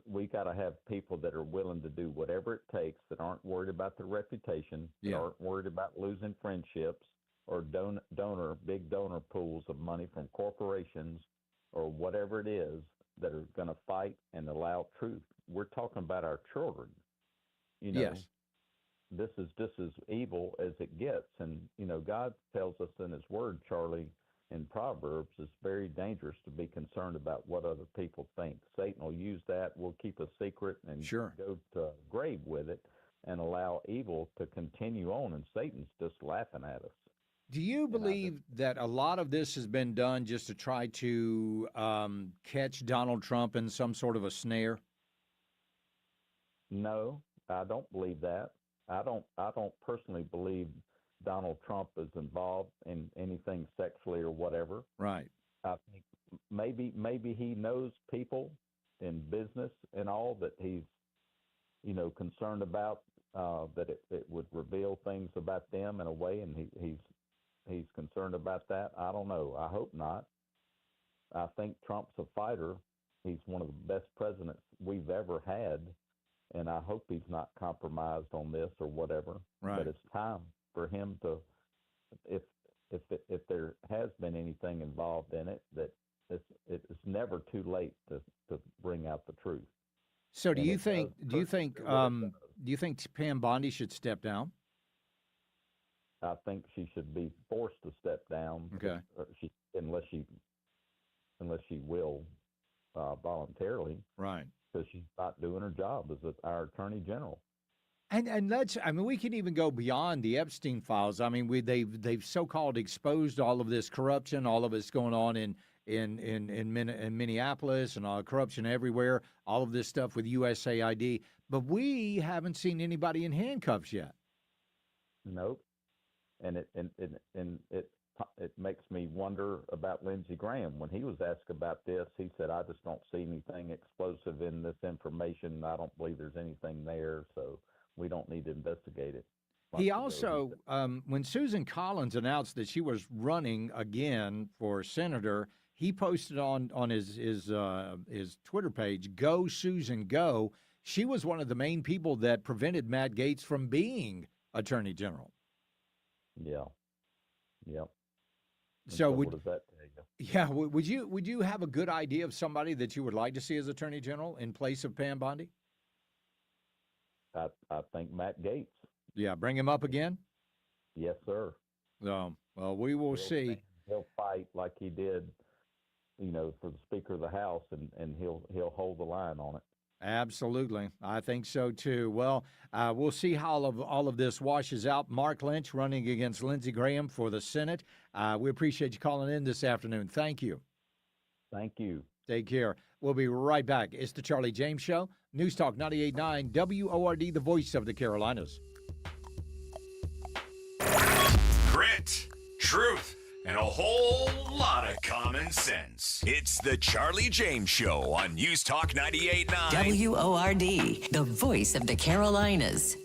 we got to have people that are willing to do whatever it takes, that aren't worried about their reputation, that aren't worried about losing friendships or big donor pools of money from corporations or whatever it is that are going to fight and allow truth. We're talking about our children. You know,
Yes.
this is just as evil as it gets. And, you know, God tells us in his word, Charlie, in Proverbs, it's very dangerous to be concerned about what other people think. Satan will use that. We'll keep a secret and go to a grave with it and allow evil to continue on. And Satan's just laughing at us.
Do you believe that a lot of this has been done just to try to catch Donald Trump in some sort of a snare?
No, I don't believe that. I don't personally believe Donald Trump is involved in anything sexually or whatever.
Right.
I think maybe he knows people in business and all that he's, you know, concerned about, that it would reveal things about them in a way, and he's concerned about that. I don't know. I hope not. I think Trump's a fighter. He's one of the best presidents we've ever had, and I hope he's not compromised on this or whatever.
Right.
But it's time for him to, if there has been anything involved in it, that it's never too late to bring out the truth.
So do you think Pam Bondi should step down?
I think she should be forced to step down.
Okay.
Unless she will voluntarily.
Right.
Because she's not doing her job as our attorney general.
And we can even go beyond the Epstein files. I mean, they've so-called exposed all of this corruption, all of it's going on in Minneapolis, and all corruption everywhere, all of this stuff with USAID. But we haven't seen anybody in handcuffs yet.
Nope. And it makes me wonder about Lindsey Graham. When he was asked about this, he said, "I just don't see anything explosive in this information. I don't believe there's anything there, so we don't need to investigate it."
He also, when Susan Collins announced that she was running again for senator, he posted on his Twitter page, "Go Susan, go." She was one of the main people that prevented Matt Gaetz from being attorney general.
Yeah. Yep.
So
what does that tell you?
Yeah, would you have a good idea of somebody that you would like to see as attorney general in place of Pam Bondi?
I think Matt Gaetz.
Yeah, bring him up again?
Yes, sir.
Well, we will see.
He'll fight like he did, you know, for the Speaker of the House, and he'll hold the line on it.
Absolutely. I think so, too. Well, we'll see how all of this washes out. Mark Lynch running against Lindsey Graham for the Senate. We appreciate you calling in this afternoon. Thank you.
Thank you.
Take care. We'll be right back. It's the Charlie James Show. News Talk 98.9 WORD, the voice of the Carolinas.
Grit, truth, and a whole lot of common sense. It's the Charlie James Show on News Talk 98.9
WORD, the voice of the Carolinas.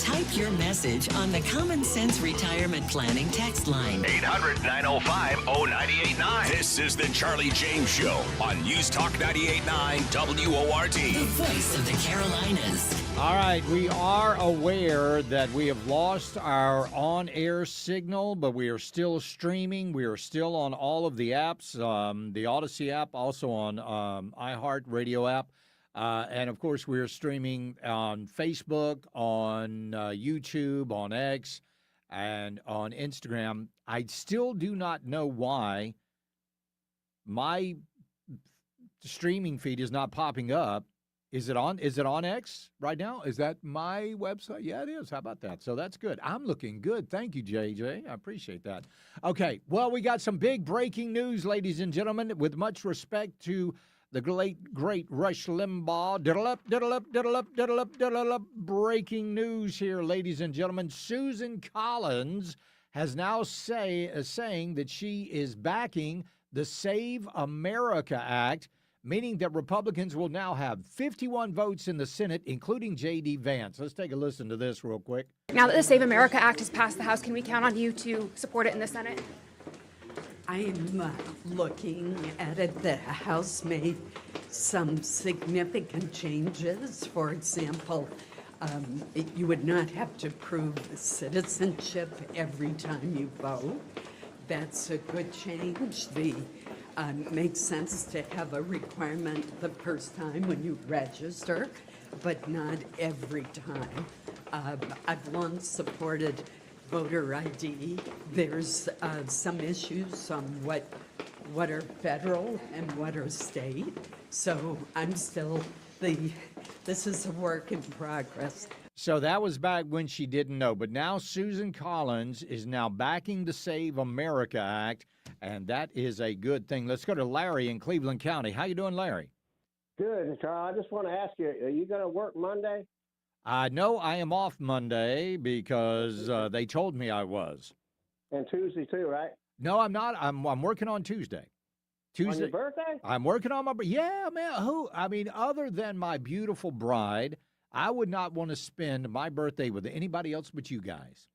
Type your message on the Common Sense Retirement Planning text line.
800-905-0989. This is the Charlie James Show on News Talk 98.9 WORD.
The voice of the Carolinas.
All right, we are aware that we have lost our on-air signal, but we are still streaming. We are still on all of the apps, the Odyssey app, also on iHeart Radio app. And, of course, we're streaming on Facebook, on YouTube, on X, and on Instagram. I still do not know why my streaming feed is not popping up. Is it on X right now? Is that my website? Yeah, it is. How about that? So that's good. I'm looking good. Thank you, JJ. I appreciate that. Okay, well, we got some big breaking news, ladies and gentlemen, with much respect to the great Rush Limbaugh. Diddle up, diddle up, diddle up, diddle up, diddle up. Breaking news here, ladies and gentlemen. Susan Collins has now saying that she is backing the Save America Act, meaning that Republicans will now have 51 votes in the Senate, including J.D. Vance. Let's take a listen to this real quick.
Now that the Save America Act has passed the House, can we count on you to support it in the Senate?
I'm looking at it. The House made some significant changes. For example, you would not have to prove citizenship every time you vote. That's a good change. Makes sense to have a requirement the first time when you register, but not every time. I've long supported voter ID. There's some issues on what are federal and what are state. So I'm still this is a work in progress.
So that was back when she didn't know. But now Susan Collins is now backing the Save America Act, and that is a good thing. Let's go to Larry in Cleveland County. How you doing, Larry?
Good, Charles. I just want to ask you, are you going to work Monday?
No, I am off Monday because they told me I was.
And Tuesday too, right?
No, I'm not. I'm working on Tuesday.
On your birthday?
I'm working on my man. Other than my beautiful bride, I would not want to spend my birthday with anybody else but you guys.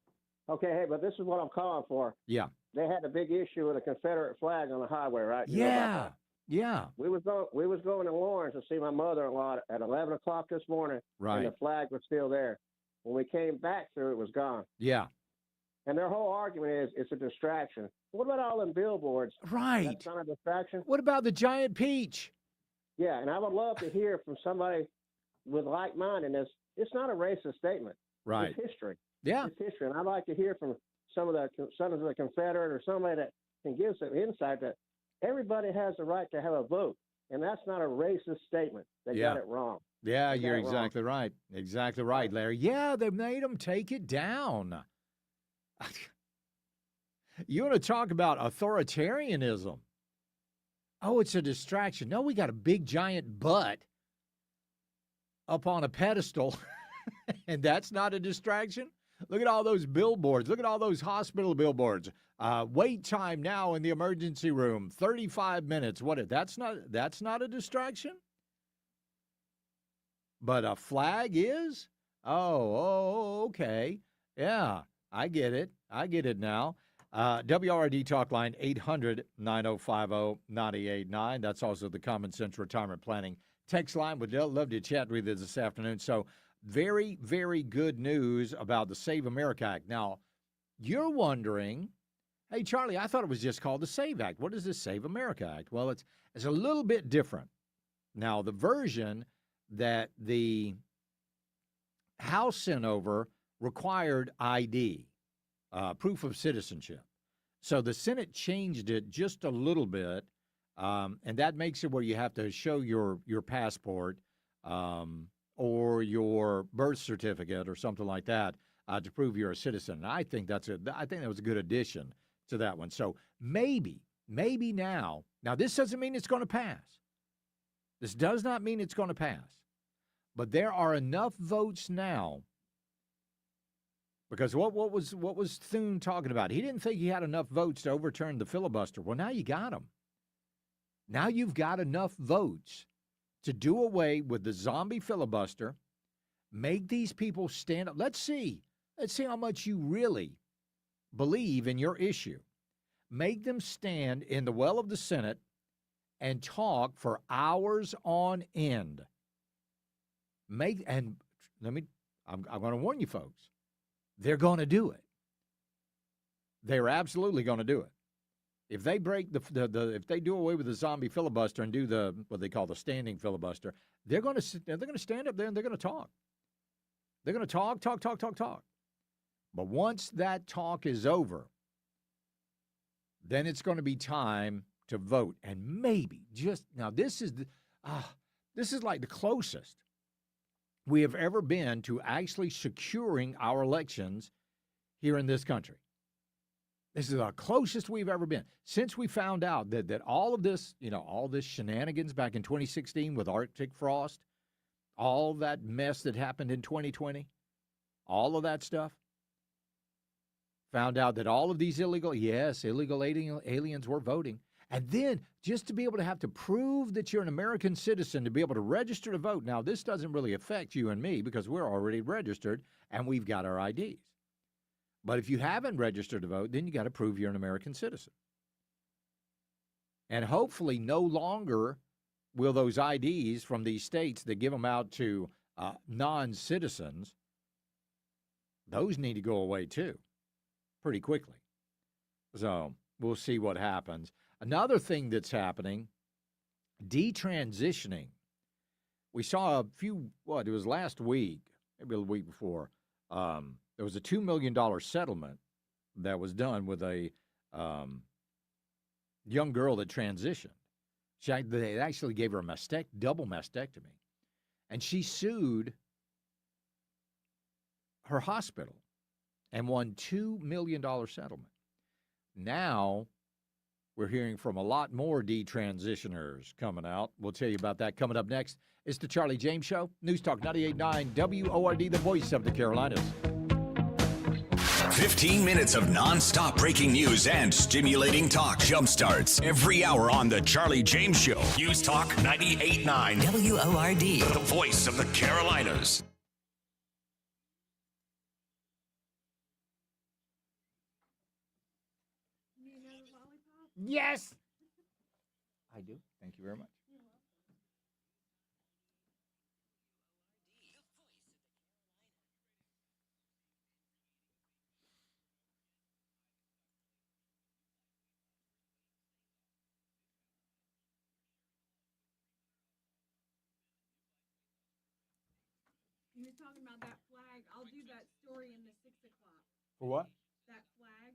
Okay, hey, but this is what I'm calling for.
Yeah.
They had a big issue with a Confederate flag on the highway, right? You know
Yeah.
about that?
Yeah.
We was going to Lawrence to see my mother-in-law at 11 o'clock this morning.
Right.
And the flag was still there. When we came back through, it was gone.
Yeah.
And their whole argument is it's a distraction. What about all them billboards?
Right.
That's not a distraction?
What about the giant peach?
Yeah, and I would love to hear from somebody with like-mindedness. It's not a racist statement.
Right.
It's history.
Yeah.
It's history. And I'd like to hear from some of the Sons of the Confederate or somebody that can give some insight that everybody has the right to have a vote. And that's not a racist statement. They got it wrong.
Yeah,
They got
you're
it wrong.
exactly right. Exactly right, Larry. Yeah, they made them take it down. You want to talk about authoritarianism? Oh, it's a distraction. No, we got a big giant butt up on a pedestal, and that's not a distraction? Look at all those billboards. Look at all those hospital billboards. Wait time now in the emergency room, 35 minutes. That's not a distraction? But a flag is? Oh, okay. Yeah, I get it. I get it now. WRD talk line 800-905-0989. That's also the Common Sense Retirement Planning text line. Would love to chat with you this afternoon. So very, very good news about the Save America Act. Now, you're wondering, hey, Charlie, I thought it was just called the SAVE Act. What is the Save America Act? Well, it's a little bit different. Now, the version that the House sent over required ID, proof of citizenship. So the Senate changed it just a little bit, and that makes it where you have to show your passport or your birth certificate or something like that to prove you're a citizen. And I think that was a good addition to that one. So maybe now this doesn't mean it's going to pass. This does not mean it's going to pass. But there are enough votes now. Because what was Thune talking about? He didn't think he had enough votes to overturn the filibuster. Well, now you got them. Now you've got enough votes to do away with the zombie filibuster, Make these people stand up. Let's see how much you really believe in your issue. Make them stand in the well of the Senate and talk for hours on end. I'm going to warn you folks, they're going to do it. They're absolutely going to do it. If they break if they do away with the zombie filibuster and do what they call the standing filibuster, they're going to stand up there and they're going to talk. They're going to talk. But once that talk is over, then it's going to be time to vote. And maybe this is like the closest we have ever been to actually securing our elections here in this country. This is the closest we've ever been since we found out that all of this, all this shenanigans back in 2016 with Arctic frost, all that mess that happened in 2020, all of that stuff. Found out that all of these illegal aliens were voting. And then just to be able to have to prove that you're an American citizen to be able to register to vote. Now, this doesn't really affect you and me because we're already registered and we've got our IDs. But if you haven't registered to vote, then you got to prove you're an American citizen. And hopefully no longer will those IDs from these states that give them out to non-citizens, those need to go away too pretty quickly. So we'll see what happens. Another thing that's happening, detransitioning. We saw it was last week, maybe the week before, there was a $2 million settlement that was done with a young girl that transitioned. They actually gave her a double mastectomy, and she sued her hospital and won $2 million settlement. Now we're hearing from a lot more detransitioners coming out. We'll tell you about that coming up next. It's the Charlie James Show. News Talk 98.9 WORD, the voice of the Carolinas.
15 minutes of non-stop breaking news and stimulating talk jumpstarts every hour on the Charlie James Show. News Talk 98.9
WORD,
the voice of the Carolinas.
Yes, I do. Thank you very much.
You're talking about that flag. I'll do that story in the 6 o'clock.
For what?
That flag.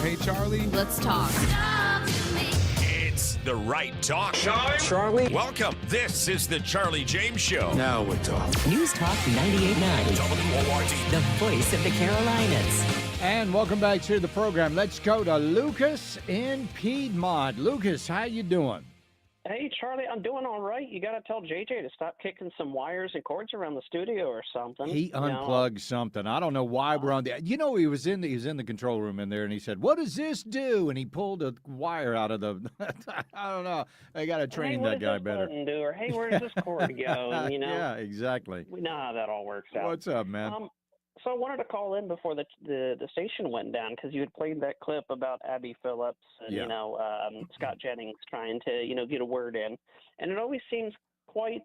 Hey, Charlie.
Let's talk.
It's the right talk.
Charlie.
Welcome. This is the Charlie James Show.
Now we're talking.
News Talk 98.9.
WORD.
The voice of the Carolinas.
And welcome back to the program. Let's go to Lucas in Piedmont. Lucas, how you doing?
Hey, Charlie, I'm doing all right. You got to tell JJ to stop kicking some wires and cords around the studio or something.
He unplugged something. I don't know why we're on the. You know, he was in the control room in there, and he said, "What does this do?" And he pulled a wire out of the. I don't know. I got to train that guy better.
Do? Or hey, where does this cord go? You know.
Yeah, exactly.
We know how that all works out.
What's up, man?
So I wanted to call in before the station went down because you had played that clip about Abby Phillips and Scott Jennings trying to get a word in, and it always seems quite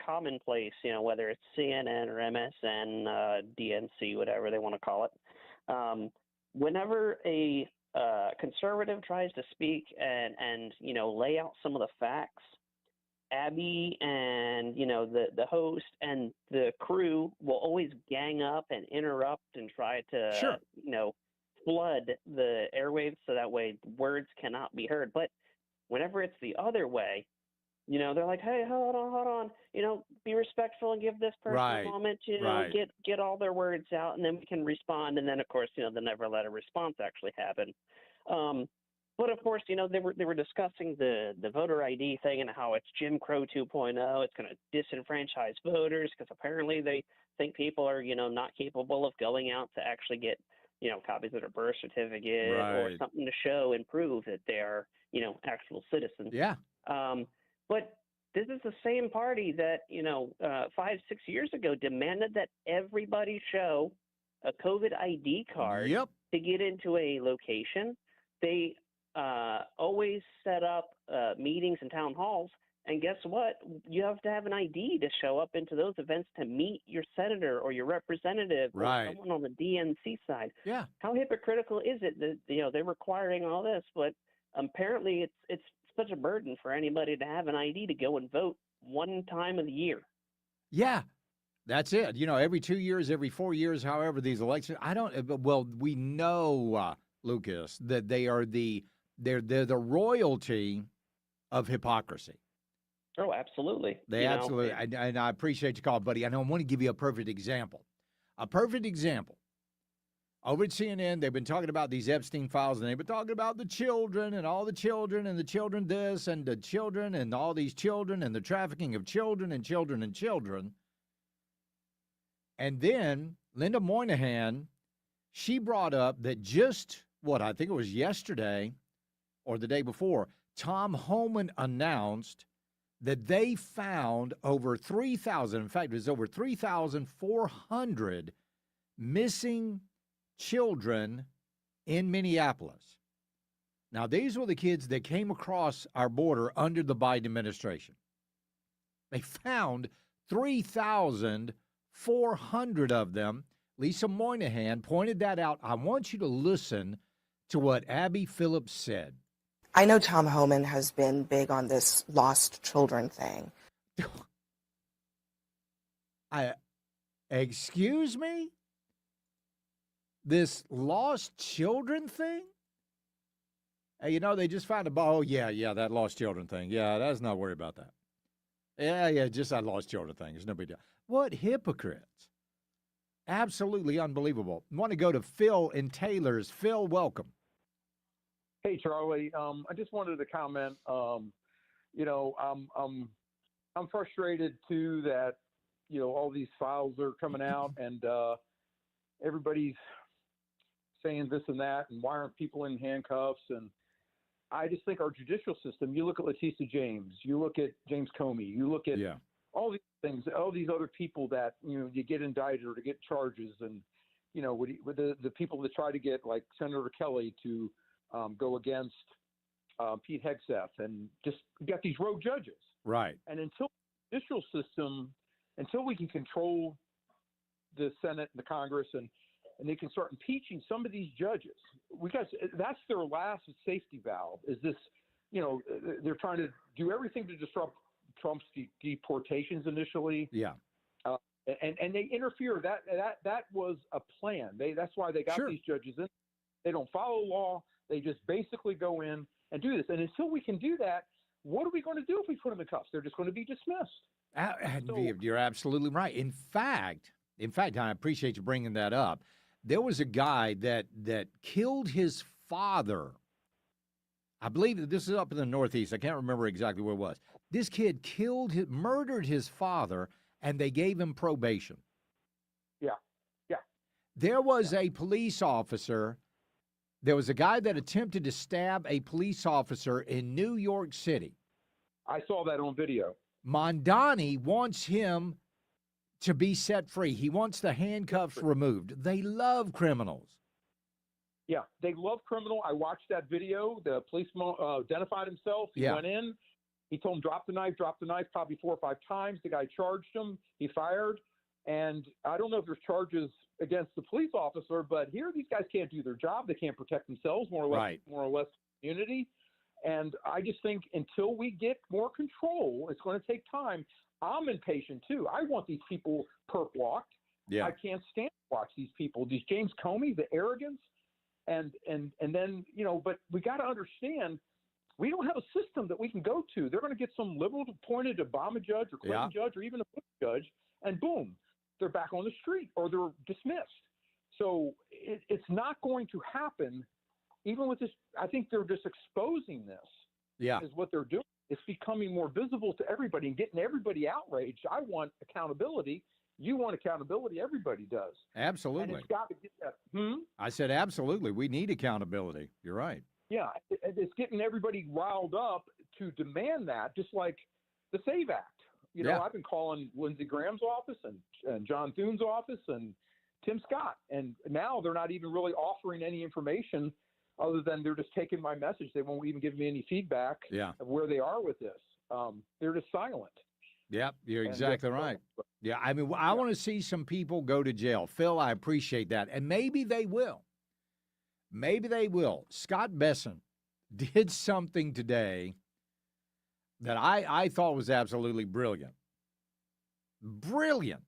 commonplace, whether it's CNN or MSN, DNC, whatever they want to call it. Whenever a conservative tries to speak and lay out some of the facts, Abby and the host and the crew will always gang up and interrupt and try to flood the airwaves so that way words cannot be heard. But whenever it's the other way, they're like, hey, hold on, be respectful and give this person a moment, get all their words out, and then we can respond. And then of course, they never let a response actually happen. But of course, they were discussing the voter ID thing and how it's Jim Crow 2.0. It's going to disenfranchise voters because apparently they think people are, not capable of going out to actually get, copies of their birth certificate or something to show and prove that they are, actual citizens.
Yeah.
But this is the same party that, 5-6 years ago demanded that everybody show a COVID ID card to get into a location. They always set up meetings and town halls, and guess what? You have to have an ID to show up into those events to meet your senator or your representative or someone on the DNC side.
Yeah.
How hypocritical is it that they're requiring all this, but apparently it's such a burden for anybody to have an ID to go and vote one time of the year.
Yeah. That's it. Every 2 years, every 4 years, however these elections. We know, Lucas, that they're the royalty of hypocrisy.
Oh, absolutely.
They absolutely, and I appreciate your call, buddy. I want to give you a perfect example. Over at CNN, they've been talking about these Epstein files, and they've been talking about the children and all the children and the children this and the children and all these children and the trafficking of children and children and children. And then Linda Moynihan, she brought up that I think it was yesterday or the day before, Tom Homan announced that they found over 3,000, in fact, it was over 3,400 missing children in Minneapolis. Now, these were the kids that came across our border under the Biden administration. They found 3,400 of them. Lisa Moynihan pointed that out. I want you to listen to what Abby Phillips said.
I know Tom Homan has been big on this lost children thing.
Excuse me? This lost children thing? Hey, they just found that lost children thing. Yeah, let's not worry about that. Yeah, just that lost children thing. It's no big deal. What hypocrites. Absolutely unbelievable. I want to go to Phil in Taylor's. Phil, welcome.
Hey, Charlie. I just wanted to comment. I'm frustrated too that all these files are coming out and everybody's saying this and that, and why aren't people in handcuffs? And I just think our judicial system. You look at Letitia James, you look at James Comey, you look at all these things, all these other people that you get indicted or to get charges, and with the people that try to get like Senator Kelly to go against Pete Hegseth, and just got these rogue judges.
Right.
And until the judicial system, until we can control the Senate and the Congress, and they can start impeaching some of these judges, that's their last safety valve. Is this, they're trying to do everything to disrupt Trump's deportations initially.
Yeah.
and they interfere. That was a plan. That's why they got these judges in. They don't follow law. They just basically go in and do this. And until we can do that, what are we going to do if we put them in cuffs? They're just going to be dismissed.
You're absolutely right. In fact, I appreciate you bringing that up. There was a guy that killed his father. I believe that this is up in the Northeast. I can't remember exactly where it was. This kid murdered his father, and they gave him probation.
Yeah.
There was a police officer. There was a guy that attempted to stab a police officer in New York City.
I saw that on video.
Mondani wants him to be set free. He wants the handcuffs removed. They love criminals.
Yeah, they love criminal. I watched that video. The policeman identified himself. He went in. He told him, drop the knife, probably 4 or 5 times. The guy charged him. He fired. And I don't know if there's charges against the police officer, but here these guys can't do their job. They can't protect themselves, more or less community. And I just think until we get more control, it's going to take time. I'm impatient too. I want these people perp walked.
Yeah.
I can't stand to watch these people. These James Comey, the arrogance, and then but we got to understand we don't have a system that we can go to. They're going to get some liberal appointed Obama judge or Clinton judge or even a Bush judge, and boom, they're back on the street or they're dismissed. So it's not going to happen. Even with this, I think they're just exposing this.
Yeah,
is what they're doing. It's becoming more visible to everybody and getting everybody outraged. I want accountability. You want accountability. Everybody does.
Absolutely.
And it's got to get that.
I said absolutely. We need accountability. You're right.
Yeah, it's getting everybody riled up to demand that, just like the SAVE Act. I've been calling Lindsey Graham's office and John Thune's office and Tim Scott, and now they're not even really offering any information other than they're just taking my message. They won't even give me any feedback of where they are with this. They're just silent.
Yep, you're exactly right. Yeah, I mean, I want to see some people go to jail. Phil, I appreciate that. And maybe they will. Maybe they will. Scott Besson did something today that I thought was absolutely brilliant. Brilliant.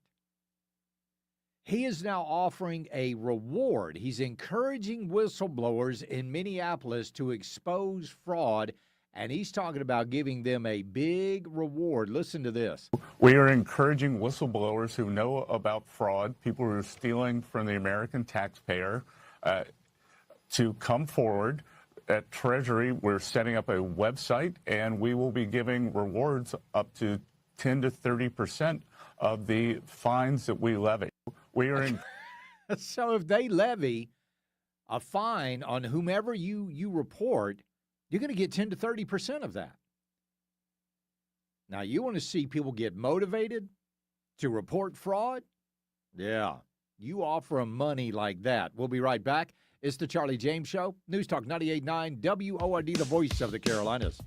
He is now offering a reward. He's encouraging whistleblowers in Minneapolis to expose fraud, and he's talking about giving them a big reward. Listen to this.
We are encouraging whistleblowers who know about fraud, people who are stealing from the American taxpayer, to come forward. At Treasury, we're setting up a website, and we will be giving rewards up to 10 to 30% of the fines that we levy. We are in.
So if they levy a fine on whomever you report, you're going to get 10 to 30% of that. Now, you want to see people get motivated to report fraud? Yeah. You offer them money like that. We'll be right back. It's the Charlie James Show. News Talk 98.9 WORD, the voice of the Carolinas.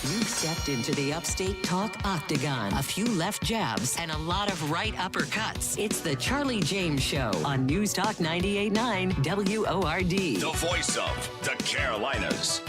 You stepped into the Upstate Talk Octagon. A few left jabs and a lot of right uppercuts. It's the Charlie James Show on News Talk 98.9 WORD.
The voice of the Carolinas.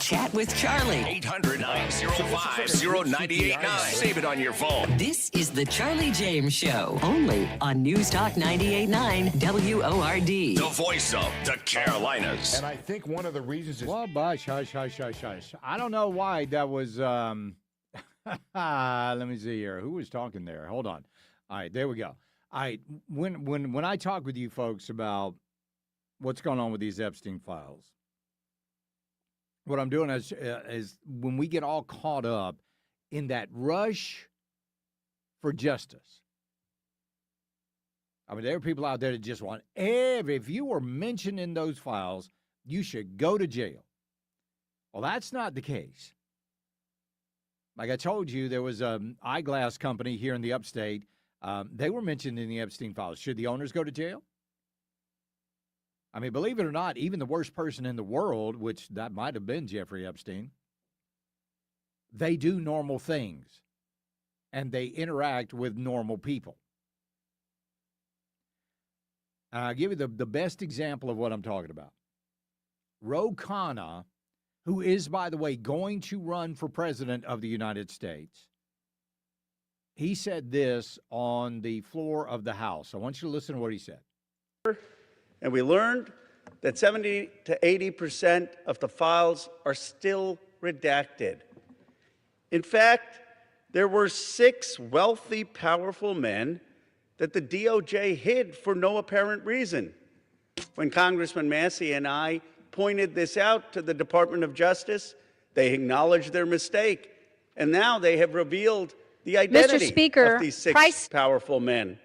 Chat with Charlie.
800-905-0989. Save it on your phone.
This is the Charlie James Show, only on News Talk 98.9 WORD.
The voice of the Carolinas.
And I think one of the reasons is...
Well, hush. I don't know why that was... let me see here. Who was talking there? Hold on. All right, there we go. All right, when I talk with you folks about what's going on with these Epstein files, what I'm doing is when we get all caught up in that rush for justice. I mean, there are people out there that just want if you were mentioned in those files, you should go to jail. Well, that's not the case. Like I told you, there was an eyeglass company here in the upstate. They were mentioned in the Epstein files. Should the owners go to jail? I mean, believe it or not, even the worst person in the world, which that might have been Jeffrey Epstein, they do normal things, and they interact with normal people. And I'll give you the best example of what I'm talking about. Ro Khanna, who is, by the way, going to run for president of the United States, he said this on the floor of the House. I want you to listen to what he said.
And we learned that 70 to 80% of the files are still redacted. In fact, there were 6 wealthy, powerful men that the DOJ hid for no apparent reason. When Congressman Massey and I pointed this out to the Department of Justice, they acknowledged their mistake, and now they have revealed the identity of these 6 powerful men.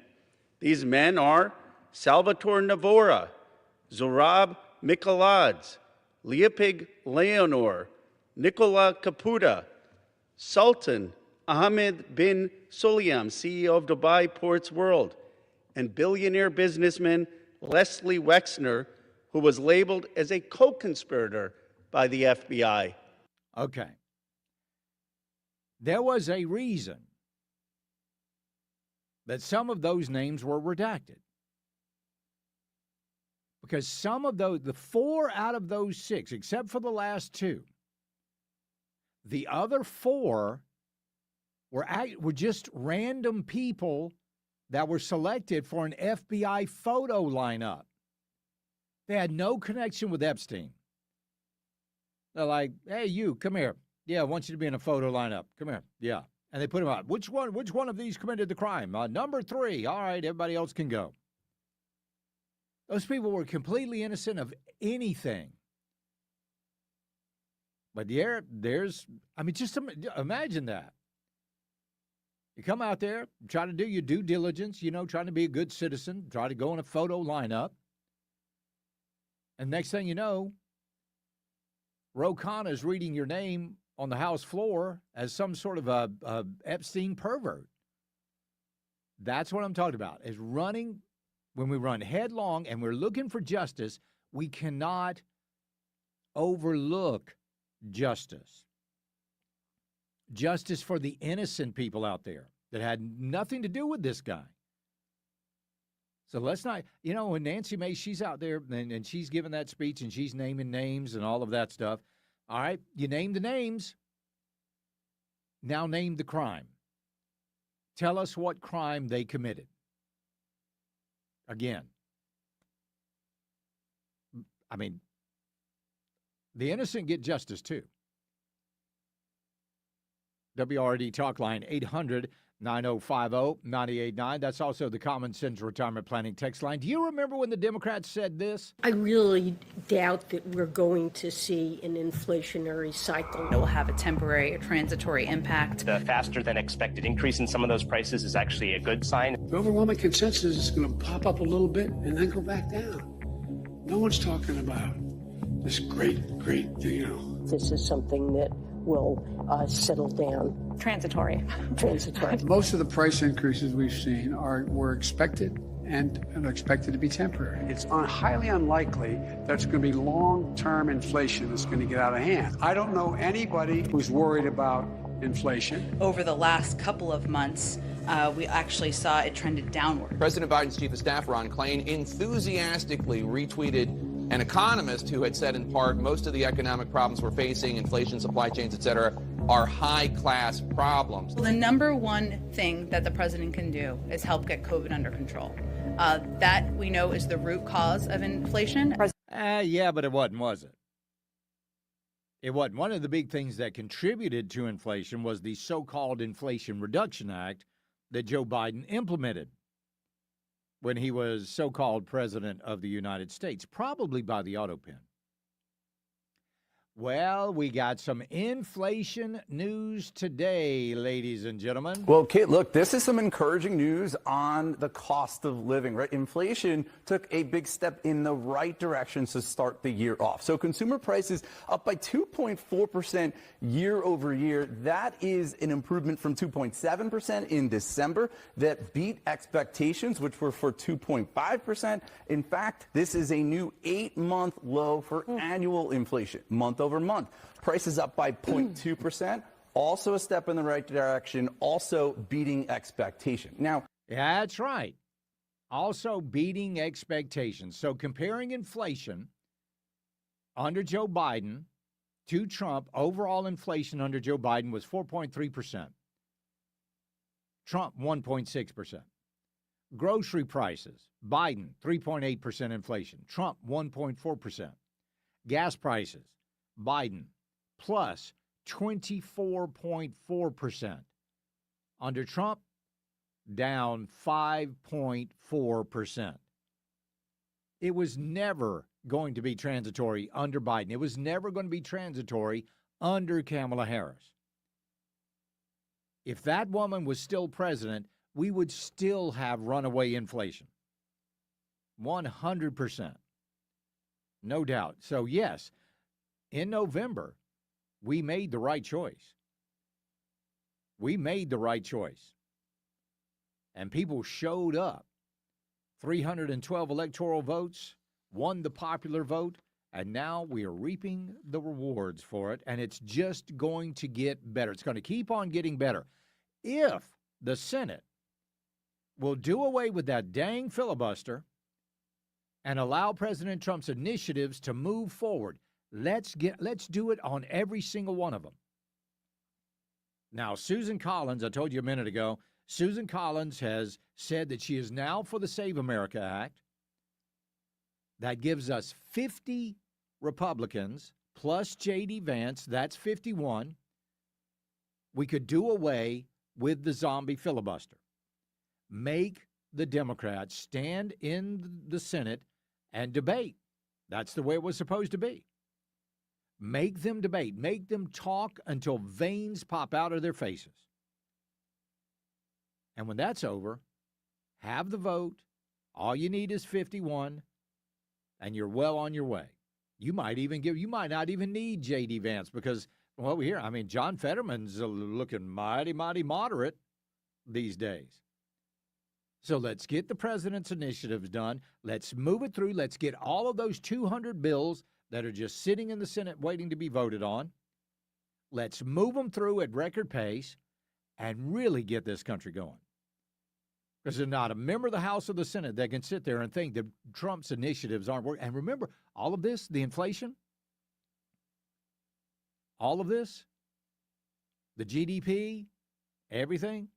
These men are Salvatore Navora, Zorab Mikaladze, Leopig Leonor, Nicola Caputa, Sultan Ahmed bin Sulayem, CEO of Dubai Ports World, and billionaire businessman Leslie Wexner, who was labeled as a co-conspirator by the FBI.
Okay. There was a reason that some of those names were redacted. Because some of those, the 4 out of those 6, except for the last 2, the other 4 were just random people that were selected for an FBI photo lineup. They had no connection with Epstein. They're like, hey, you, come here. Yeah, I want you to be in a photo lineup. Come here. Yeah. And they put them out. Which one of these committed the crime? Number 3. All right, everybody else can go. Those people were completely innocent of anything. But there's, I mean, just imagine that. You come out there, try to do your due diligence, trying to be a good citizen, try to go in a photo lineup. And next thing you know, Ro Khanna is reading your name on the House floor as some sort of a Epstein pervert. That's what I'm talking about, is running. When we run headlong and we're looking for justice, we cannot overlook justice. Justice for the innocent people out there that had nothing to do with this guy. So let's not, when Nancy Mace, she's out there and she's giving that speech and she's naming names and all of that stuff. All right, you name the names. Now name the crime. Tell us what crime they committed. Again, I mean, the innocent get justice too. WRD Talk Line 800-9050-989. That's also the Common Sense Retirement Planning text line. Do you remember when the Democrats said this?
I really doubt that we're going to see an inflationary cycle.
It will have a temporary or transitory impact.
The faster than expected increase in some of those prices is actually a good sign.
The overwhelming consensus is going to pop up a little bit and then go back down. No one's talking about this great,
This is something that will settle down.
Transitory.
Most of the price increases we've seen were expected and are expected to be temporary. It's highly unlikely that it's going to be long-term inflation that's going to get out of hand. I don't know anybody who's worried about inflation.
Over the last couple of months, we actually saw it trended downward.
President Biden's chief of staff, Ron Klain, enthusiastically retweeted
an economist who had said in part most of the economic problems we're facing, inflation, supply chains, et cetera, are high-class problems.
Well, the number one thing that the president can do is help get COVID under control. That we know is the root cause of inflation.
Yeah, but it wasn't, was it? It wasn't. One of the big things that contributed to inflation was the so-called Inflation Reduction Act that Joe Biden implemented when he was so-called president of the United States, probably by the auto pen. Well, we got some inflation news today, ladies and gentlemen.
Well, Kate, look, this is some encouraging news on the cost of living, right? Inflation took a big step in the right direction to start the year off. So consumer prices up by 2.4% year over year. That is an improvement from 2.7% in December that beat expectations, which were for 2.5%. In fact, this is a new 8-month low for annual inflation, month over month. Prices up by 0.2%. Also a step in the right direction, also beating expectation. Now,
yeah, that's right. Also beating expectations. So comparing inflation under Joe Biden to Trump, overall inflation under Joe Biden was 4.3%. Trump, 1.6%. Grocery prices, Biden, 3.8% inflation. Trump, 1.4%. Gas prices, Biden, plus 24.4%. Under Trump, down 5.4%. It was never going to be transitory under Biden. It was never going to be transitory under Kamala Harris. If that woman was still president, we would still have runaway inflation. 100%. No doubt. So, yes, in November, we made the right choice. We made the right choice. And people showed up. 312 electoral votes, won the popular vote, and now we are reaping the rewards for it, and it's just going to get better. It's going to keep on getting better. If the Senate will do away with that dang filibuster and allow President Trump's initiatives to move forward, let's do it on every single one of them. Now, Susan Collins, I told you a minute ago, Susan Collins has said that she is now for the Save America Act. That gives us 50 Republicans plus J.D. Vance. That's 51. We could do away with the zombie filibuster. Make the Democrats stand in the Senate and debate. That's the way it was supposed to be. Make them debate. Make them talk until veins pop out of their faces. And when that's over, have the vote. All you need is 51, and you're well on your way. You might not even need J.D. Vance because, well, we hear, John Fetterman's looking mighty, mighty moderate these days. So let's get the president's initiatives done. Let's move it through. Let's get all of those 200 bills that are just sitting in the Senate waiting to be voted on. Let's move them through at record pace and really get this country going. Because there's not a member of the House or the Senate that can sit there and think that Trump's initiatives aren't working. And remember, all of this, the inflation, all of this, the GDP, everything,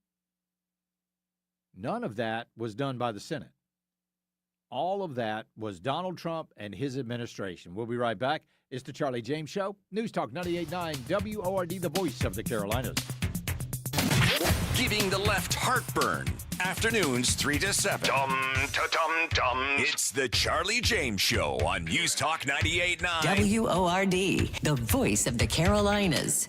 none of that was done by the Senate. All of that was Donald Trump and his administration. We'll be right back. It's the Charlie James Show. News Talk 98.9 WORD, the voice of the Carolinas.
Giving the left heartburn. Afternoons 3 to 7. It's the Charlie James Show on News Talk 98.9
WORD, the voice of the Carolinas.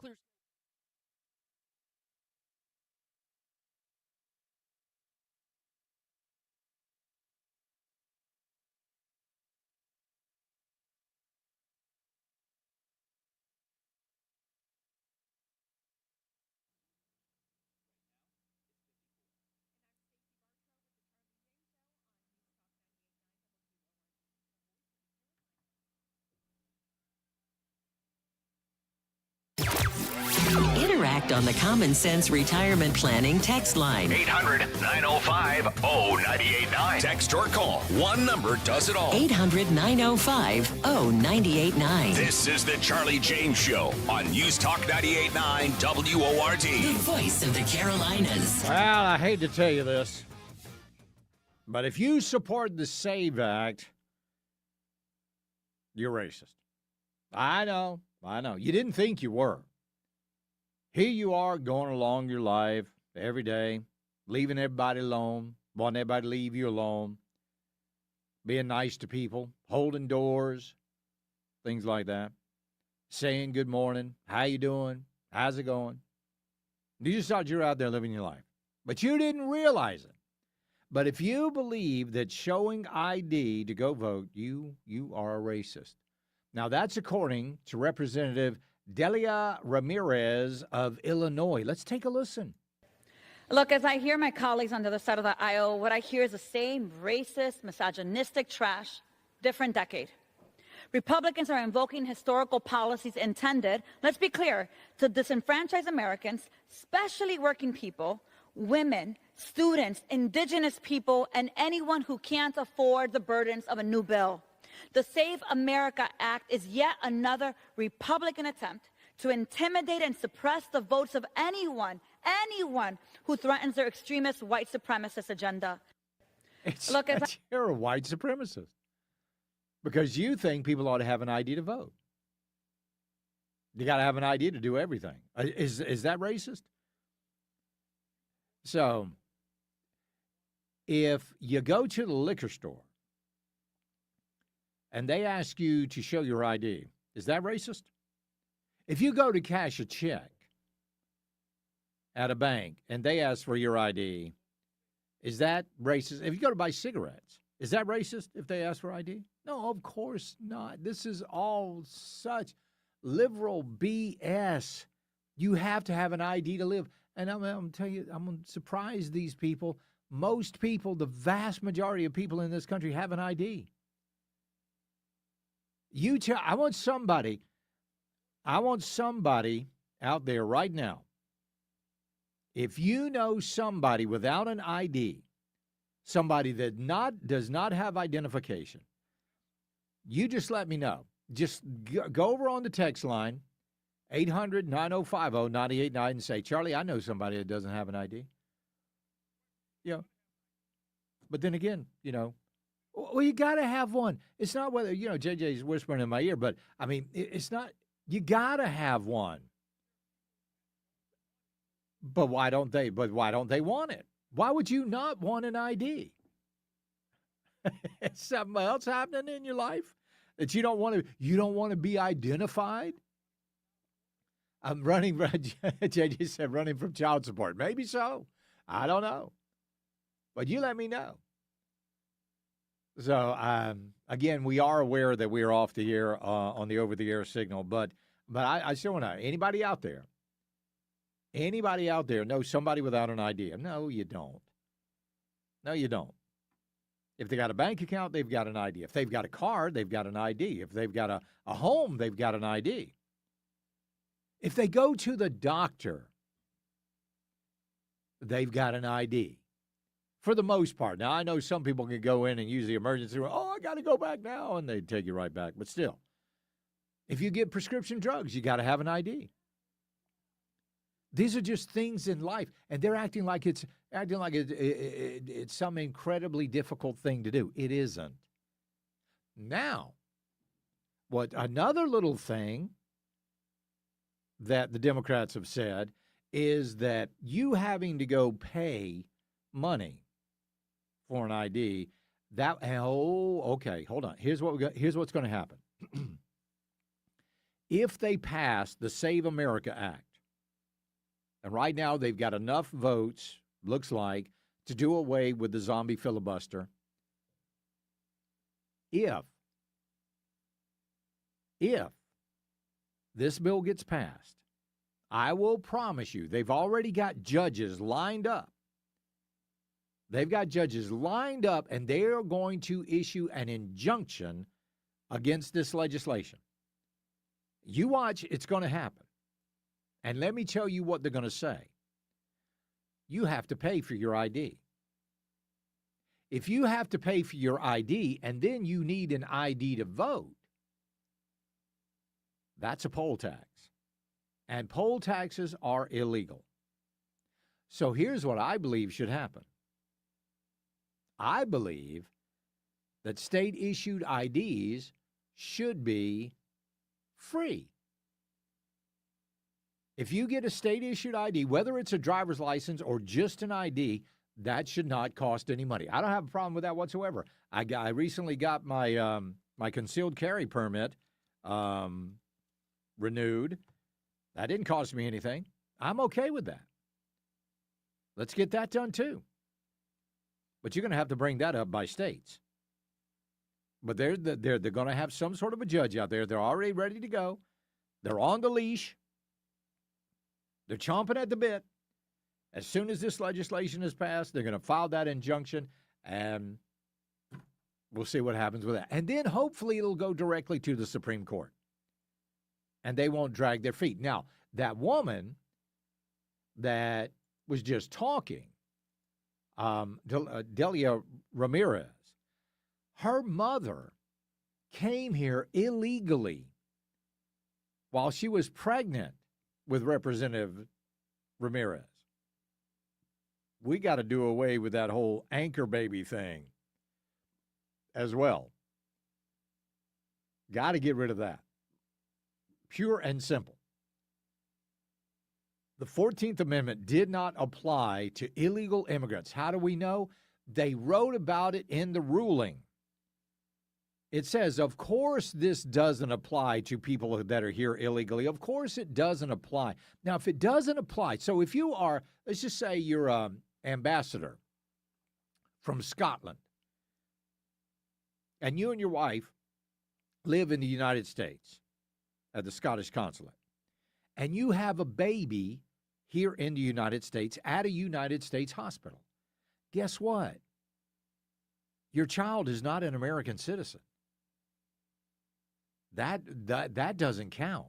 clear.
Interact on the Common Sense Retirement Planning text line.
800-905-0989. Text or call. One number does it all.
800-905-0989.
This is the Charlie James Show on News Talk 98.9 WORD.
The voice of the Carolinas.
Well, I hate to tell you this, but if you support the SAVE Act, you're racist. I know. You didn't think you were. Here you are going along your life every day, leaving everybody alone, wanting everybody to leave you alone, being nice to people, holding doors, things like that, saying good morning, how you doing, how's it going? You just thought you were out there living your life, but you didn't realize it. But if you believe that showing ID to go vote, you are a racist. Now, that's according to Representative Delia Ramirez of Illinois. Let's take a listen.
Look, as I hear my colleagues on the other side of the aisle, what I hear is the same racist, misogynistic trash, different decade. Republicans are invoking historical policies intended, let's be clear, to disenfranchise Americans, especially working people, women, students, indigenous people, and anyone who can't afford the burdens of a new bill. The Save America Act is yet another Republican attempt to intimidate and suppress the votes of anyone who threatens their extremist white supremacist agenda.
You're a white supremacist because you think people ought to have an ID to vote. You got to have an ID to do everything. Is that racist? So, if you go to the liquor store and they ask you to show your ID, is that racist? If you go to cash a check at a bank and they ask for your ID, is that racist? If you go to buy cigarettes, is that racist if they ask for ID? No, of course not. This is all such liberal BS. You have to have an ID to live. And I'm telling you, I'm going to surprise these people. Most people, the vast majority of people in this country have an ID. I want somebody out there right now. If you know somebody without an ID, somebody that does not have identification, you just let me know. Just go over on the text line, 800-905-0989, and say, Charlie, I know somebody that doesn't have an ID. But then again, well, you got to have one. It's not whether, JJ's whispering in my ear, but, I mean, it's not, you got to have one. But why don't they want it? Why would you not want an ID? Is something else happening in your life that you don't want to be identified? I'm running, JJ said, running from child support. Maybe so. I don't know. But you let me know. So, again, we are aware that we are off the air on the over-the-air signal, but I still want to know, anybody out there knows somebody without an ID? No, you don't. No, you don't. If they got a bank account, they've got an ID. If they've got a car, they've got an ID. If they've got a home, they've got an ID. If they go to the doctor, they've got an ID. For the most part. Now, I know some people can go in and use the emergency room. Oh, I got to go back now, and they take you right back. But still, if you get prescription drugs, you got to have an ID. These are just things in life, and they're acting like it's some incredibly difficult thing to do. It isn't. Now, what another little thing that the Democrats have said is that you having to go pay money for an ID, okay, hold on. Here's what's going to happen. if they pass the Save America Act, and right now they've got enough votes, looks like, to do away with the zombie filibuster, if this bill gets passed, I will promise you, they've already got judges lined up. They've got judges lined up, and they are going to issue an injunction against this legislation. You watch, it's going to happen. And let me tell you what they're going to say. You have to pay for your ID. If you have to pay for your ID and then you need an ID to vote, that's a poll tax. And poll taxes are illegal. So here's what I believe should happen. I believe that state-issued IDs should be free. If you get a state-issued ID, whether it's a driver's license or just an ID, that should not cost any money. I don't have a problem with that whatsoever. I recently got my my concealed carry permit renewed. That didn't cost me anything. I'm okay with that. Let's get that done too. But you're going to have to bring that up by states. But they're going to have some sort of a judge out there. They're already ready to go. They're on the leash. They're chomping at the bit. As soon as this legislation is passed, they're going to file that injunction, and we'll see what happens with that. And then hopefully it'll go directly to the Supreme Court, and they won't drag their feet. Now, that woman that was just talking, Delia Ramirez, her mother came here illegally while she was pregnant with Representative Ramirez. We got to do away with that whole anchor baby thing as well. Got to get rid of that. Pure and simple. The 14th Amendment did not apply to illegal immigrants. How do we know? They wrote about it in the ruling. It says, of course, this doesn't apply to people that are here illegally. Of course, it doesn't apply. Now, if it doesn't apply, so if you are, let's just say you're an ambassador from Scotland, and you and your wife live in the United States at the Scottish consulate, and you have a baby here in the United States at a United States hospital, guess what? Your child is not an American citizen. That doesn't count.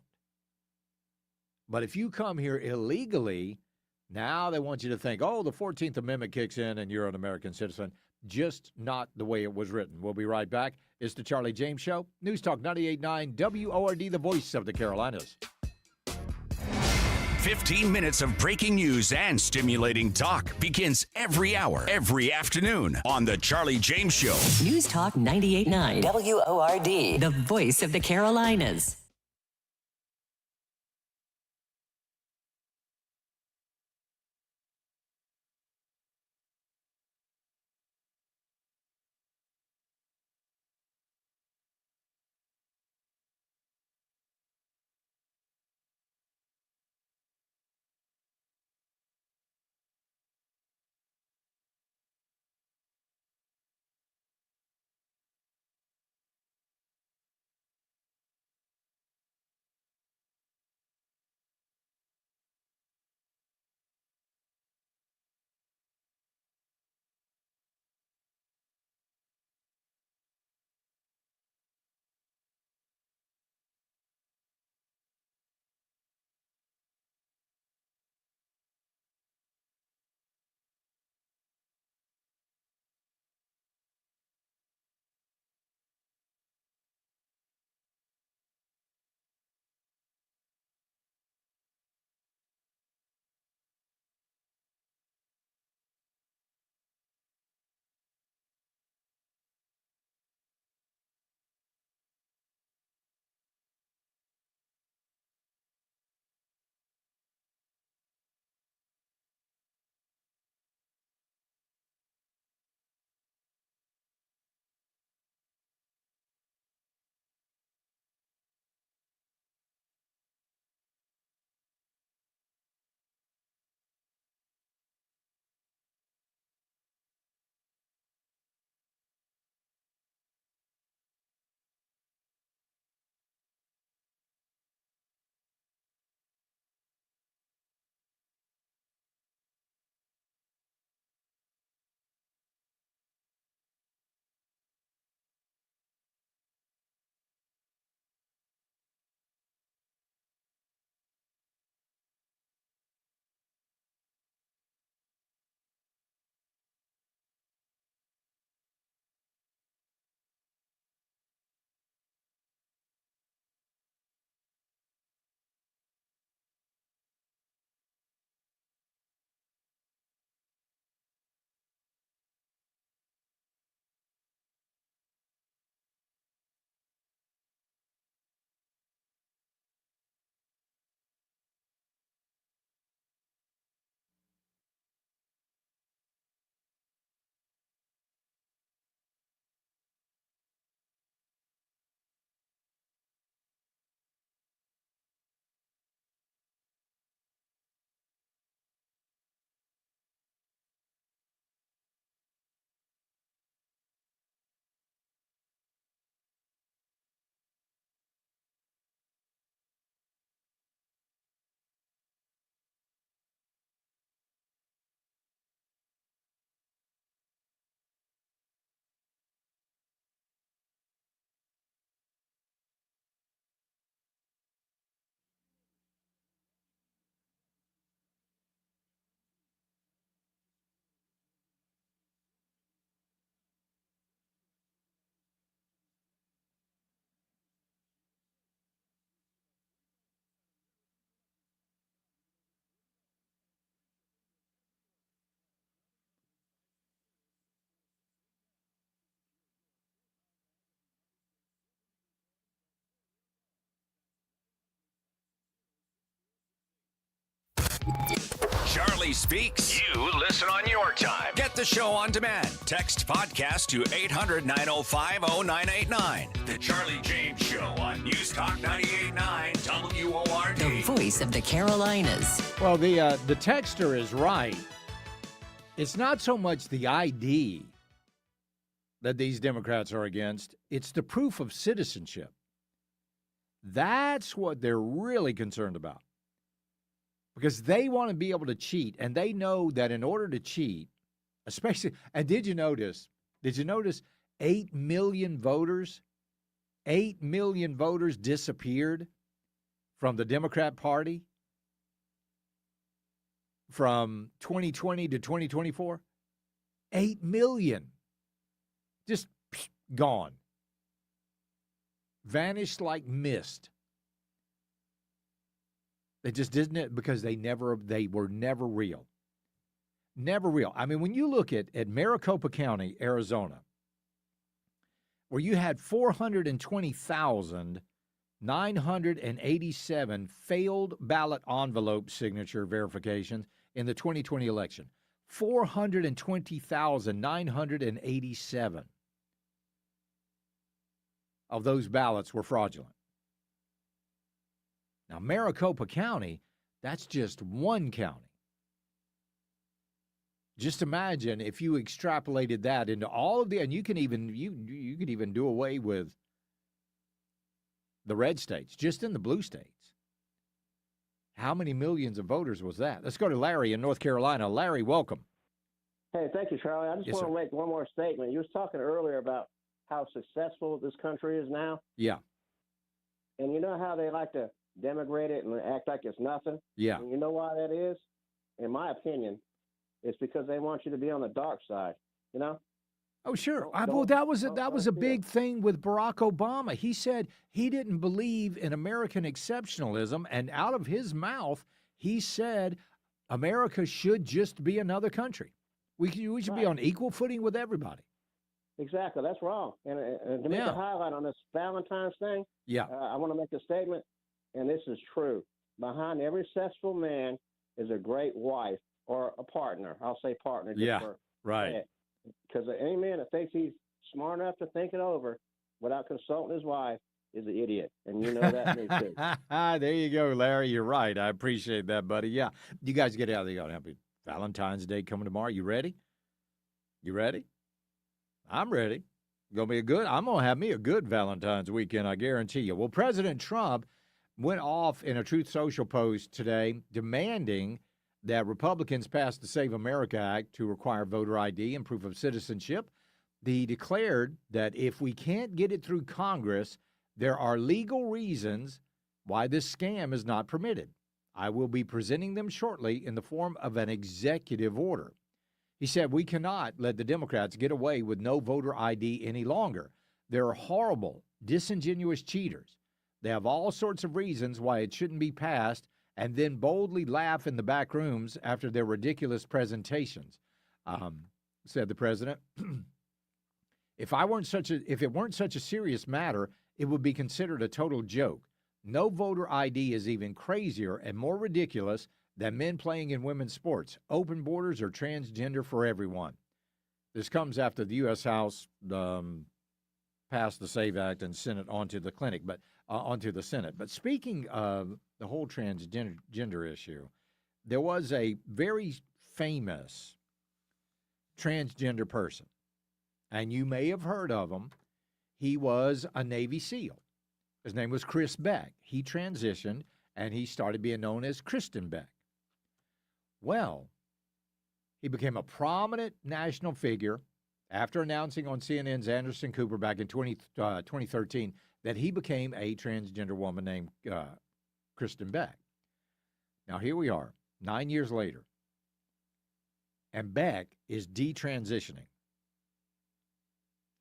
But if you come here illegally, now they want you to think, oh, the 14th Amendment kicks in and you're an American citizen. Just not the way it was written. We'll be right back. It's the Charlie James Show. News Talk 98.9 WORD, the voice of the Carolinas.
15 minutes of breaking news and stimulating talk begins every hour, every afternoon on The Charlie James Show.
News Talk 98.9 WORD, the voice of the Carolinas.
Charlie Speaks. You listen on your time. Get the show on demand. Text podcast to 800-905-0989. The Charlie James Show on News Talk 98.9 WORD.
The voice of the Carolinas.
Well, the texter is right. It's not so much the ID that these Democrats are against. It's the proof of citizenship. That's what they're really concerned about. Because they want to be able to cheat, and they know that in order to cheat, especially, and did you notice 8 million voters? 8 million voters disappeared from the Democrat Party from 2020 to 2024. 8 million. Just gone. Vanished like mist. They just didn't, because they were never real. Never real. I mean, when you look at Maricopa County, Arizona, where you had 420,987 failed ballot envelope signature verifications in the 2020 election. 420,987 of those ballots were fraudulent. Now, Maricopa County, that's just one county. Just imagine if you extrapolated that into all of and you could even do away with the red states, just in the blue states. How many millions of voters was that? Let's go to Larry in North Carolina. Larry, welcome.
Hey, thank you, Charlie. I just want to make one more statement. You was talking earlier about how successful this country is now.
Yeah.
And you know how they like to denigrate it and act like it's nothing?
Yeah.
And you know why that is? In my opinion, it's because they want you to be on the dark side, you know?
Oh, sure. That was a big thing with Barack Obama. He said he didn't believe in American exceptionalism, and out of his mouth, he said America should just be another country. We should be on equal footing with everybody.
Exactly. That's wrong. And to make a highlight on this Valentine's thing, I want to make a statement, and this is true. Behind every successful man is a great wife or a partner. I'll say partner.
Right.
Because any man that thinks he's smart enough to think it over without consulting his wife is an idiot. And you know that, me too.
There you go, Larry. You're right. I appreciate that, buddy. Yeah. You guys get out of there. Happy Valentine's Day coming tomorrow. You ready? You ready? I'm ready. I'm going to have me a good Valentine's weekend, I guarantee you. Well, President Trump went off in a Truth Social post today demanding that Republicans pass the Save America Act to require voter ID and proof of citizenship. He declared that if we can't get it through Congress, there are legal reasons why this scam is not permitted. I will be presenting them shortly in the form of an executive order. He said, we cannot let the Democrats get away with no voter ID any longer. They're horrible, disingenuous cheaters. They have all sorts of reasons why it shouldn't be passed, and then boldly laugh in the back rooms after their ridiculous presentations, said the president. If it weren't such a serious matter, it would be considered a total joke. No voter ID is even crazier and more ridiculous than men playing in women's sports. Open borders are transgender for everyone. This comes after the U.S. House passed the SAVE Act and sent it onto the Senate. But speaking of the whole transgender issue, there was a very famous transgender person, and you may have heard of him. He was a Navy SEAL. His name was Chris Beck. He transitioned, and he started being known as Kristen Beck. Well, he became a prominent national figure after announcing on CNN's Anderson Cooper back in 2013 that he became a transgender woman named Kristen Beck. Now, here we are, 9 years later, and Beck is detransitioning.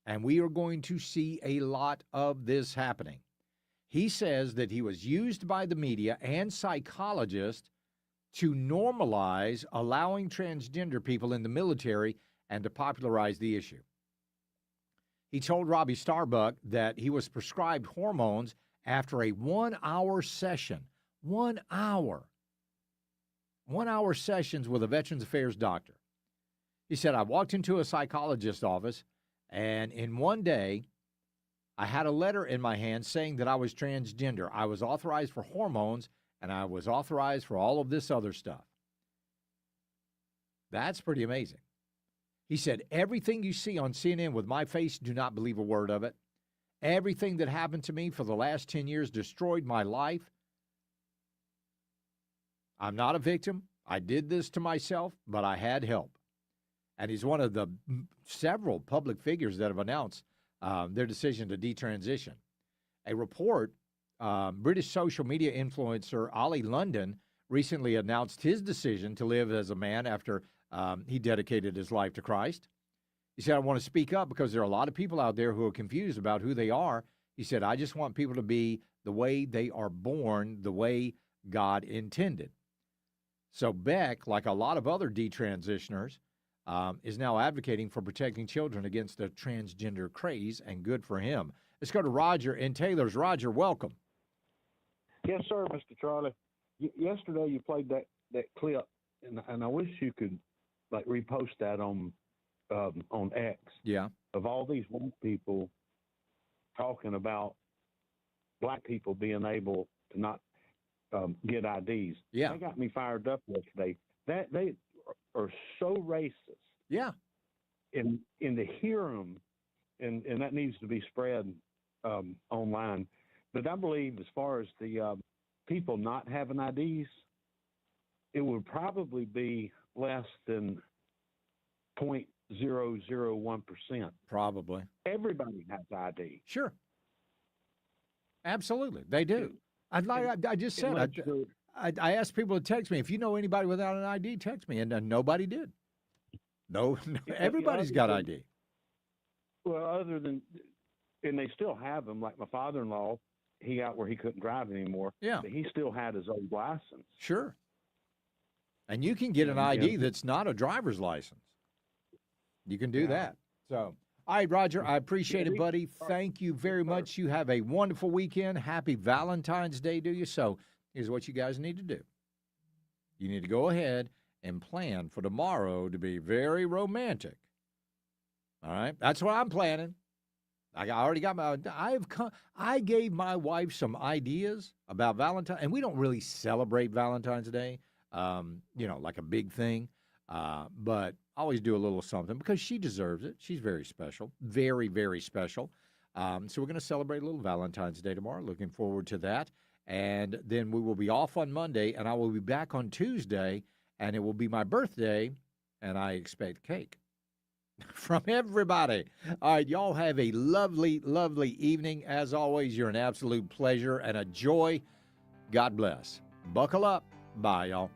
And we are going to see a lot of this happening. He says that he was used by the media and psychologists to normalize allowing transgender people in the military and to popularize the issue. He told Robbie Starbuck that he was prescribed hormones after a 1-hour session. 1 hour. 1-hour sessions with a Veterans Affairs doctor. He said, I walked into a psychologist's office, and in one day, I had a letter in my hand saying that I was transgender. I was authorized for hormones, and I was authorized for all of this other stuff. That's pretty amazing. He said, everything you see on CNN with my face, do not believe a word of it. Everything that happened to me for the last 10 years destroyed my life. I'm not a victim. I did this to myself, but I had help. And he's one of the several public figures that have announced their decision to detransition. A report, British social media influencer Ollie London recently announced his decision to live as a man after he dedicated his life to Christ. He said, I want to speak up because there are a lot of people out there who are confused about who they are. He said, I just want people to be the way they are born, the way God intended. So Beck, like a lot of other detransitioners, is now advocating for protecting children against the transgender craze, and good for him. Let's go to Roger in Taylor's. Roger, welcome.
Yes, sir, Mr. Charlie. Yesterday you played that clip, and I wish you could like repost that on X.
Yeah.
Of all these white people talking about black people being able to not get IDs.
Yeah.
That got me fired up yesterday. That they are so racist.
Yeah.
And to hear them, and that needs to be spread online. But I believe as far as the people not having IDs, it would probably be less than 0.001%.
Probably.
Everybody has ID.
Sure. Absolutely. They do. I just said, I asked people to text me, if you know anybody without an ID, text me. And nobody did. No, everybody's got ID.
Well, other than, and they still have them, like my father-in-law, he got where he couldn't drive anymore.
Yeah.
But he still had his old license.
Sure. And you can get an ID that's not a driver's license. You can do that. So, all right, Roger, I appreciate it, buddy. Thank you very much. You have a wonderful weekend. Happy Valentine's Day to you. So here's what you guys need to do. You need to go ahead and plan for tomorrow to be very romantic. All right? That's what I'm planning. I already got I gave my wife some ideas about Valentine's, and we don't really celebrate Valentine's Day, like a big thing. But I always do a little something because she deserves it. She's very special, very, very special. So we're going to celebrate a little Valentine's Day tomorrow. Looking forward to that. And then we will be off on Monday, and I will be back on Tuesday, and it will be my birthday, and I expect cake from everybody. All right, y'all have a lovely, lovely evening. As always, you're an absolute pleasure and a joy. God bless. Buckle up. Bye, y'all.